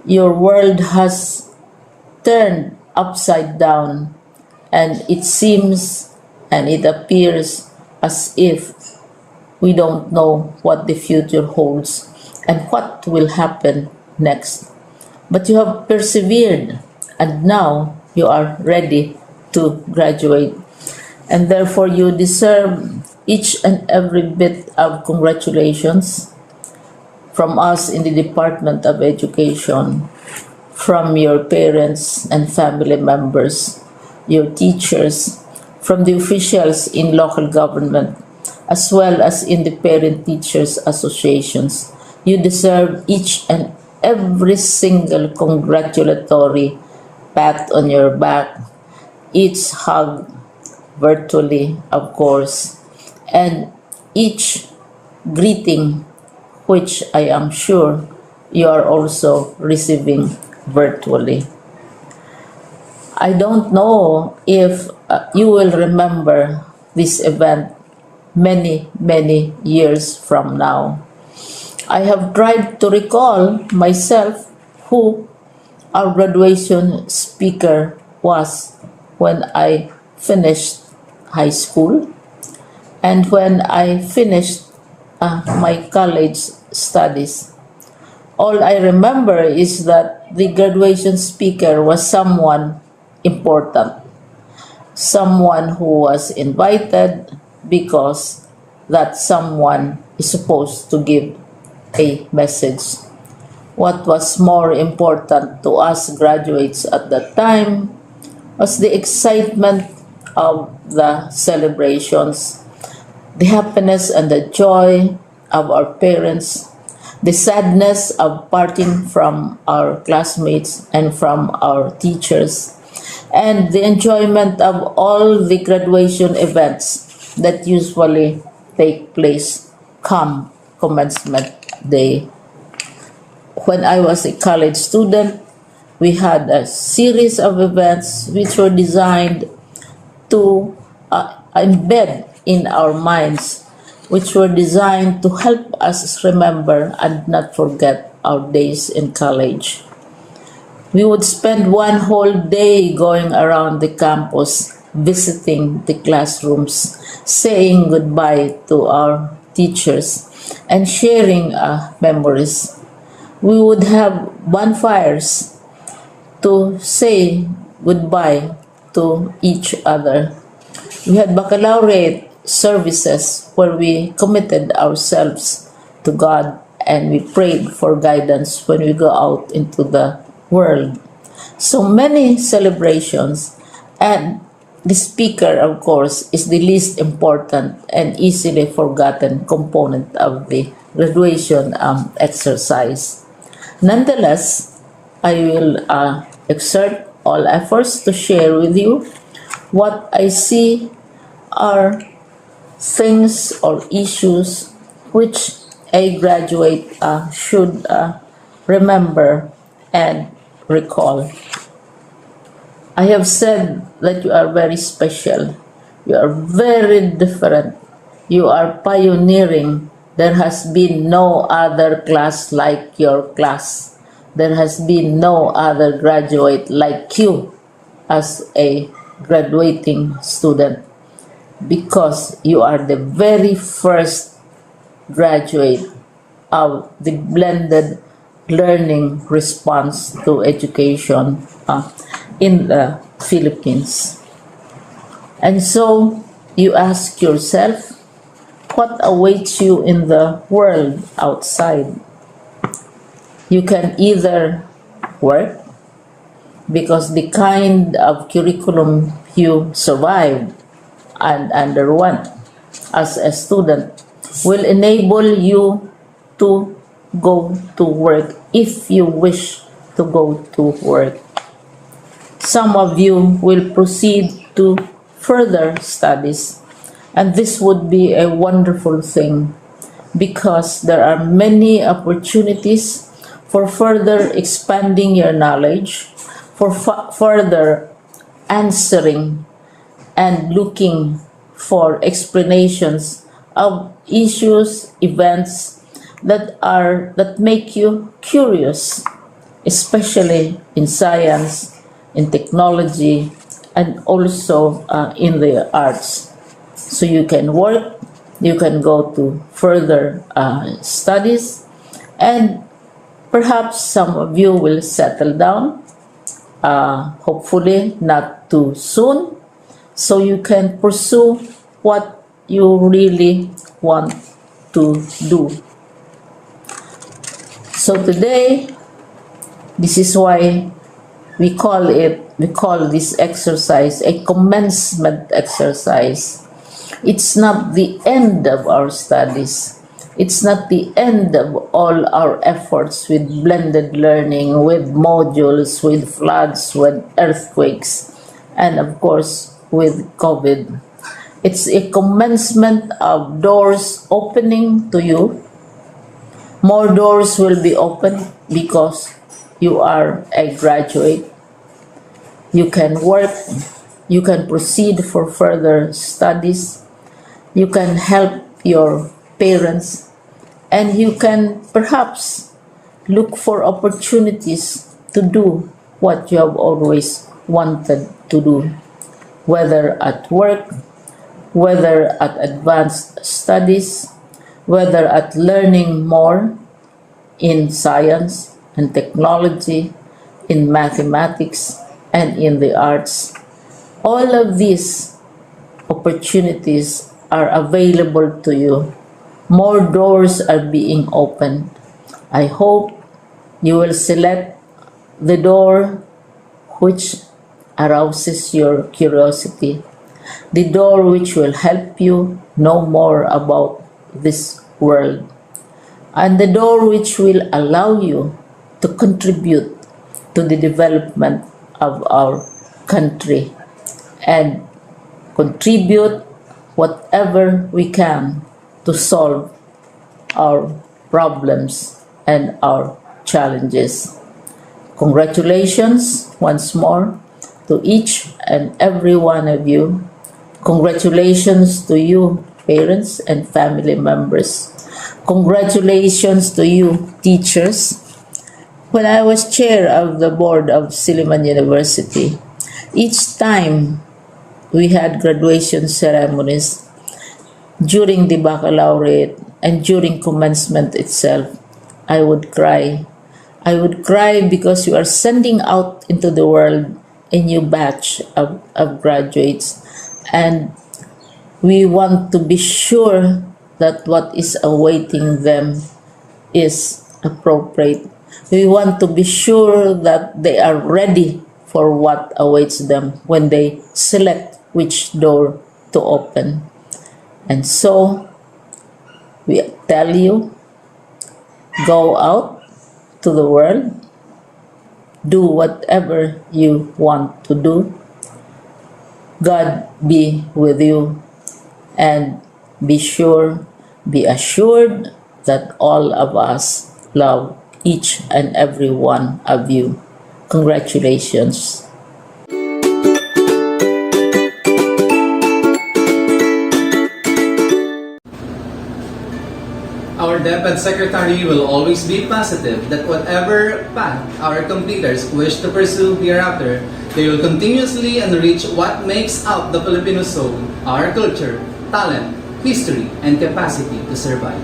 your world has turned upside down, and it seems and it appears as if we don't know what the future holds and what will happen next. But you have persevered, and now you are ready to graduate. And therefore, you deserve each and every bit of congratulations from us in the Department of Education, from your parents and family members, your teachers, from the officials in local government, as well as in the parent teachers associations. You deserve each and every single congratulatory pat on your back, each hug virtually, of course, and each greeting, which I am sure you are also receiving virtually. I don't know if you will remember this event many years from now. I have tried to recall myself who our graduation speaker was when I finished high school and when I finished my college studies. All I remember is that the graduation speaker was someone important, someone who was invited because that someone is supposed to give a message. What was more important to us graduates at that time was the excitement of the celebrations, the happiness and the joy of our parents, the sadness of parting from our classmates and from our teachers, and the enjoyment of all the graduation events that usually take place come commencement day. When I was a college student, we had a series of events which were designed to embed in our minds, which were designed to help us remember and not forget our days in college. We would spend one whole day going around the campus, visiting the classrooms, saying goodbye to our teachers, and sharing memories. We would have bonfires to say goodbye to each other. We had baccalaureate services where we committed ourselves to God and we prayed for guidance when we go out into the world. So many celebrations, and the speaker, of course, is the least important and easily forgotten component of the graduation exercise. Nonetheless, I will exert all efforts to share with you what I see are things or issues which a graduate should remember and recall. I have said that you are very special. You are very different. You are pioneering. There has been no other class like your class. There has been no other graduate like you as a graduating student, because you are the very first graduate of the blended learning response to education in the Philippines. And so you ask yourself, what awaits you in the world outside? You can either work, because the kind of curriculum you survived and underwent as a student will enable you to go to work if you wish to go to work. Some of you will proceed to further studies, and this would be a wonderful thing because there are many opportunities for further expanding your knowledge, for further answering and looking for explanations of issues, events that make you curious, especially in science, in technology, and also in the arts. So you can work, you can go to further studies, and perhaps some of you will settle down, hopefully not too soon, so you can pursue what you really want to do. So today, this is why we call this exercise a commencement exercise. It's not the end of our studies. It's not the end of all our efforts with blended learning, with modules, with floods, with earthquakes, and of course with COVID. It's a commencement of doors opening to you. More doors will be opened because you are a graduate. You can work, you can proceed for further studies, you can help your parents, and you can perhaps look for opportunities to do what you have always wanted to do, whether at work, whether at advanced studies, whether at learning more in science and technology, in mathematics, and in the arts. All of these opportunities are available to you. More doors are being opened. I hope you will select the door which arouses your curiosity, the door which will help you know more about this world, and the door which will allow you to contribute to the development of our country and contribute whatever we can to solve our problems and our challenges. Congratulations once more to each and every one of you. Congratulations to you, parents and family members. Congratulations to you, teachers. When I was chair of the board of Silliman University, each time we had graduation ceremonies, during the baccalaureate and during commencement itself, I would cry. I would cry because you are sending out into the world a new batch of graduates, and we want to be sure that what is awaiting them is appropriate. We want to be sure that they are ready for what awaits them when they select which door to open. And so, we tell you, go out to the world, do whatever you want to do. God be with you, and be assured that all of us love each and every one of you. Congratulations. Our DepEd Secretary will always be positive that whatever path our completers wish to pursue hereafter, they will continuously enrich what makes up the Filipino soul, our culture, talent, history, and capacity to survive.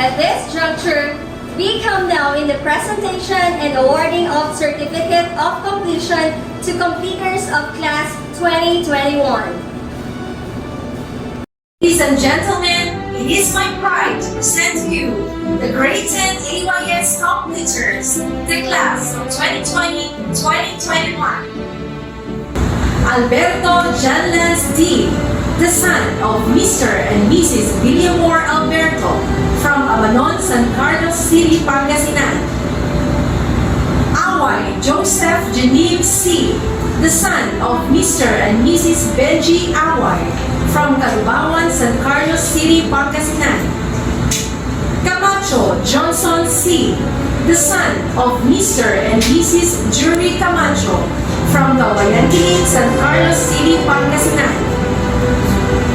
At this juncture, we come now in the presentation and awarding of Certificate of Completion to completers of Class 2021. Ladies and gentlemen, it is my pride to present to you the grade 10 AYS completers, the class of 2020-2021. Alberto Janlas D., the son of Mr. and Mrs. Villamor Alberto from Abanon, San Carlos City, Pangasinan. Away Joseph Janine C., the son of Mr. and Mrs. Benji Away from Calubawan, San Carlos City, Pangasinan. Camacho Johnson C., the son of Mr. and Mrs. Jury Camacho from Kawayantiling, San Carlos City, Pangasinan.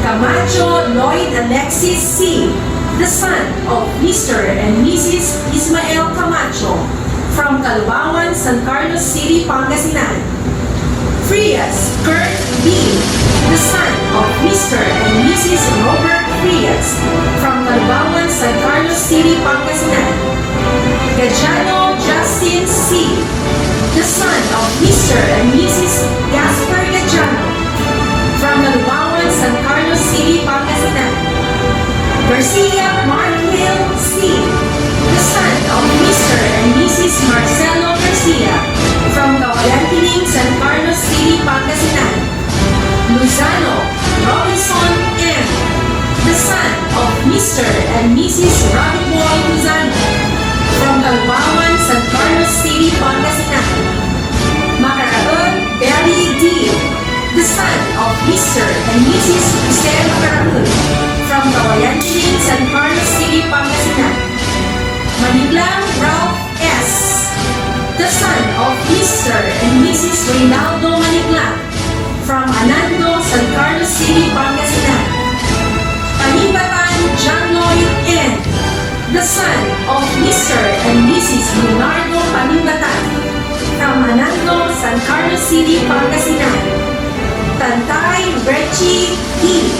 Camacho Lloyd Alexis C., the son of Mr. and Mrs. Ismael Camacho from Caloocan, San Carlos City, Pangasinan. Frias Kurt B., the son of Mr. and Mrs. Robert Frias from Caloocan, San Carlos City, Pangasinan. Gajano Justin C., the son of Mr. and Mrs. Gasper Gajano from Caloocan, San Carlos City, Pangasinan. Garcia Markwil C., the son of Mr. and Mrs. Marcelo Garcia from Kawayantiling, San Carlos City, Pangasinan. Luzano Robinson M., the son of Mr. and Mrs. Robbie Boy Luzano from Caloocan, San Carlos City, Pangasinan. Macaraon Belly D., the son of Mr. and Mrs. Jose Macaraon from Kawayantiling, San Carlos City, Pangasinan. Maniglang Ralph S., the son of Mr. and Mrs. Reynaldo Maniglang from Anando, San Carlos City, Pangasinan. Panibatan John Lloyd N., the son of Mr. and Mrs. Leonardo Panibatan from Anando, San Carlos City, Pangasinan. Tantay Reggie E.,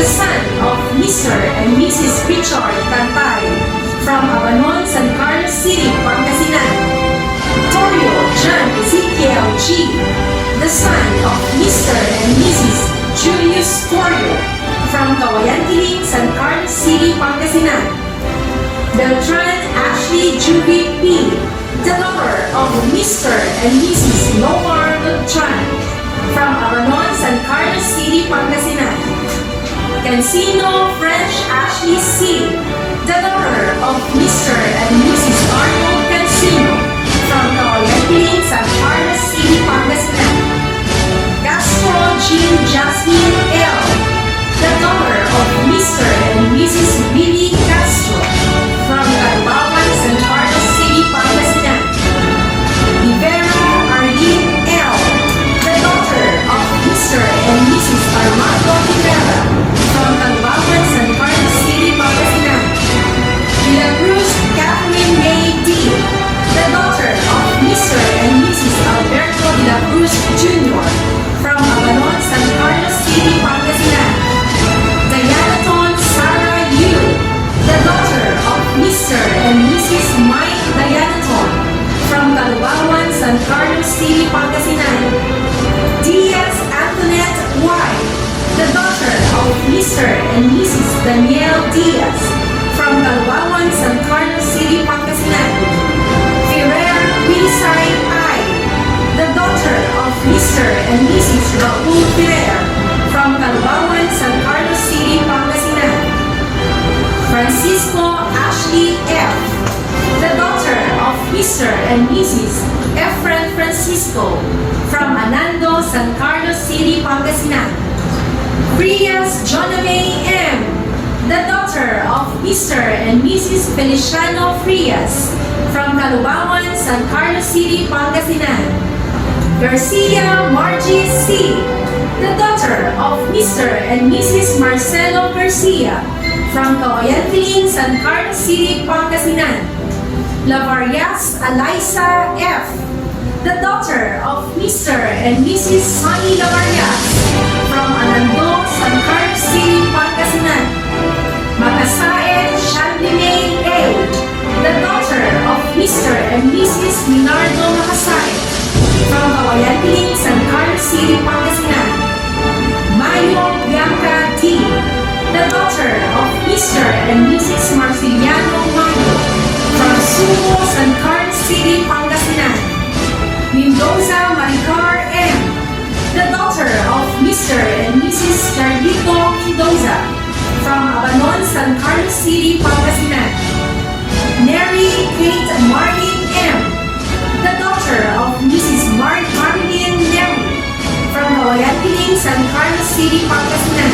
the son of Mr. and Mrs. Richard Tantay from Abanon, San Carlos City, Pangasinan. Torio John Ezekiel G., the son of Mr. and Mrs. Julius Torio from Kawayantiling, San Carlos City, Pangasinan. Beltran Ashley Juby P., the daughter of Mr. and Mrs. Lomar Beltran from Abanon, San Carlos City, Pangasinan. Cancino French Ashley C., the daughter of Mr. and Mrs. Arnold Cancino from Kawayantiling, San Carlos City, Pangasinan. Castro Jean Jasmine L., the daughter of Mr. and Mrs. Billy Castro from Caloocan, San Carlos City, Pangasinan. Rivera Arlene L., the daughter of Mr. and Mrs. Armando Rivera from Caloocan, San Carlos City, Pangasinan. De La Cruz Catherine May D., the daughter of Mr. and Mrs. Alberto De La Cruz Jr. from Abanon, San Carlos City, Pangasinan. Dianaton Sarah Yu, the daughter of Mr. and Mrs. Mike Dianaton from Caloocan, San Carlos City, Pangasinan. Diaz Antoinette Y., the daughter of Mr. and Mrs. Daniel Diaz from Caloocan, San Carlos City, Pangasinan. Ferrer Pisay I., the daughter of Mr. and Mrs. Raul Ferrer from Caloocan, San Carlos City, Pangasinan. Francisco Ashley F., the daughter of Mr. and Mrs. Efren Francisco from Anando, San Carlos City, Pangasinan. Frias Joname M., the daughter of Mr. and Mrs. Feliciano Frias from Caloocan, San Carlos City, Pangasinan. Garcia Margie C., the daughter of Mr. and Mrs. Marcelo Garcia from Kawayantiling, San Carlos City, Pangasinan. Lavarias Eliza F., the daughter of Mr. and Mrs. Sonny Lavarias from Anando, San Carlos City, Pangasinan. Makasaed Shandime A., the daughter of Mr. and Mrs. Leonardo Makasaed from Kawayantiling, San Carlos City, Pangasinan. Mayo Bianca D., the daughter of Mr. and Mrs. Marciliano Mayo from Sumo, San Carlos City, Pangasinan. Mendoza Maricar M., the daughter of Mr. and Mrs. Carlito Mendoza from Abanon, San Carlos City, Pangasinan. Mary Kate Marlene M., the daughter of Mrs. Marilyn Neri from Kawayantiling, San Carlos City, Pangasinan.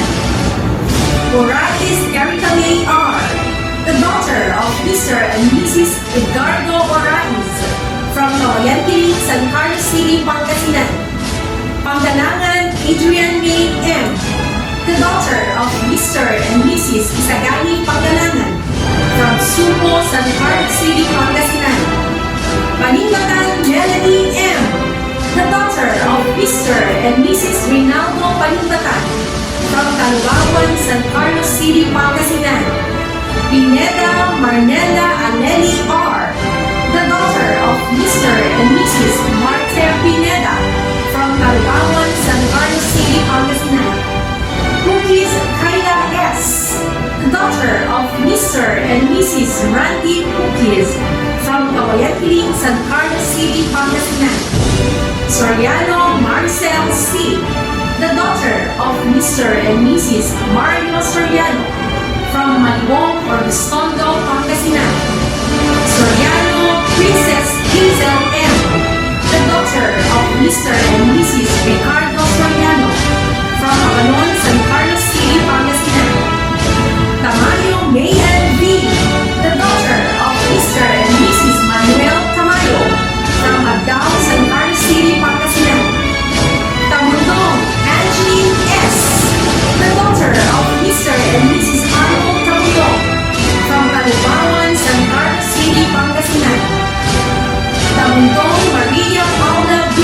Morales Erica May R., the daughter of Mr. and Mrs. Edgardo Morales City, Pangasinan. Panggalangan Adrian May M., the daughter of Mr. and Mrs. Isagani Panggalangan from Subo, San Carlos City, Pangasinan. Paningatan Melanie M., the daughter of Mr. and Mrs. Rinaldo Paningatan from Talubawan, San Carlos City, Pangasinan. Pineda Marnella Aneli R., the daughter of Mr. and Mrs. Marte Pineda from Talubawan, San Carlos City, Pangasinan. Cookies Kayla S., the daughter of Mr. and Mrs. Randy Cookies from Kawayakiling, San Carlos City, Pangasinan. Soriano Marcel C., the daughter of Mr. and Mrs. Mario Soriano from Malibong, Orbistondo, Pangasinan. Soriano Princess Hazel M., the daughter of Mr. and Mrs. Ricardo Soriano from Abanon, San Carlos City, Pangasinan. Tamayo Mayan V., the daughter of Mr. and Mrs. Manuel Tamayo from Agdao, San Carlos City, Pangasinan. Tamundong Angeline S., the daughter of Mr. and Mrs. Arnold Tamundong from Talubawan, San Carlos City, Pangasinan. Tamundong Maria Paula B.,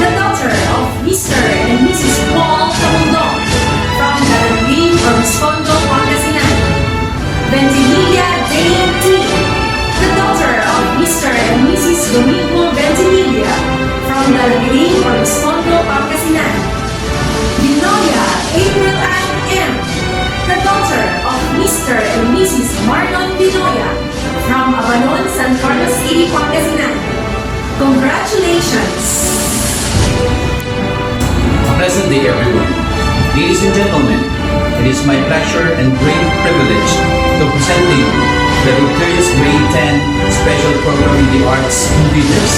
the daughter of Mr. and Mrs. Paul Tamundong from Dalangling, Orbistondo, Pangasinan. Ventimiglia Jane T., the daughter of Mr. and Mrs. Domingo Ventimiglia from Dalangling, Orbistondo, Pangasinan. Binoya April Ann M., the daughter of Mr. and Mrs. Marlon Binoya from Abanon, San Carlos City, Pangasinan. Congratulations! A pleasant day, everyone. Ladies and gentlemen, it is my pleasure and great privilege to present to you the victorious Grade 10 Special Program in the Arts Computers,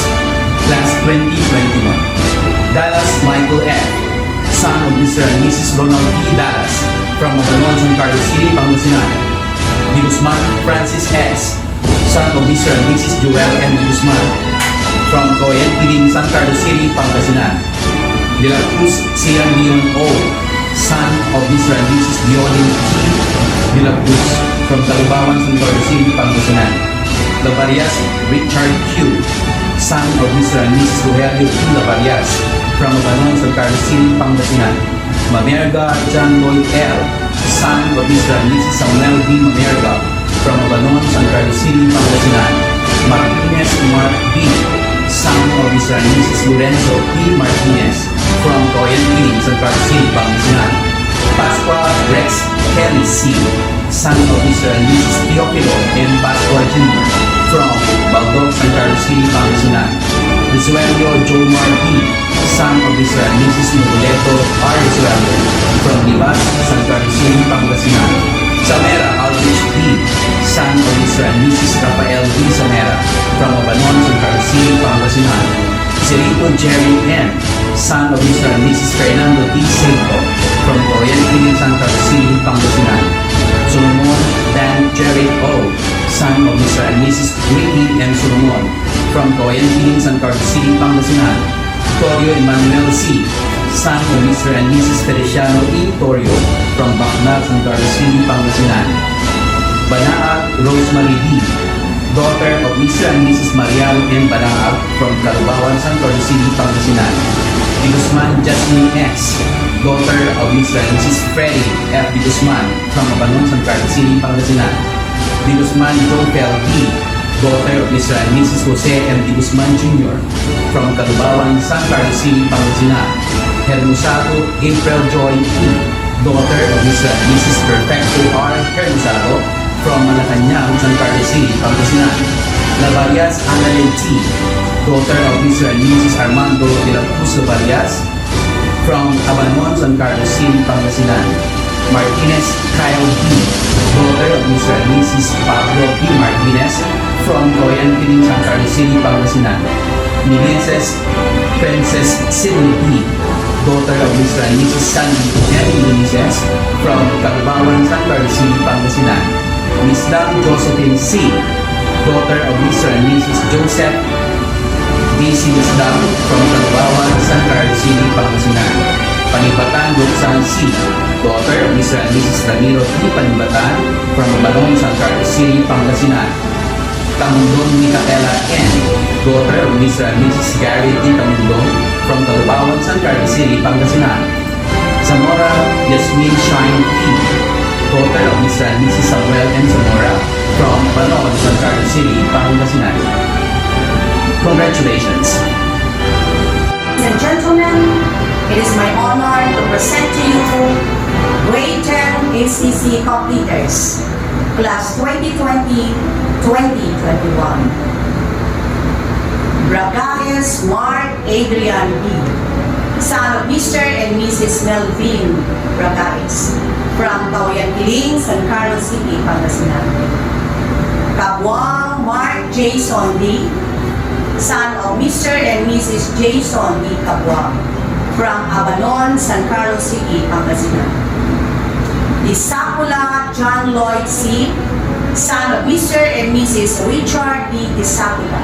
Class 2021. Dallas Michael F., son of Mr. and Mrs. Ronald P. Dallas from Abanon, San Carlos City, Pangasinan. Di Guzman Francis S., son of Mr. and Mrs. Joel M. Guzman from Coyenquiling, San Carlos City, Pangasinan. De la Cruz Sian Leon O., son of Mr. and Mrs. Violin T. De la Cruz from Talubawan, San Carlos City, Pangasinan. Lavarias Richard Q., son of Mr. and Mrs. Rogelio P. Lavarias from Abanon, San Carlos City, Pangasinan. Mamerga John Lloyd L., son of Mr. and Mrs. Samuel B. Mamerga from Abanon, San Carlos City, Pangasinan. Martinez Mark B., son of Mr. and Mrs. Lorenzo P. Martinez from Coyenquiling, San Carlos City, Pangasinan. Pasqua Rex Kelly C., son of Mr. and Mrs. Teofilo M. Pasqua Jr. from Baldog, San Carlos City, Pangasinan. Risuelio Jomar B., son of Mr. and Mrs. Moleto R. Risuelio from Libas, San Carlos City, Pangasinan. Samera Aldrich B., son of Mr. and Mrs. Rafael B. Samera from Abanon, San Carlos City, Pangasinan. Serito Jerry N., son of Mr. and Mrs. Fernando D. Seco from Coyenquiling, San Carlos City, Pangasinan. Solomon Dan Jerry O., son of Mr. and Mrs. Ricky M. Solomon from Coyenquiling, San Carlos City, Pangasinan. Torio Emmanuel C., son of Mr. and Mrs. Feliciano E. Torio from Bacna, San Carlos City, Pangasinan. Banaag Rosemary D., daughter of Mr. and Mrs. Mariano M. Banaag from Carubawan, San Carlos City, Pangasinan. Di Guzman Jasmine S., daughter of Mr. and Mrs. Freddy F. Di Guzman from Abanon, San Carlos City, Pangasinan. Di Guzman Jofel D., daughter of Mr. and Mrs. Jose M. Di Guzman Jr. from Carubawan, San Carlos City, Pangasinan. Hermosado April Joy E., daughter of Mr. and Mrs. Perfecto R. Hermosado from Malacanang, San Carlos City, Pangasinan. Lavarias Annalyn T., daughter of Mr. and Mrs. Armando de la Cruz Lavarias from Abanon, San Carlos City, Pangasinan. Martinez Kyle D., daughter of Mr. and Mrs. Pablo P. Martinez from Coyenquiling, San Carlos City, Pangasinan. Meneses Princess Sidney D., daughter of Mr. and Mrs. Sandy M. Meneses from Carubawan, San Carlos City, Pangasinan. Miss Dam Josephine C., daughter of Mr. and Mrs. Joseph DC Islam from Talubawan, San Carlos City, Pangasinan. Panibatan Roxanne C., daughter of Mr. and Mrs. Ramiro T. Panibatan from Abanon, San Carlos City, Pangasinan. Tamundong Micaela N., daughter of Mr. and Mrs. Gary T. Tamundong from Talubawan, San Carlos City, Pangasinan. Zamora Yasmin Shine P., daughter of Mr. and Mrs. Samuel N. Zamora from Abanon, San Carlos City, Pangasinan. Congratulations! Ladies and gentlemen, it is my honor to present to you Grade 10 ACC completers, Class 2020-2021. Bragaez Mark Adrian B., son of Mr. and Mrs. Melvin Bragaez, from Taoyan Piling, San Carlos City, Pangasinan. Kabuang Mark Jason D., son of Mr. and Mrs. Jason D. Kabuang, from Abanon, San Carlos City, Pangasinan. Disapula John Lloyd C., son of Mr. and Mrs. Richard D. Disapula,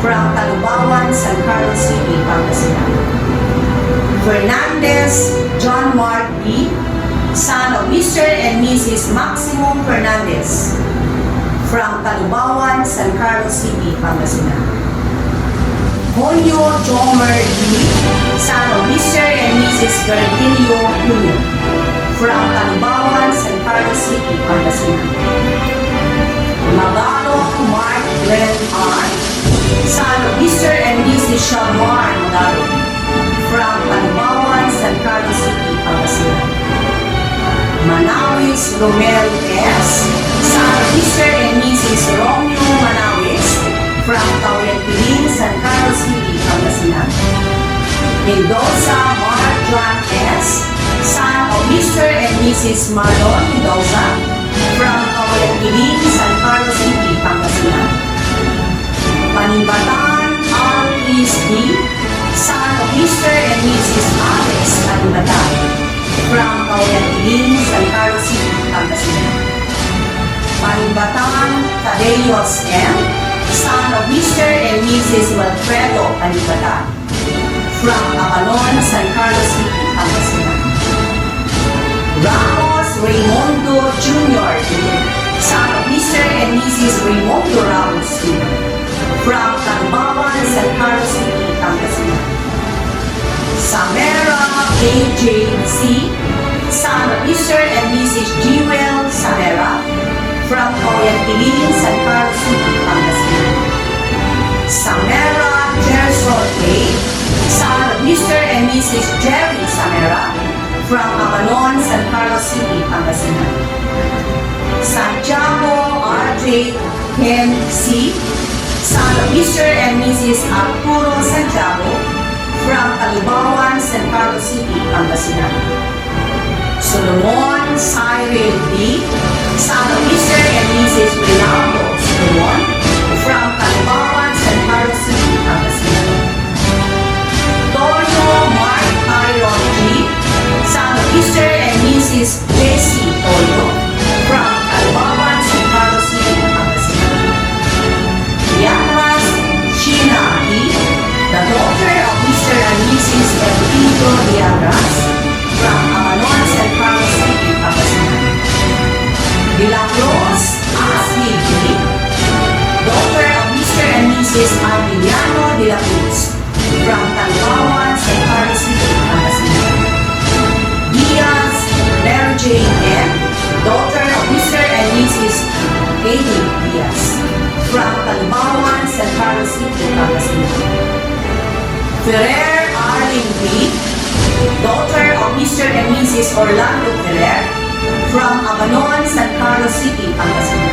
from Talubawan, San Carlos City, Pangasinan. Fernandez John Mark D., son of Mr. and Mrs. Maximum Fernandez, from Talubawan, San Carlos City, Pangasinan. Julio Jomer D., son of Mr. and Mrs. Gardelio Julio, from Talubawan, San Carlos City, Pangasinan. Magalong Mark Glenn R., son of Mr. and Mrs. Shamar Magalong, from Talubawan, San Carlos City, Pangasinan. Manawis Romel S., son of Mr. and Mrs. Romeo Manawis, from Taoyan Piling, San Carlos City, Pangasinan. Mendoza Mark John S., son of Mr. and Mrs. Marlon Mendoza, from Taoyan Piling, San Carlos City, Pangasinan. Panibatan R. Chris D., son of Mr. and Mrs. Alex Panibatan, from Taoyan Piling, San Carlos City, Pangasinan. Panibatan Tadeos M., son of Mr. and Mrs. Wilfredo Panibatan, from Abanon, San Carlos City, Pangasinan. Ramos Raimundo Jr., son of Mr. and Mrs. Raimundo Ramos Jr., from Talubawan, San Carlos City, Pangasinan. Samera AJC, son of Mr. and Mrs. Jewel Samera, from Taoyan Piling, San Carlos City, Pangasinan. Samera Gerson A., son of Mr. and Mrs. Jerry Samera, from Abanon, San Carlos City, Pangasinan. Santiago R.J. Ken C., son of Mr. and Mrs. Arturo Santiago, from Talubawan, San Carlos City, Pangasinan. Solomon Cyril D., son of Mr. and Mrs. Rinaldo Solomon, from Talubawan, San Carlos City, Pangasinan. Toyo Mark Tyron G., son of Mr. and Mrs. Jessie Toyo, from Talubawan, San Carlos City, Pangasinan. Yatras Sheena D., the daughter of Mr. and Mrs. Enrico Yatras, from Abanon, San Carlos City, Pangasinan. De La Cruz Ashley D., daughter of Mr. and Mrs. Armiliano De La Cruz, from Talubawan, San Carlos City, Pangasinan. Diaz Mary Jane M., daughter of Mr. and Mrs. Amy Diaz, from Talubawan, San Carlos City, Pangasinan. Ferrer Arlene B., daughter of Mr. and Mrs. Orlando Ferrer, from Abanon, San Carlos City, Pangasinan.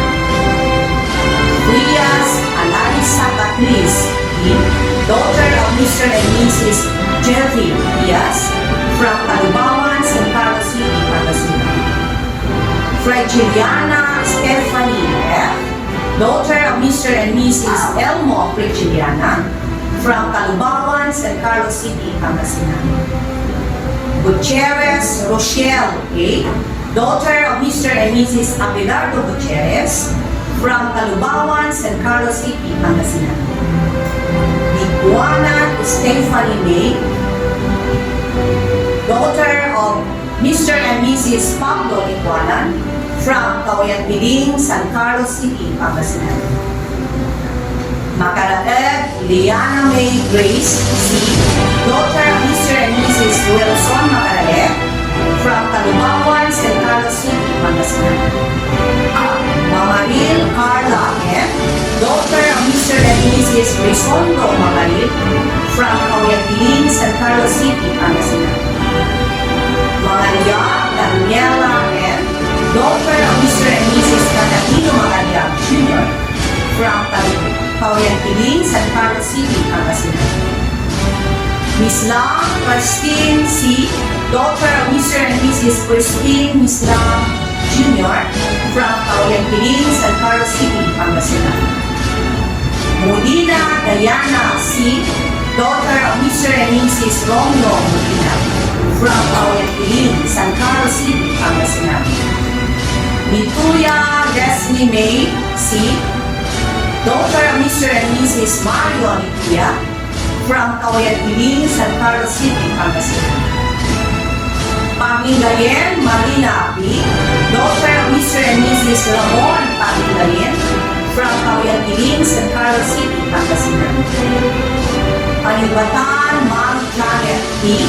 Frias Alarisa Catris D., daughter of Mr. and Mrs. Jeffrey Diaz, from Talubawan, San Carlos City, Pangasinan. Frigiliana Stephanie F., daughter of Mr. and Mrs. Elmo Frigiliana, from Talubawan, San Carlos City, Pangasinan. Gutierrez Rochelle A., daughter of Mr. and Mrs. Abelardo Gutierrez, from Talubawan, San Carlos City, Pangasinan. Juana Stephanie May, daughter of Mr. and Mrs. Pablo Iguanan from Kawayan Piling, San Carlos City, Pangasinan. Makaraeg Liana May Grace C., daughter of Mr. and Mrs. Wilson Makaraeg from Talubawan, San Carlos City, Pangasinan. Mamaril Carla M., daughter of Mr. and Mrs. Risondo Mamaril from Kawayan Piling, San Carlos City, Pangasinan. Maria Daniela M., daughter of Mr. and Mrs. Catalino Macaria Jr. from Kawayan Piling, San Carlos City, Pangasinan. Miss Lam Christine C., daughter of Mr. and Mrs. Christine Miss Lam Jr. from Kawayan Piling, San Carlos City, Pangasinan. Molina Diana C., daughter of Mr. and Mrs. Romeo Molina from Kawayan Piling, San Carlos City, Pangasinan. Mituya Leslie May C., daughter of Mr. and Mrs. Mario Mituya from Kawayan Piling, San Carlos City, Pangasinan. Pamingayen Marina P., daughter of Mr. and Mrs. Ramon Pamingayen from Kawayan Piling, San Carlos City, Pangasinan. Panibatan Ma'am Janet P.,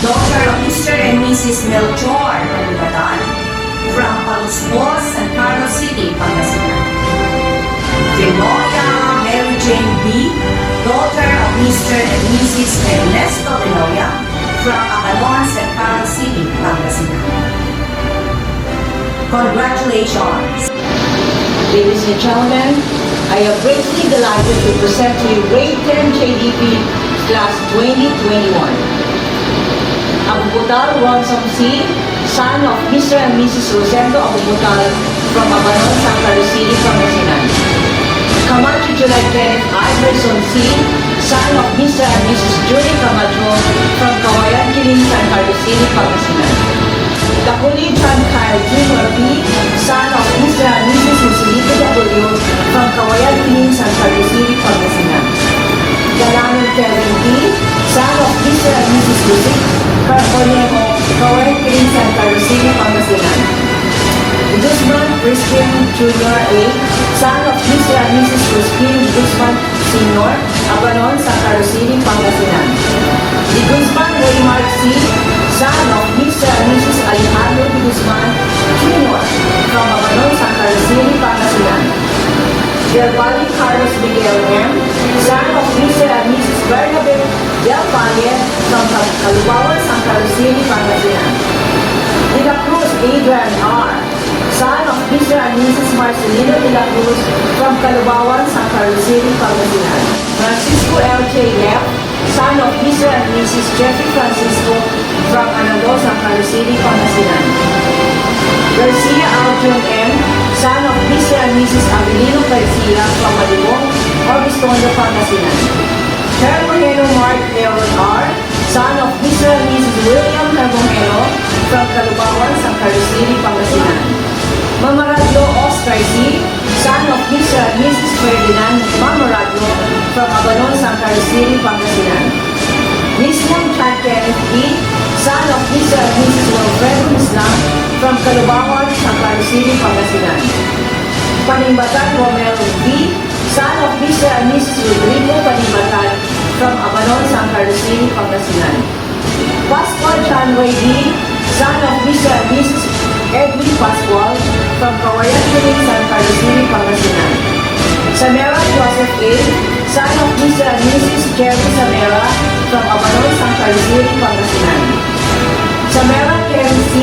daughter of Mr. and Mrs. Melchor Panibatan from Paluspos, San Carlos City, Pangasinan. Genoya Mary Jane B., daughter of Mr. and Mrs. Ernesto Genoya from Abanon, San Carlos City, Pangasinan. Congratulations! Ladies and gentlemen, I am greatly delighted to present to you Grade 10 JDP Class 2021. Abubutal Ronson C., son of Mr. and Mrs. Rosendo Abubutal from Abanon, San Carlos City, Pangasinan. Camacho July Kenneth Iverson C., son of Mr. and Mrs. Julie Camacho from Kawayan Piling, San Carlos City, Pangasinan. Dakuli John Kyle Jr. P., son of Mr. and Mrs. Joselito W. from Kawayan Piling, San Carlos City, Pangasinan. Galanon Kevin P., son of Mr. and Mrs. Lucy Carponemo, Kawayan Piling, San Carlos City, Pangasinan. Guzman Crispin Jr. A., son of Mr. and Mrs. Crispin Guzman Sr., Abanon, San Carlos City, Pangasinan. Di Guzman Raymar C., son of Mr. and Mrs. Alejandro de Guzman Jr. from Abanon, San Carlos City, Pangasinan. Del Valle Carlos Miguel M., son of Mr. and Mrs. Bernabet Del Valle from Calubawan, San Carlos City, Pangasinan. De la Cruz Adrian R., son of Mr. and Mrs. Marcelino de la Cruz from Calubawan, San Carlos City, Pangasinan. Francisco L.J. F., son of Mr. and Mrs. Jeffrey Francisco from Anado, San Carlos City, Pangasinan. Garcia Aljon M., son of Mr. and Mrs. Avelino Garcia from Malibong, Orbistondo, Pangasinan. Hermogeno Mark Aaron R., son of Mr. and Mrs. William Hermogeno from Calubawan, San Carlos City, Pangasinan. Mamaradlo Oscar C., son of Mr. and Mrs. Ferdinand Mamaradlo from Abanon, San Carlos City, Pangasinan. Mismong Chan Kenneth B., son of Mr. and Mrs. Wilfredo Islam from Calubawan, San Carlos City, Pangasinan. Panimbatan Romel B., son of Mr. and Mrs. Rodrigo Panimbatan from Abanon, San Carlos City, Pangasinan. Pascual John Ray B., son of Mr. and Mrs. Edwin Pascual from Kawayan Piling, San Carlos City, Pangasinan. Samara Joseph A., son of Mr. and Mrs. Jerry Samara from Abanon, San Carlos City, Pangasinan. Samara Karen C.,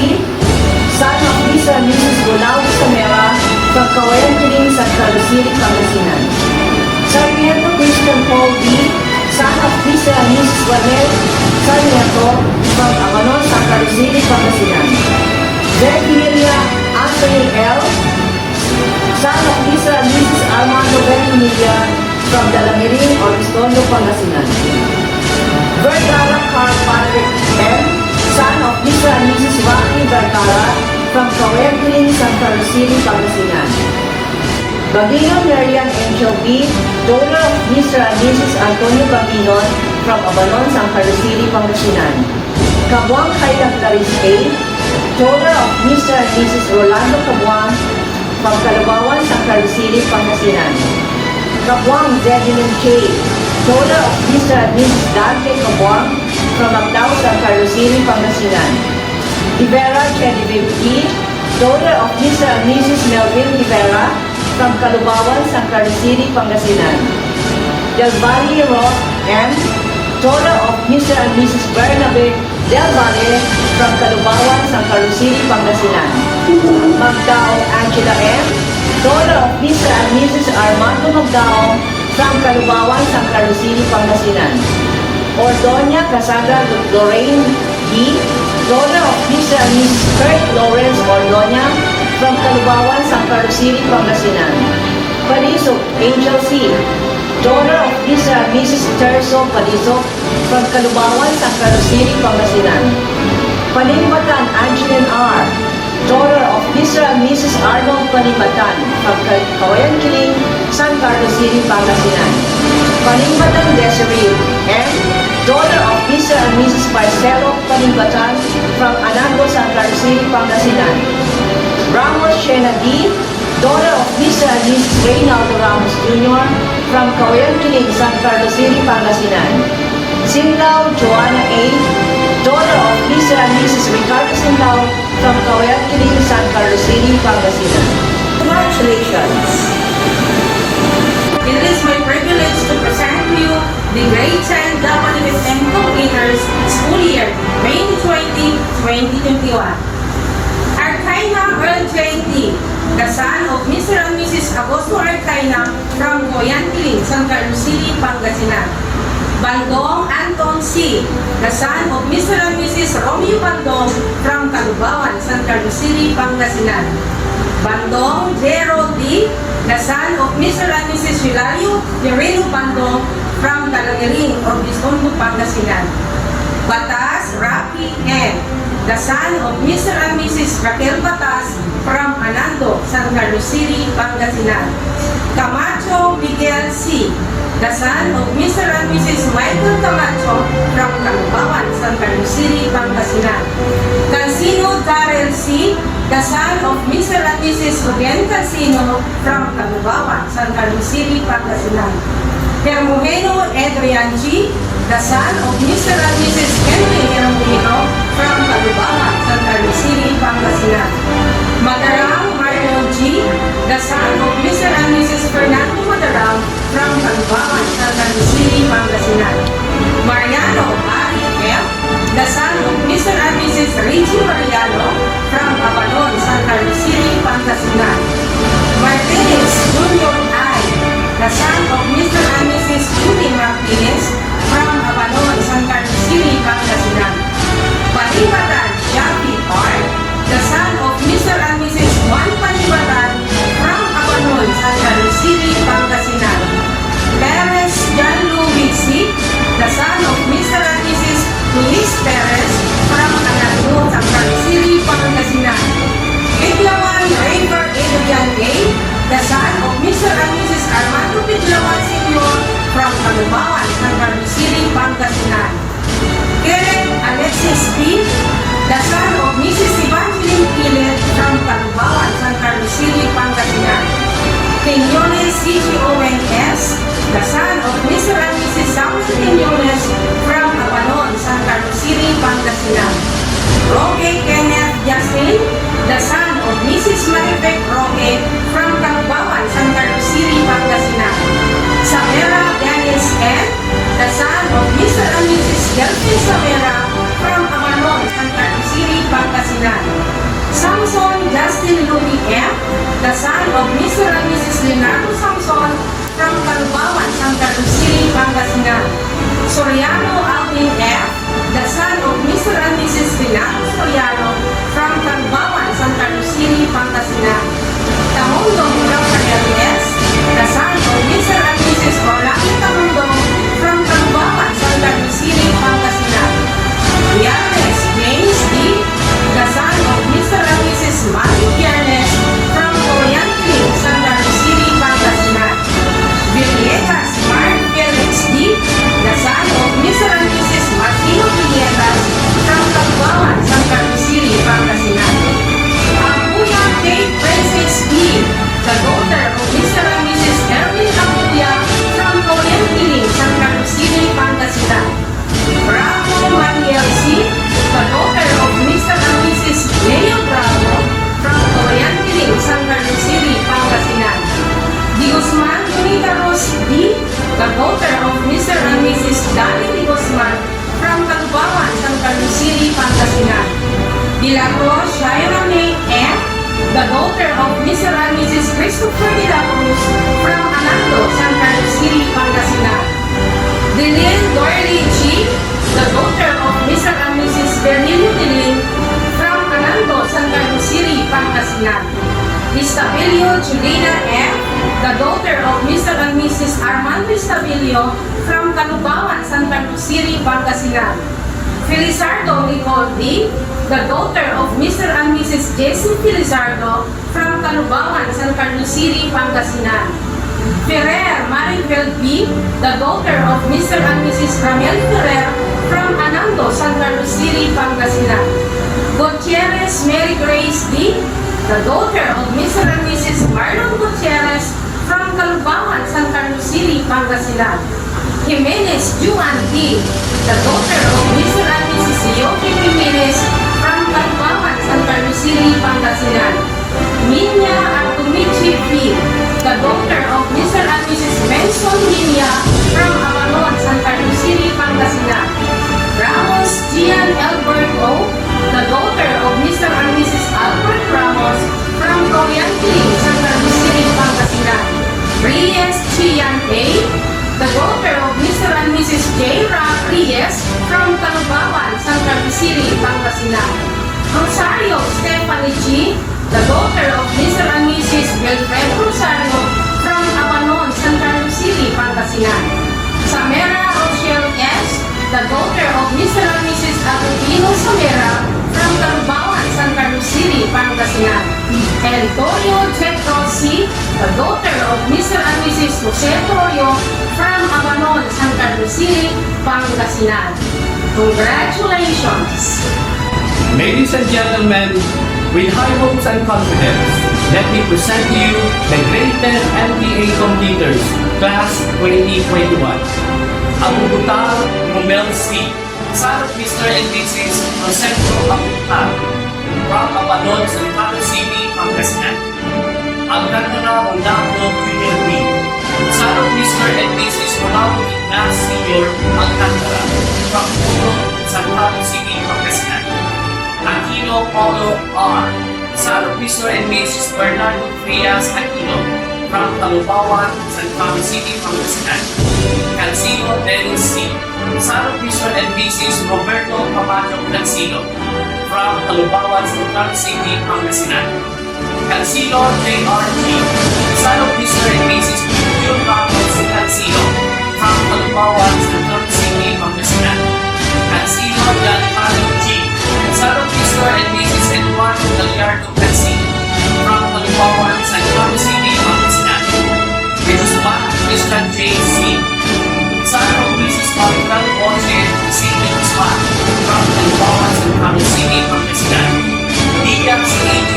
son of Mr. and Mrs. Ronaldo Samara from Kawayan Piling, San Carlos City, Pangasinan. Sarmiento Christian Paul B., son of Mr. and Mrs. Juanel Sarmiento from Abanon, San Carlos City, Pangasinan. Ventimiglia Anthony L., son of Mr. and Mrs. Armando Ventimiglia from Dalamirin, Oristondo, Pangasinan. Vergara Carl Patrick M., son of Mr. and Mrs. Rocky Vergara from Kawayan Piling, San Carlos City, Pangasinan. Bagino Marian Angel B., daughter of Mr. and Mrs. Antonio Abanon from Abanon, San Carlos City, Pangasinan. Kabuang Kayla Clarice A. Daughter of Mr. and Mrs. Rolando Kabuang from Calabawan, San Carlos City, Pangasinan. Kabuang Zedeline K. Daughter of Mr. and Mrs. Dante Kabuang from Mactao, San Carlos City, Pangasinan. Rivera Genevieve E. Daughter of Mr. and Mrs. Melvin Rivera from Calubawan, San Carlos City, Pangasinan. Del Valle Ross M. Daughter of Mr. and Mrs. Bernabe Del Valle from Calubawan, San Carlos City, Pangasinan. Magdao Angela M. Daughter of Mr. and Mrs. Armando Magdao from Calubawan, San Carlos City, Pangasinan. Ordonia Cassandra Lorraine D. Daughter of Mr. and Mrs. Kurt Lawrence Ordonia from Calubawan, San Carlos City, Pangasinan. Palisok Angel C. Daughter of Mr. and Mrs. Terso Palisok from Calubawan, San Carlos City, Pangasinan. Panimbatan Angeline R. Daughter of Mr. and Mrs. Arnold Panimbatan from Kawayan Kiling, San Carlos City, Pangasinan. Panimbatan Desiree M. Daughter of Mr. and Mrs. Marcelo Panimbatan from Anango, San Carlos City, Pangasinan. Ramos Shena D. Daughter of Mr. and Mrs. Reynaldo Ramos Jr. from Kawayan Kiling, San Carlos City, Pangasinan. Sinlao Joanna A. Daughter of Mr. and Mrs. Ricardo Sinlao from Kawayan Kiling, San Carlos City, Pangasinan. Congratulations! It is my privilege to present to you the grade 10 WFM completers school year 2020-2021. Arcaina Earl J.T., the son of Mr. and Mrs. Agosto Arcaina from Kawayan Kiling, San Carlos City, Pangasinan. Bandong Anton C., the son of Mr. and Mrs. Romeo Bandong from Calubawan, San Carlos City, Pangasinan. Bandong Gerald D., the son of Mr. and Mrs. Hilario Guerrero Bandong from Talangering, Obispondo, Pangasinan. Batas Rafi N., the son of Mr. and Mrs. Raquel Batas from Anando, San Carlos City, Pangasinan. Camacho Miguel C., the son of Mr. and Mrs. Michael Camacho from Calubawan, San Carlos City, Pangasinan. Cansino Darrell C., the son of Mr. and Mrs. Ruben Cansino from Calubawan, San Carlos City, Pangasinan. Hermogeno Adrian G., the son of Mr. and Mrs. Henry Hermogeno from Calubawan, San Carlos City, Pangasinan. Madarang Mario G., the son of Mr. and Mrs. Fernando Madarang from Calubawan, San Carlos City, Pangasinan. Mariano Ari F., the son of Mr. and Mrs. Richie Mariano from Abanon, San Carlos City, Pangasinan. Martinez Junior I., the son of Mr. and Mrs. Judy Martinez from Abanon, San Carlos City, Pangasinan. Panibatan Javi R., the son of Mr. and Mrs. Juan Panibatan from Abanon, San Carlos City, Pangasinan. Perez Jan Louis C., the son of Mr. and Mrs. Luis Perez from Anagno, San Carlos City, Pangasinan. Pitlawan Raver Adrian A., the son of Mr. and Mrs. Armando Pitlawan Sr. from Calubawan, San Carlos City, Pangasinan. Kenneth Alexis P., the son of Mrs. Evangeline Pilet from Calubawan, San Carlos City, Pangasinan. Quinones C.G. Owen S., the son of Mr. and Mrs. Samuel Quinones from Abanon, San Carlos City, Pangasinan. Roque Kenneth Jasmine, the son of Mrs. Maribek Roque from Calubawan, San Carlos City, Pangasinan. Samera Dennis N., the son of Mr. and Mrs. Delphine Samera from Abanon, San Carlos City, Pangasinan. Samson Justin Louis M., the son of Mr. and Mrs. Leonardo Samson from Calubawan, San Carlos City, Pangasinan. Soriano Alvin F., the son of Mr. and Mrs. Renato Soriano from Calubawan, San Carlos City, Pangasinan. Tamundong Rafael S., the son of Mr. and Mrs. Orlando Tamundong from Calubawan, San Carlos City, Pangasinan. Viernes James D., the son of Mr. and Mrs. Mario Viernes from Kawayan Kiling, San Carlos City, Pangasinan. Villegas Mark of Mr. and Mrs. Danny de Guzman from Talubawan, San Carlos City, Pangasinan. De la Cruz Shaira May F., the daughter of Mr. and Mrs. Christopher de la Cruz from Anando, San Carlos City, Pangasinan. Dilin Dorley G., the daughter of Mr. and Mrs. Bernilio Dilin from Anando, San Carlos City, Pangasinan. Estabilio Julina F., the daughter of Mr. and Mrs. Armando Estabilio from Talubawan, San Carlos City, Pangasinan. Felizardo Nicole D., the daughter of Mr. and Mrs. Jesse Felizardo from Talubawan, San Carlos City, Pangasinan. Ferrer Maribel B., the daughter of Mr. and Mrs. Ramel Ferrer from Anando, San Carlos City, Pangasinan. Gutierrez Mary Grace D., the daughter of Mr. and Mrs. Marlon Gutierrez from Talubawan, San Carlos City, Pangasinan. Jimenez Juan D., the daughter of Mr. and Mrs. Yogi Jimenez from Talubawan, San Carlos City, Pangasinan. Minya Artumichi B., the daughter of Mr. and Mrs. Benson Minya from Abanon, San Carlos City, Pangasinan. Ramos Gian Albert O., the daughter of Mr. and Mrs. Albert Ramos from Coyantling, San Carlos City, Pangasinan. Reyes Chian A., the daughter of Mr. and Mrs. J. Rock Reyes from Talubawan, San Carlos City, Pangasinan. Rosario Stephanie G., the daughter of Mr. and Mrs. Wilfred Rosario from Abanon, San Carlos City, Pangasinan. Samera Rochelle S., the daughter of Mr. and Mrs. Agustino Samera from Talubawan, San Carlos City, Pangasinan. Antonio Jetro C., the daughter of Mr. and Mrs. Jose Torio from Abanon, San Carlos City, Pangasinan. Congratulations! Ladies and gentlemen, with high hopes and confidence, let me present to you the graded MTA completers, Class 2021. Abubutal Romel C., son of Mr. and Mrs. Rosendo Abubutal, from Abanon, San Carlos City, Pangasinan. Alcantara Ronaldo Jr. B., son of Mr. and Mrs. Ronaldo Ignacio Sr. Alcantara, from Puno, San Carlos City, Pangasinan. Aquino Paulo R., son of Mr. and Mrs. Bernardo Frias Aquino, from Talubawan, San Carlos City, Pangasinan. Cancino Dennis C., son of Mr. and Mrs. Roberto Camacho Cancino, from Talubawan, San Carlos City, Pangasinan. Cancino J.R.G., son of Mr. and Mrs. Julio Ramos Cancino, from Talubawan, San Carlos City, Pangasinan. Cancino Giancarlo G., son of Mr. and Mrs. Eduardo Gallardo Cancino, from Talubawan, San Carlos City, Pangasinan. Guzman Christian J. C., son of Mrs. Marical Ponce C. Guzman, from Talubawan, San Carlos City, Pangasinan. Diaz A.J.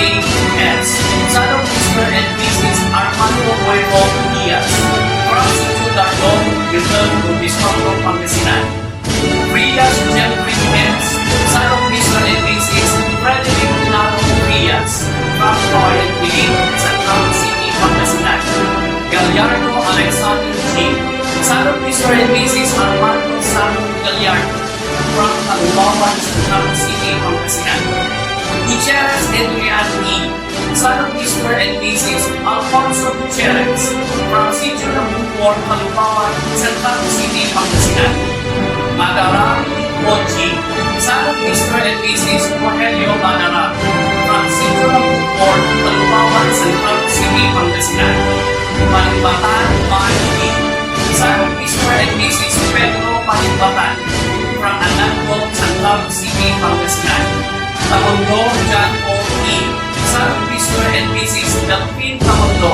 S., son of Mr. and Mrs. Armando Nuevo Diaz, from Sitio Dardon, Rizal, Obispo, Pangasinan. Frias Jeffrey S., son of Mr. and Mrs. Frederick Naro Frias, from Coyan Piling, San Carlos City, Pangasinan. Gallardo Alexander G., son of Mr. and Mrs. Armando San Gallardo, from Talubawan, San Carlos City, Pangasinan. Gutierrez Adrian E., son of Mr. and Mrs. Alfonso Gutierrez, from Sitio ng Bukor, Talubawan, San Carlos City, Pangasinan. Madarang Mochi, son of Mr. and Mrs. Rogelio Madarang, from Sitio ng Bukor, Talubawan, San Carlos City, Pangasinan. Palimbatan Mahdi, son of Mr. and Mrs. Pedro Palimbatan, from Anando, San Carlos City, Pangasinan. Tamundo John O. E., son of Mr. and Mrs. Delphine Tamundo,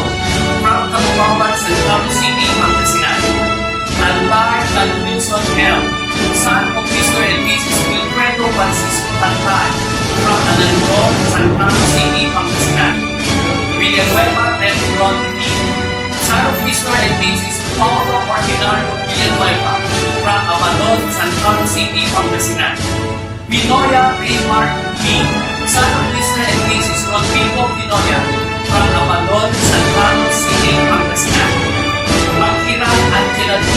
from Talubawan, San Carlos City, Pangasinan. Antar John Wilson L., son of Mr. and Mrs. Wilfredo Francisco Tantan, from Anando, San Carlos City, Pangasinan. Villanueva Ron E., son of Mr. and Mrs. Paulo Ordinario Villanueva, from Abanon, San Carlos City, Pangasinan. Pinoya Raymar B., son of Mr. and Mrs. Rodrigo Pinoya, from Abanon, San Carlos City, Pangasinan. Makiran Angela D.,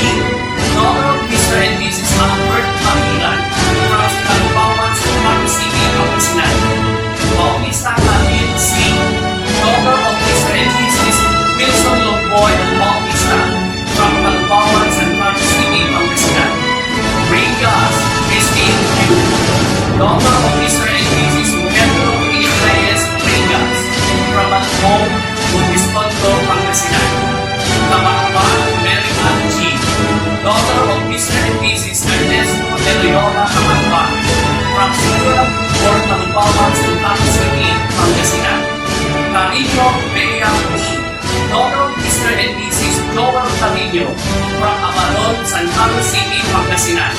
Carlos City, Pangasinan.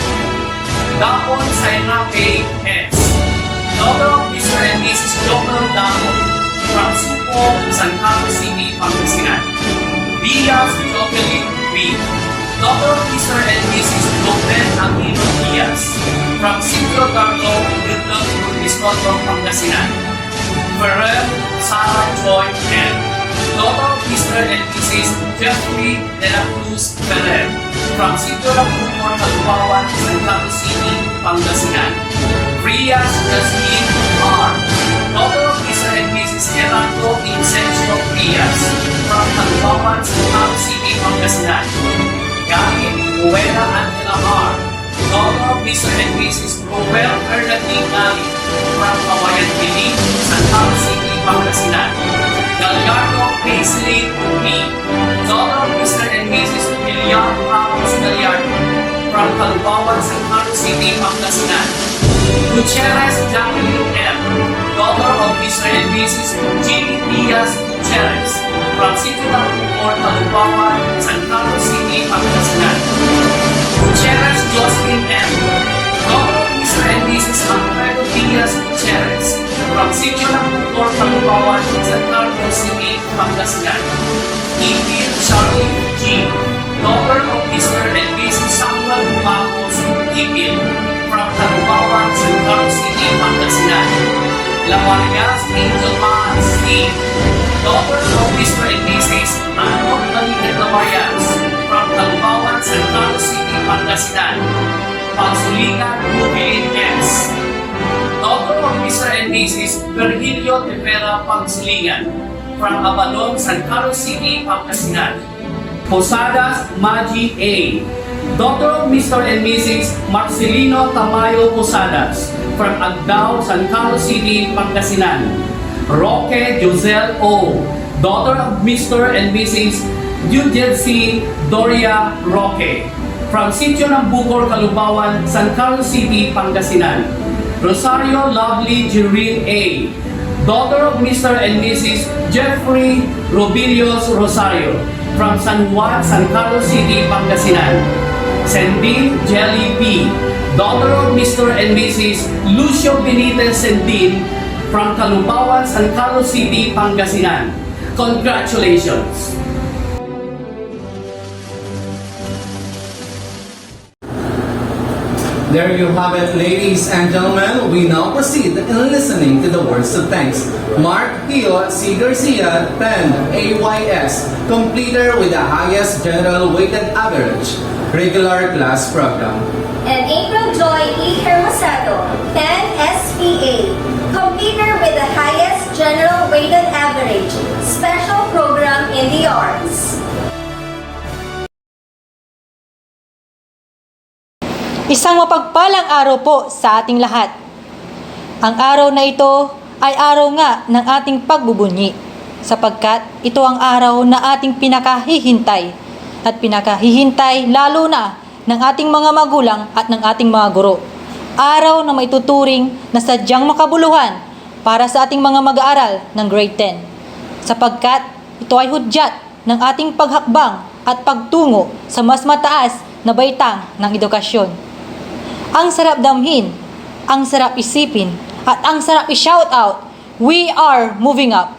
Dapon Sainape S. Daughter of Mr. and Mrs. Dr. Dapon from Supo, San Carlos City, Pangasinan. Diaz Jocelyn B. Daughter of Mr. and Mrs. Lopen Aquino Diaz from Sitio Carlo, Bridlon, Biscondo, Pangasinan. Ferrer Sarah Joy N. Daughter of Mr. and Mrs. Jeffrey De La Cruz Ferrer from Sitio Lacumor, Calpawan, San Carlos City, Pangasinan. Priya Jasmine R. Daughter of Mr. and Mrs. Gerardo Incencio Prias from Calpawan, San Carlos City, Pangasinan. Galit Buena Angela R. Daughter of Mr. and Mrs. Robert Ernating Galit from Kawayan Pili, San Carlos City, Pangasinan. Gallardo Paisley P. Daughter of Mr. and Mrs. William Ramos Gallardo from Calpawan, San Carlos City, Pangasinan. Gutierrez Jacqueline M. Daughter of Mr. and Mrs. Jimmy Diaz Gutierrez from City Lacumor, Calpawan, San Carlos City, Pangasinan. Gutierrez Jocelyn M. Daughter of Mr. and Mrs. Alfredo Diaz Gutierrez from City Lacumor, Calpawan, San Carlos City, Pangasinan. Ipil Charlie G. Daughter of Mr. and Mrs. Samuel Marcos Ipil from Calpawan, San Carlos City, Pangasinan. Lamarias Angel Man Steve. Daughter of Mr. and Mrs. Anong Balikan Lamarias from Calpawan, San Carlos City, Pangasinan. Pagsulingan Rubilin S. Daughter of Mr. and Mrs. Virgilio de Vera Pagsulingan from Abanon, San Carlos City, Pangasinan. Posadas Magi A. Daughter of Mr. and Mrs. Marcelino Tamayo Posadas from Agdao, San Carlos City, Pangasinan. Roque Josel O. Daughter of Mr. and Mrs. Jujelsi Doria Roque from Sitio ng Bukor, Calpawan, San Carlos City, Pangasinan. Rosario Lovely Jereen A. Daughter of Mr. and Mrs. Jeffrey Robilios Rosario from San Juan, San Carlos City, Pangasinan. Sendin Jelly P. Daughter of Mr. and Mrs. Lucio Benitez Sendin from Calpawan, San Carlos City, Pangasinan. Congratulations! There you have it, ladies and gentlemen. We now proceed in listening to the words of thanks. Mark Hio C. Garcia, Pen AYS, completer with the highest general weighted average, regular class program. And April Joy E. Hermosado, Pen SPA, completer with the highest general weighted average, special program in the arts. Isang mapagpalang araw po sa ating lahat. Ang araw na ito ay araw nga ng ating pagbubunyi, sapagkat ito ang araw na ating pinakahihintay at pinakahihintay lalo na ng ating mga magulang at ng ating mga guro. Araw na may tuturing na sadyang makabuluhan para sa ating mga mag-aaral ng grade 10, sapagkat ito ay hudyat ng ating paghakbang at pagtungo sa mas mataas na baitang ng edukasyon. Ang sarap damhin, ang sarap isipin, at ang sarap i-shout out, we are moving up.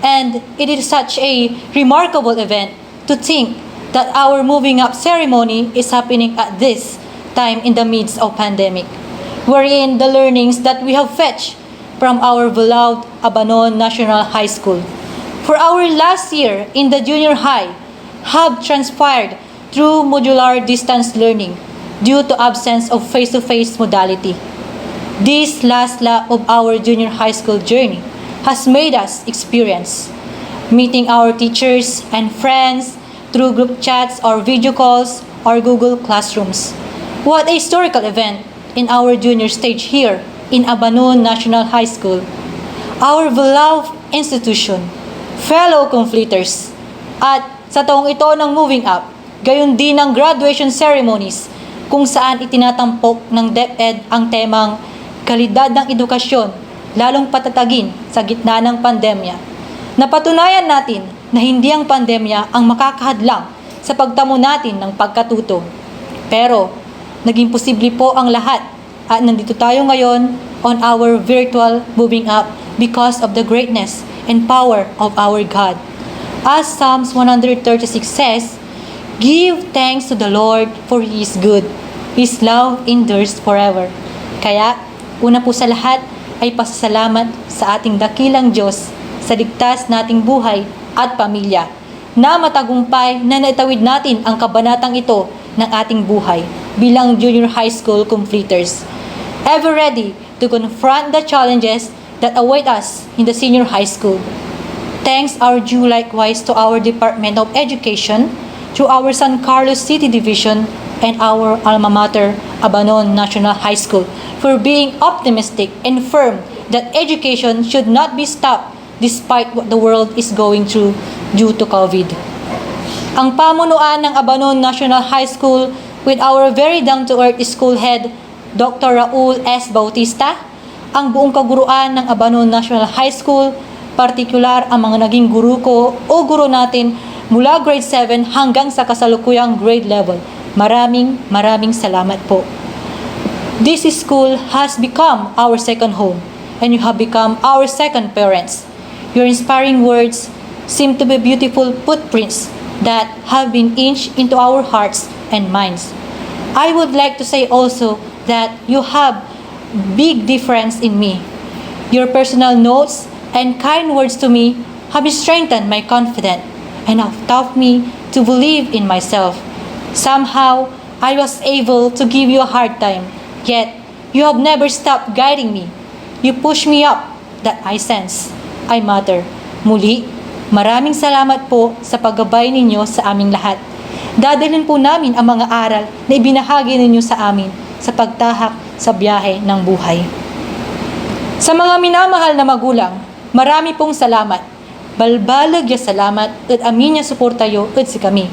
And it is such a remarkable event to think that our moving up ceremony is happening at this time in the midst of pandemic, wherein the learnings that we have fetched from our beloved Abanon National High School for our last year in the junior high have transpired through modular distance learning due to absence of face-to-face modality. This last lap of our junior high school journey has made us experience meeting our teachers and friends through group chats or video calls or Google Classrooms. What a historical event in our junior stage here in Abanon National High School. Our beloved institution, fellow completers, at sa taong ito ng moving up, gayon din ang graduation ceremonies kung saan itinatampok ng DepEd ang temang kalidad ng edukasyon, lalong patatagin sa gitna ng pandemya. Napatunayan natin na hindi ang pandemya ang makakahadlang sa pagtamo natin ng pagkatuto. Pero, naging posible po ang lahat at nandito tayo ngayon on our virtual moving up because of the greatness and power of our God. As Psalms 136 says, "Give thanks to the Lord for He is good. His love endures forever." Kaya, una po sa lahat ay pasasalamat sa ating dakilang Diyos sa ligtas nating buhay at pamilya na matagumpay na naitawid natin ang kabanatang ito ng ating buhay bilang junior high school completers. Ever ready to confront the challenges that await us in the senior high school. Thanks are due likewise to our Department of Education, to our San Carlos City Division, and our alma mater, Abanon National High School, for being optimistic and firm that education should not be stopped despite what the world is going through due to COVID. Ang pamunuan ng Abanon National High School with our very down-to-earth school head, Dr. Raul S. Bautista, ang buong kaguruan ng Abanon National High School, partikular ang mga naging guru ko o guru natin mula grade 7 hanggang sa kasalukuyang grade level. Maraming salamat po. This school has become our second home and you have become our second parents. Your inspiring words seem to be beautiful footprints that have been inched into our hearts and minds. I would like to say also that you have big difference in me. Your personal notes and kind words to me have strengthened my confidence and have taught me to believe in myself. Somehow, I was able to give you a hard time, yet you have never stopped guiding me. You push me up that I sense I matter. Muli, maraming salamat po sa paggabay ninyo sa aming lahat. Dadalhin po namin ang mga aral na ibinahagi ninyo sa amin sa pagtahak sa biyahe ng buhay. Sa mga minamahal na magulang, marami pong salamat. Balbalag ya salamat at amin niya suportayo at si kami.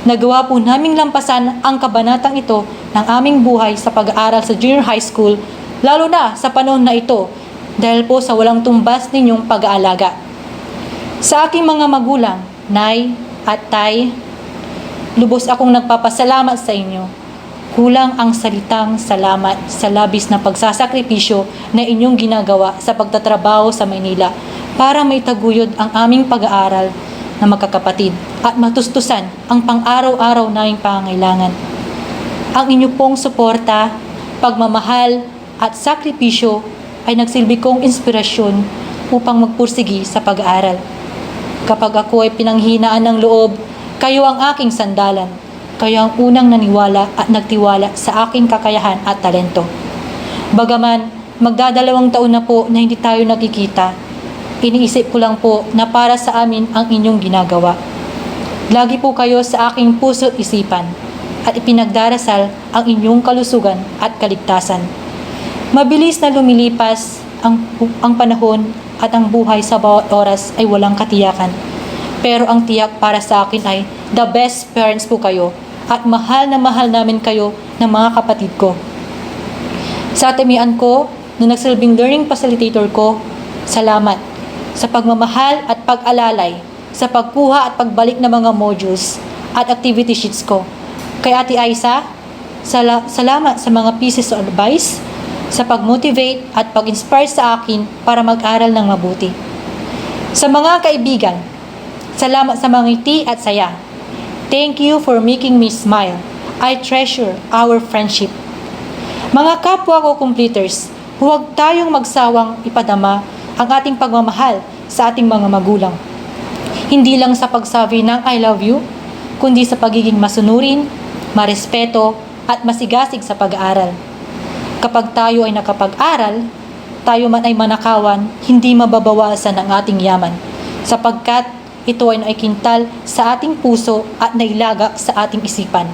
Nagawa po naming lampasan ang kabanatang ito ng aming buhay sa pag-aaral sa junior high school, lalo na sa panahon na ito dahil po sa walang tumbas ninyong pag-aalaga. Sa aking mga magulang, nay at tay, lubos akong nagpapasalamat sa inyo. Kulang ang salitang salamat sa labis na pagsasakripisyo na inyong ginagawa sa pagtatrabaho sa Maynila para maitaguyod ang aming pag-aaral na magkakapatid at matustusan ang pang-araw-araw naming pangangailangan. Ang inyo pong suporta, pagmamahal at sakripisyo ay nagsilbi kong inspirasyon upang magpursigi sa pag-aaral. Kapag ako ay pinanghinaan ng loob, kayo ang aking sandalan. Kayo ang unang naniwala at nagtiwala sa aking kakayahan at talento. Bagaman, magdadalawang taon na po na hindi tayo nakikita, iniisip ko lang po na para sa amin ang inyong ginagawa. Lagi po kayo sa aking puso at isipan at ipinagdarasal ang inyong kalusugan at kaligtasan. Mabilis na lumilipas ang panahon at ang buhay sa bawat oras ay walang katiyakan. Pero ang tiyak para sa akin ay the best parents po kayo at mahal na mahal namin kayo ng mga kapatid ko. Sa timian ko, na nagsilbing learning facilitator ko, salamat sa pagmamahal at pag-alalay, sa pagkuha at pagbalik ng mga modules at activity sheets ko. Kay Ate Aisa, salamat sa mga pieces of advice, sa pag-motivate at pag-inspire sa akin para mag-aral ng mabuti. Sa mga kaibigan, salamat sa mga ngiti at saya. Thank you for making me smile. I treasure our friendship. Mga kapwa ko completers, huwag tayong magsawang ipadama ang ating pagmamahal sa ating mga magulang. Hindi lang sa pagsabi ng I love you, kundi sa pagiging masunurin, marespeto at masigasig sa pag-aaral. Kapag tayo ay nakapag-aral, tayo man ay manakawan, hindi mababawasan ang ating yaman, sapagkat ito ay naikintal sa ating puso at nailaga sa ating isipan.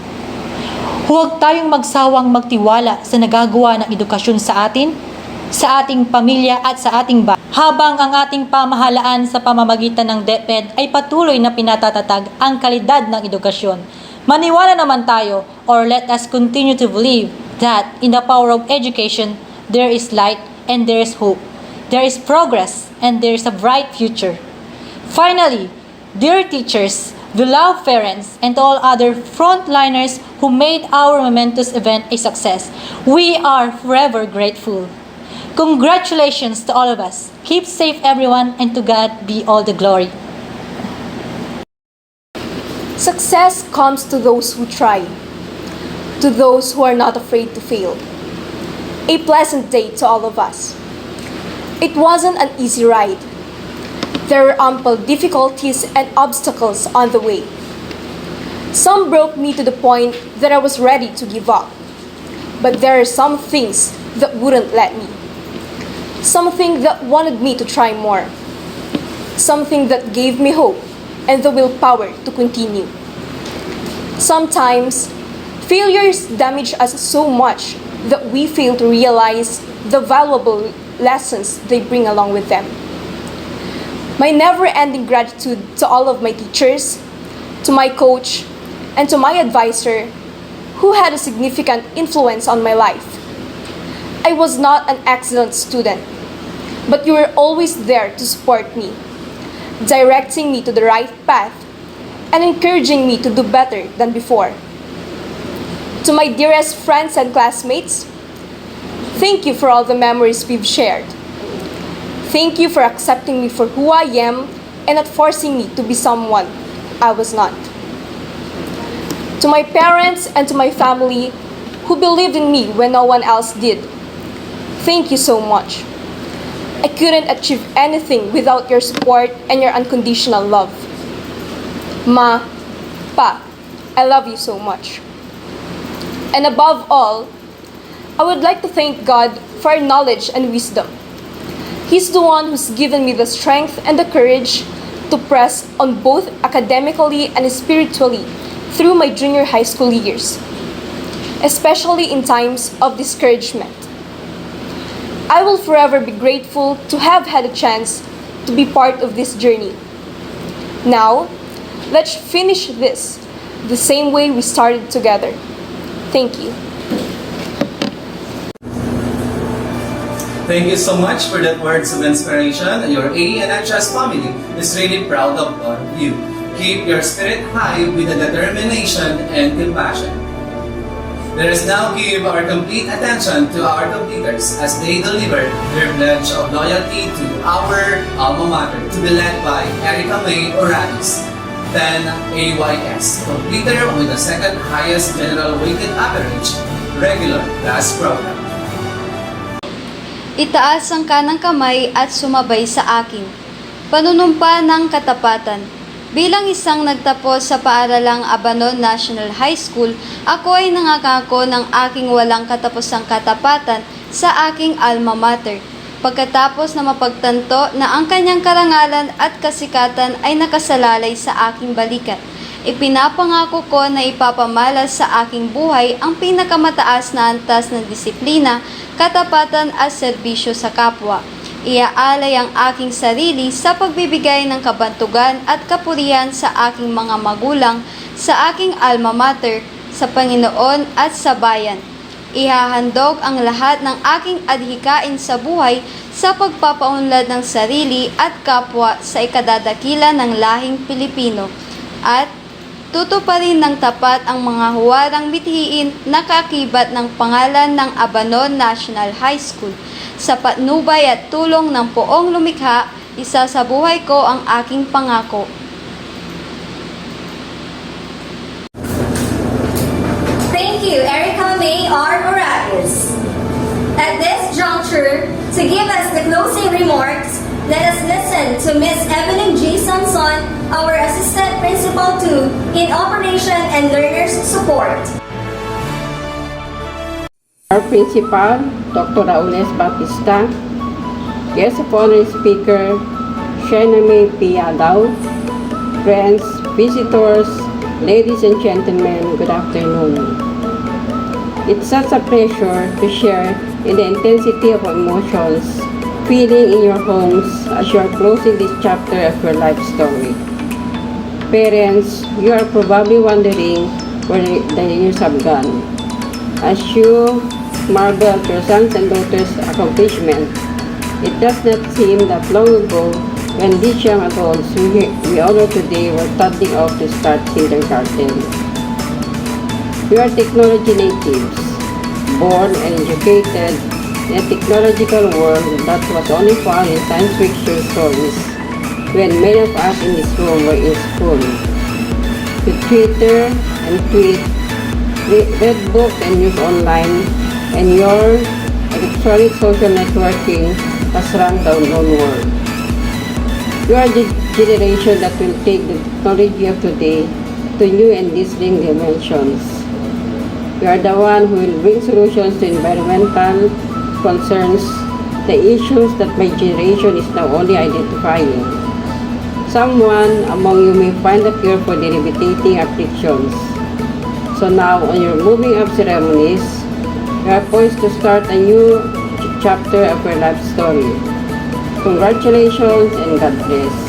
Huwag tayong magsawang magtiwala sa nagagawa ng edukasyon sa atin, sa ating pamilya at sa ating bahay. Habang ang ating pamahalaan sa pamamagitan ng DepEd ay patuloy na pinatatatag ang kalidad ng edukasyon. Maniwala naman tayo, or let us continue to believe that in the power of education, there is light and there is hope. There is progress and there is a bright future. Finally, dear teachers, beloved parents, and to all other frontliners who made our momentous event a success. We are forever grateful. Congratulations to all of us. Keep safe, everyone, and to God be all the glory. Success comes to those who try, to those who are not afraid to fail. A pleasant day to all of us. It wasn't an easy ride. There were ample difficulties and obstacles on the way. Some broke me to the point that I was ready to give up. But there are some things that wouldn't let me. Something that wanted me to try more. Something that gave me hope and the willpower to continue. Sometimes, failures damage us so much that we fail to realize the valuable lessons they bring along with them. My never-ending gratitude to all of my teachers, to my coach, and to my advisor, who had a significant influence on my life. I was not an excellent student, but you were always there to support me, directing me to the right path, and encouraging me to do better than before. To my dearest friends and classmates, thank you for all the memories we've shared. Thank you for accepting me for who I am and not forcing me to be someone I was not. To my parents and to my family who believed in me when no one else did, thank you so much. I couldn't achieve anything without your support and your unconditional love. Ma, Pa, I love you so much. And above all, I would like to thank God for our knowledge and wisdom. He's the one who's given me the strength and the courage to press on both academically and spiritually through my junior high school years, especially in times of discouragement. I will forever be grateful to have had a chance to be part of this journey. Now, let's finish this the same way we started together. Thank you. Thank you so much for that words of inspiration. Your ANHS family is really proud of you. Keep your spirit high with the determination and compassion. Let us now give our complete attention to our completers as they deliver their pledge of loyalty to our alma mater, to be led by Erica May Oralis, 10 AYS, completer with the second highest general weighted average, regular class program. Itaas ang kanang kamay at sumabay sa akin. Panunumpa ng katapatan. Bilang isang nagtapos sa paaralang Abanon National High School, ako ay nangangako ng aking walang katapusang katapatan sa aking alma mater. Pagkatapos na mapagtanto na ang kanyang karangalan at kasikatan ay nakasalalay sa aking balikat, ipinapangako ko na ipapamalas sa aking buhay ang pinakamataas na antas ng disiplina, katapatan at serbisyo sa kapwa. Iaalay ang aking sarili sa pagbibigay ng kabantugan at kapurihan sa aking mga magulang, sa aking alma mater, sa Panginoon at sa bayan. Ihahandog ang lahat ng aking adhikain sa buhay sa pagpapaunlad ng sarili at kapwa sa ikadadakila ng lahing Pilipino, at tutuparin ng tapat ang mga huwarang mithiin na kaakibat ng pangalan ng Abanon National High School. Sa patnubay at tulong ng Poong Lumikha, isa sa buhay ko ang aking pangako. Thank you, Erica May R. Oralis. At this juncture, to give us the closing remarks, let us listen to Ms. Evelyn G. Sanson, our Assistant Principal 2 in Operation and Learners Support. Our Principal, Dr. Raules Batista, Guest of Honor Speaker, Shename Piadaw, friends, visitors, ladies and gentlemen, good afternoon. It's such a pleasure to share in the intensity of emotions feeling in your homes as you are closing this chapter of your life story. Parents, you are probably wondering where the years have gone. As you marvel at your sons and daughters' accomplishment, it does not seem that long ago when these young adults we honor today were toddling off to start kindergarten. We are technology natives, born and educated in a technological world that was only found in science fiction stories when many of us in this room were in school. We Twitter and tweet, read books and news online, and your electronic social networking has run the known world. You are the generation that will take the technology of today to new and dazzling dimensions. You are the one who will bring solutions to environmental concerns, the issues that my generation is now only identifying. Someone among you may find a cure for the debilitating afflictions. So now, on your moving up ceremonies, you are poised to start a new chapter of your life story. Congratulations and God bless.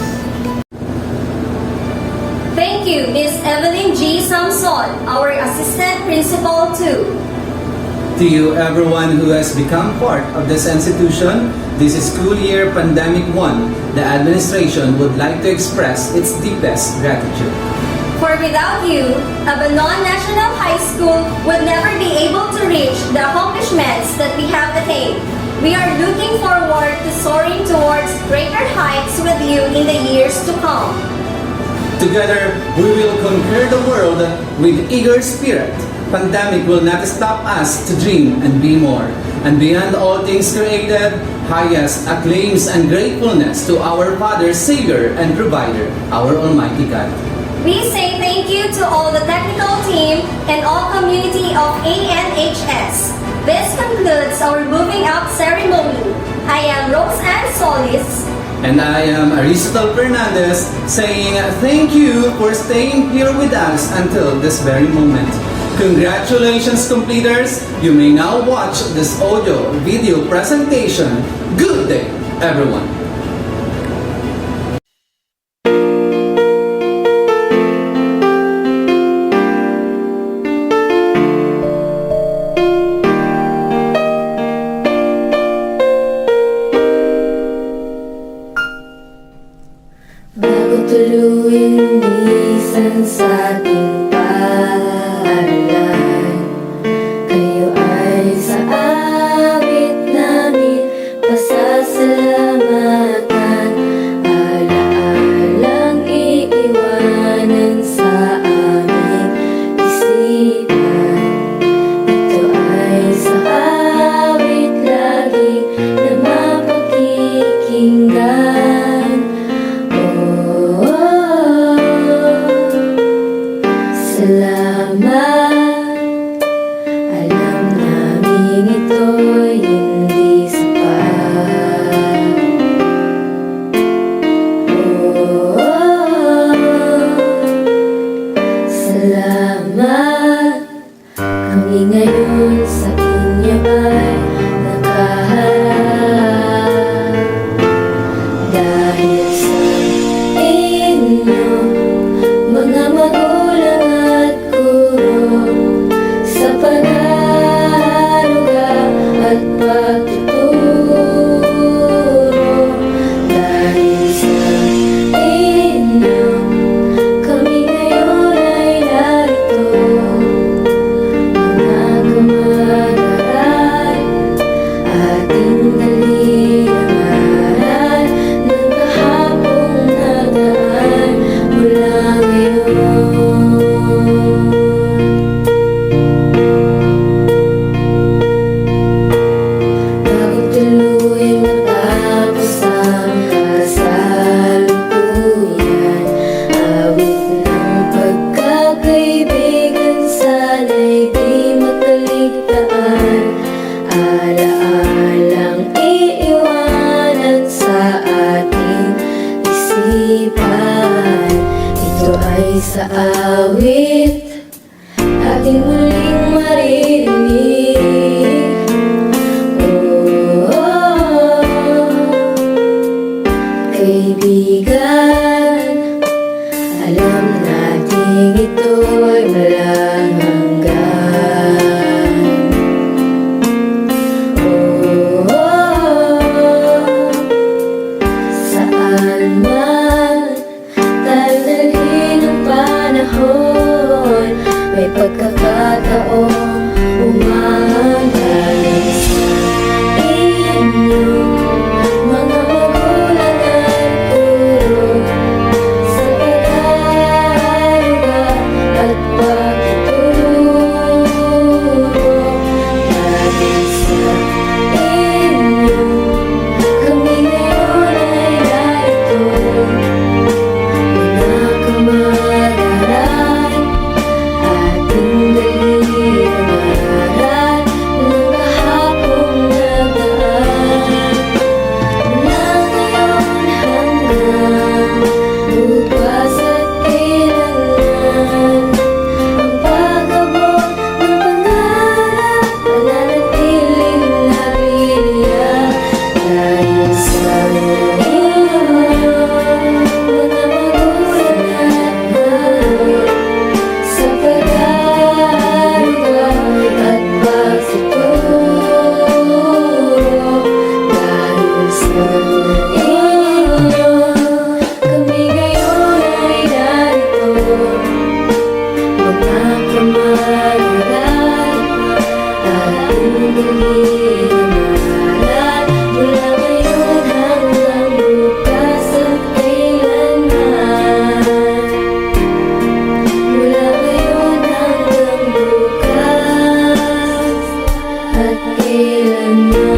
Thank you, Miss Evelyn G. Samson, our Assistant Principal 2. To you, everyone who has become part of this institution, this school year Pandemic 1, the administration would like to express its deepest gratitude. For without you, Abanon National High School would never be able to reach the accomplishments that we have attained. We are looking forward to soaring towards greater heights with you in the years to come. Together, we will conquer the world with eager spirit. Pandemic will not stop us to dream and be more. And beyond all things created, highest acclaims and gratefulness to our Father, Savior, and Provider, our Almighty God. We say thank you to all the technical team and all community of ANHS. This concludes our moving up ceremony. I am Rose Ann Solis. And I am Aristotle Fernandez saying thank you for staying here with us until this very moment. Congratulations, completers! You may now watch this audio-video presentation. Good day, everyone! Bago tuluyin minsan sa ating paaralan, kayo ay sa awit namin pasasalamatan. Alaalang iiwanan sa aming isipan. Ito ay sa awit lagi na mapakikinggan. Salamat, alam namin ito'y hindi sapat. Salamat, kami ngayon sa inyo ay nakaharap. Dahil sa inyo, mga magulang at guro, sa panaruga at pagtuturo. Dahil sa inyo, kami ngayon ay narito. Mga kamag-aral, ating dalingaran ng kahapong nagaan mula ngayon. Bago tuluyang matapos ang kasalukuyan, awit ng pagkakaibigan sana'y di makaligtaan. Alaalang iiwanan sa ating isipan. Ito ay sa awit ating muling maririnig. Kaibigan, alam nating ito'y walang hanggan. Saan man tayo dalhin ang panahon, mag-iingalan mula ngayon hanggang bukas at kailanman. Mula ngayon hanggang bukas at kailanman.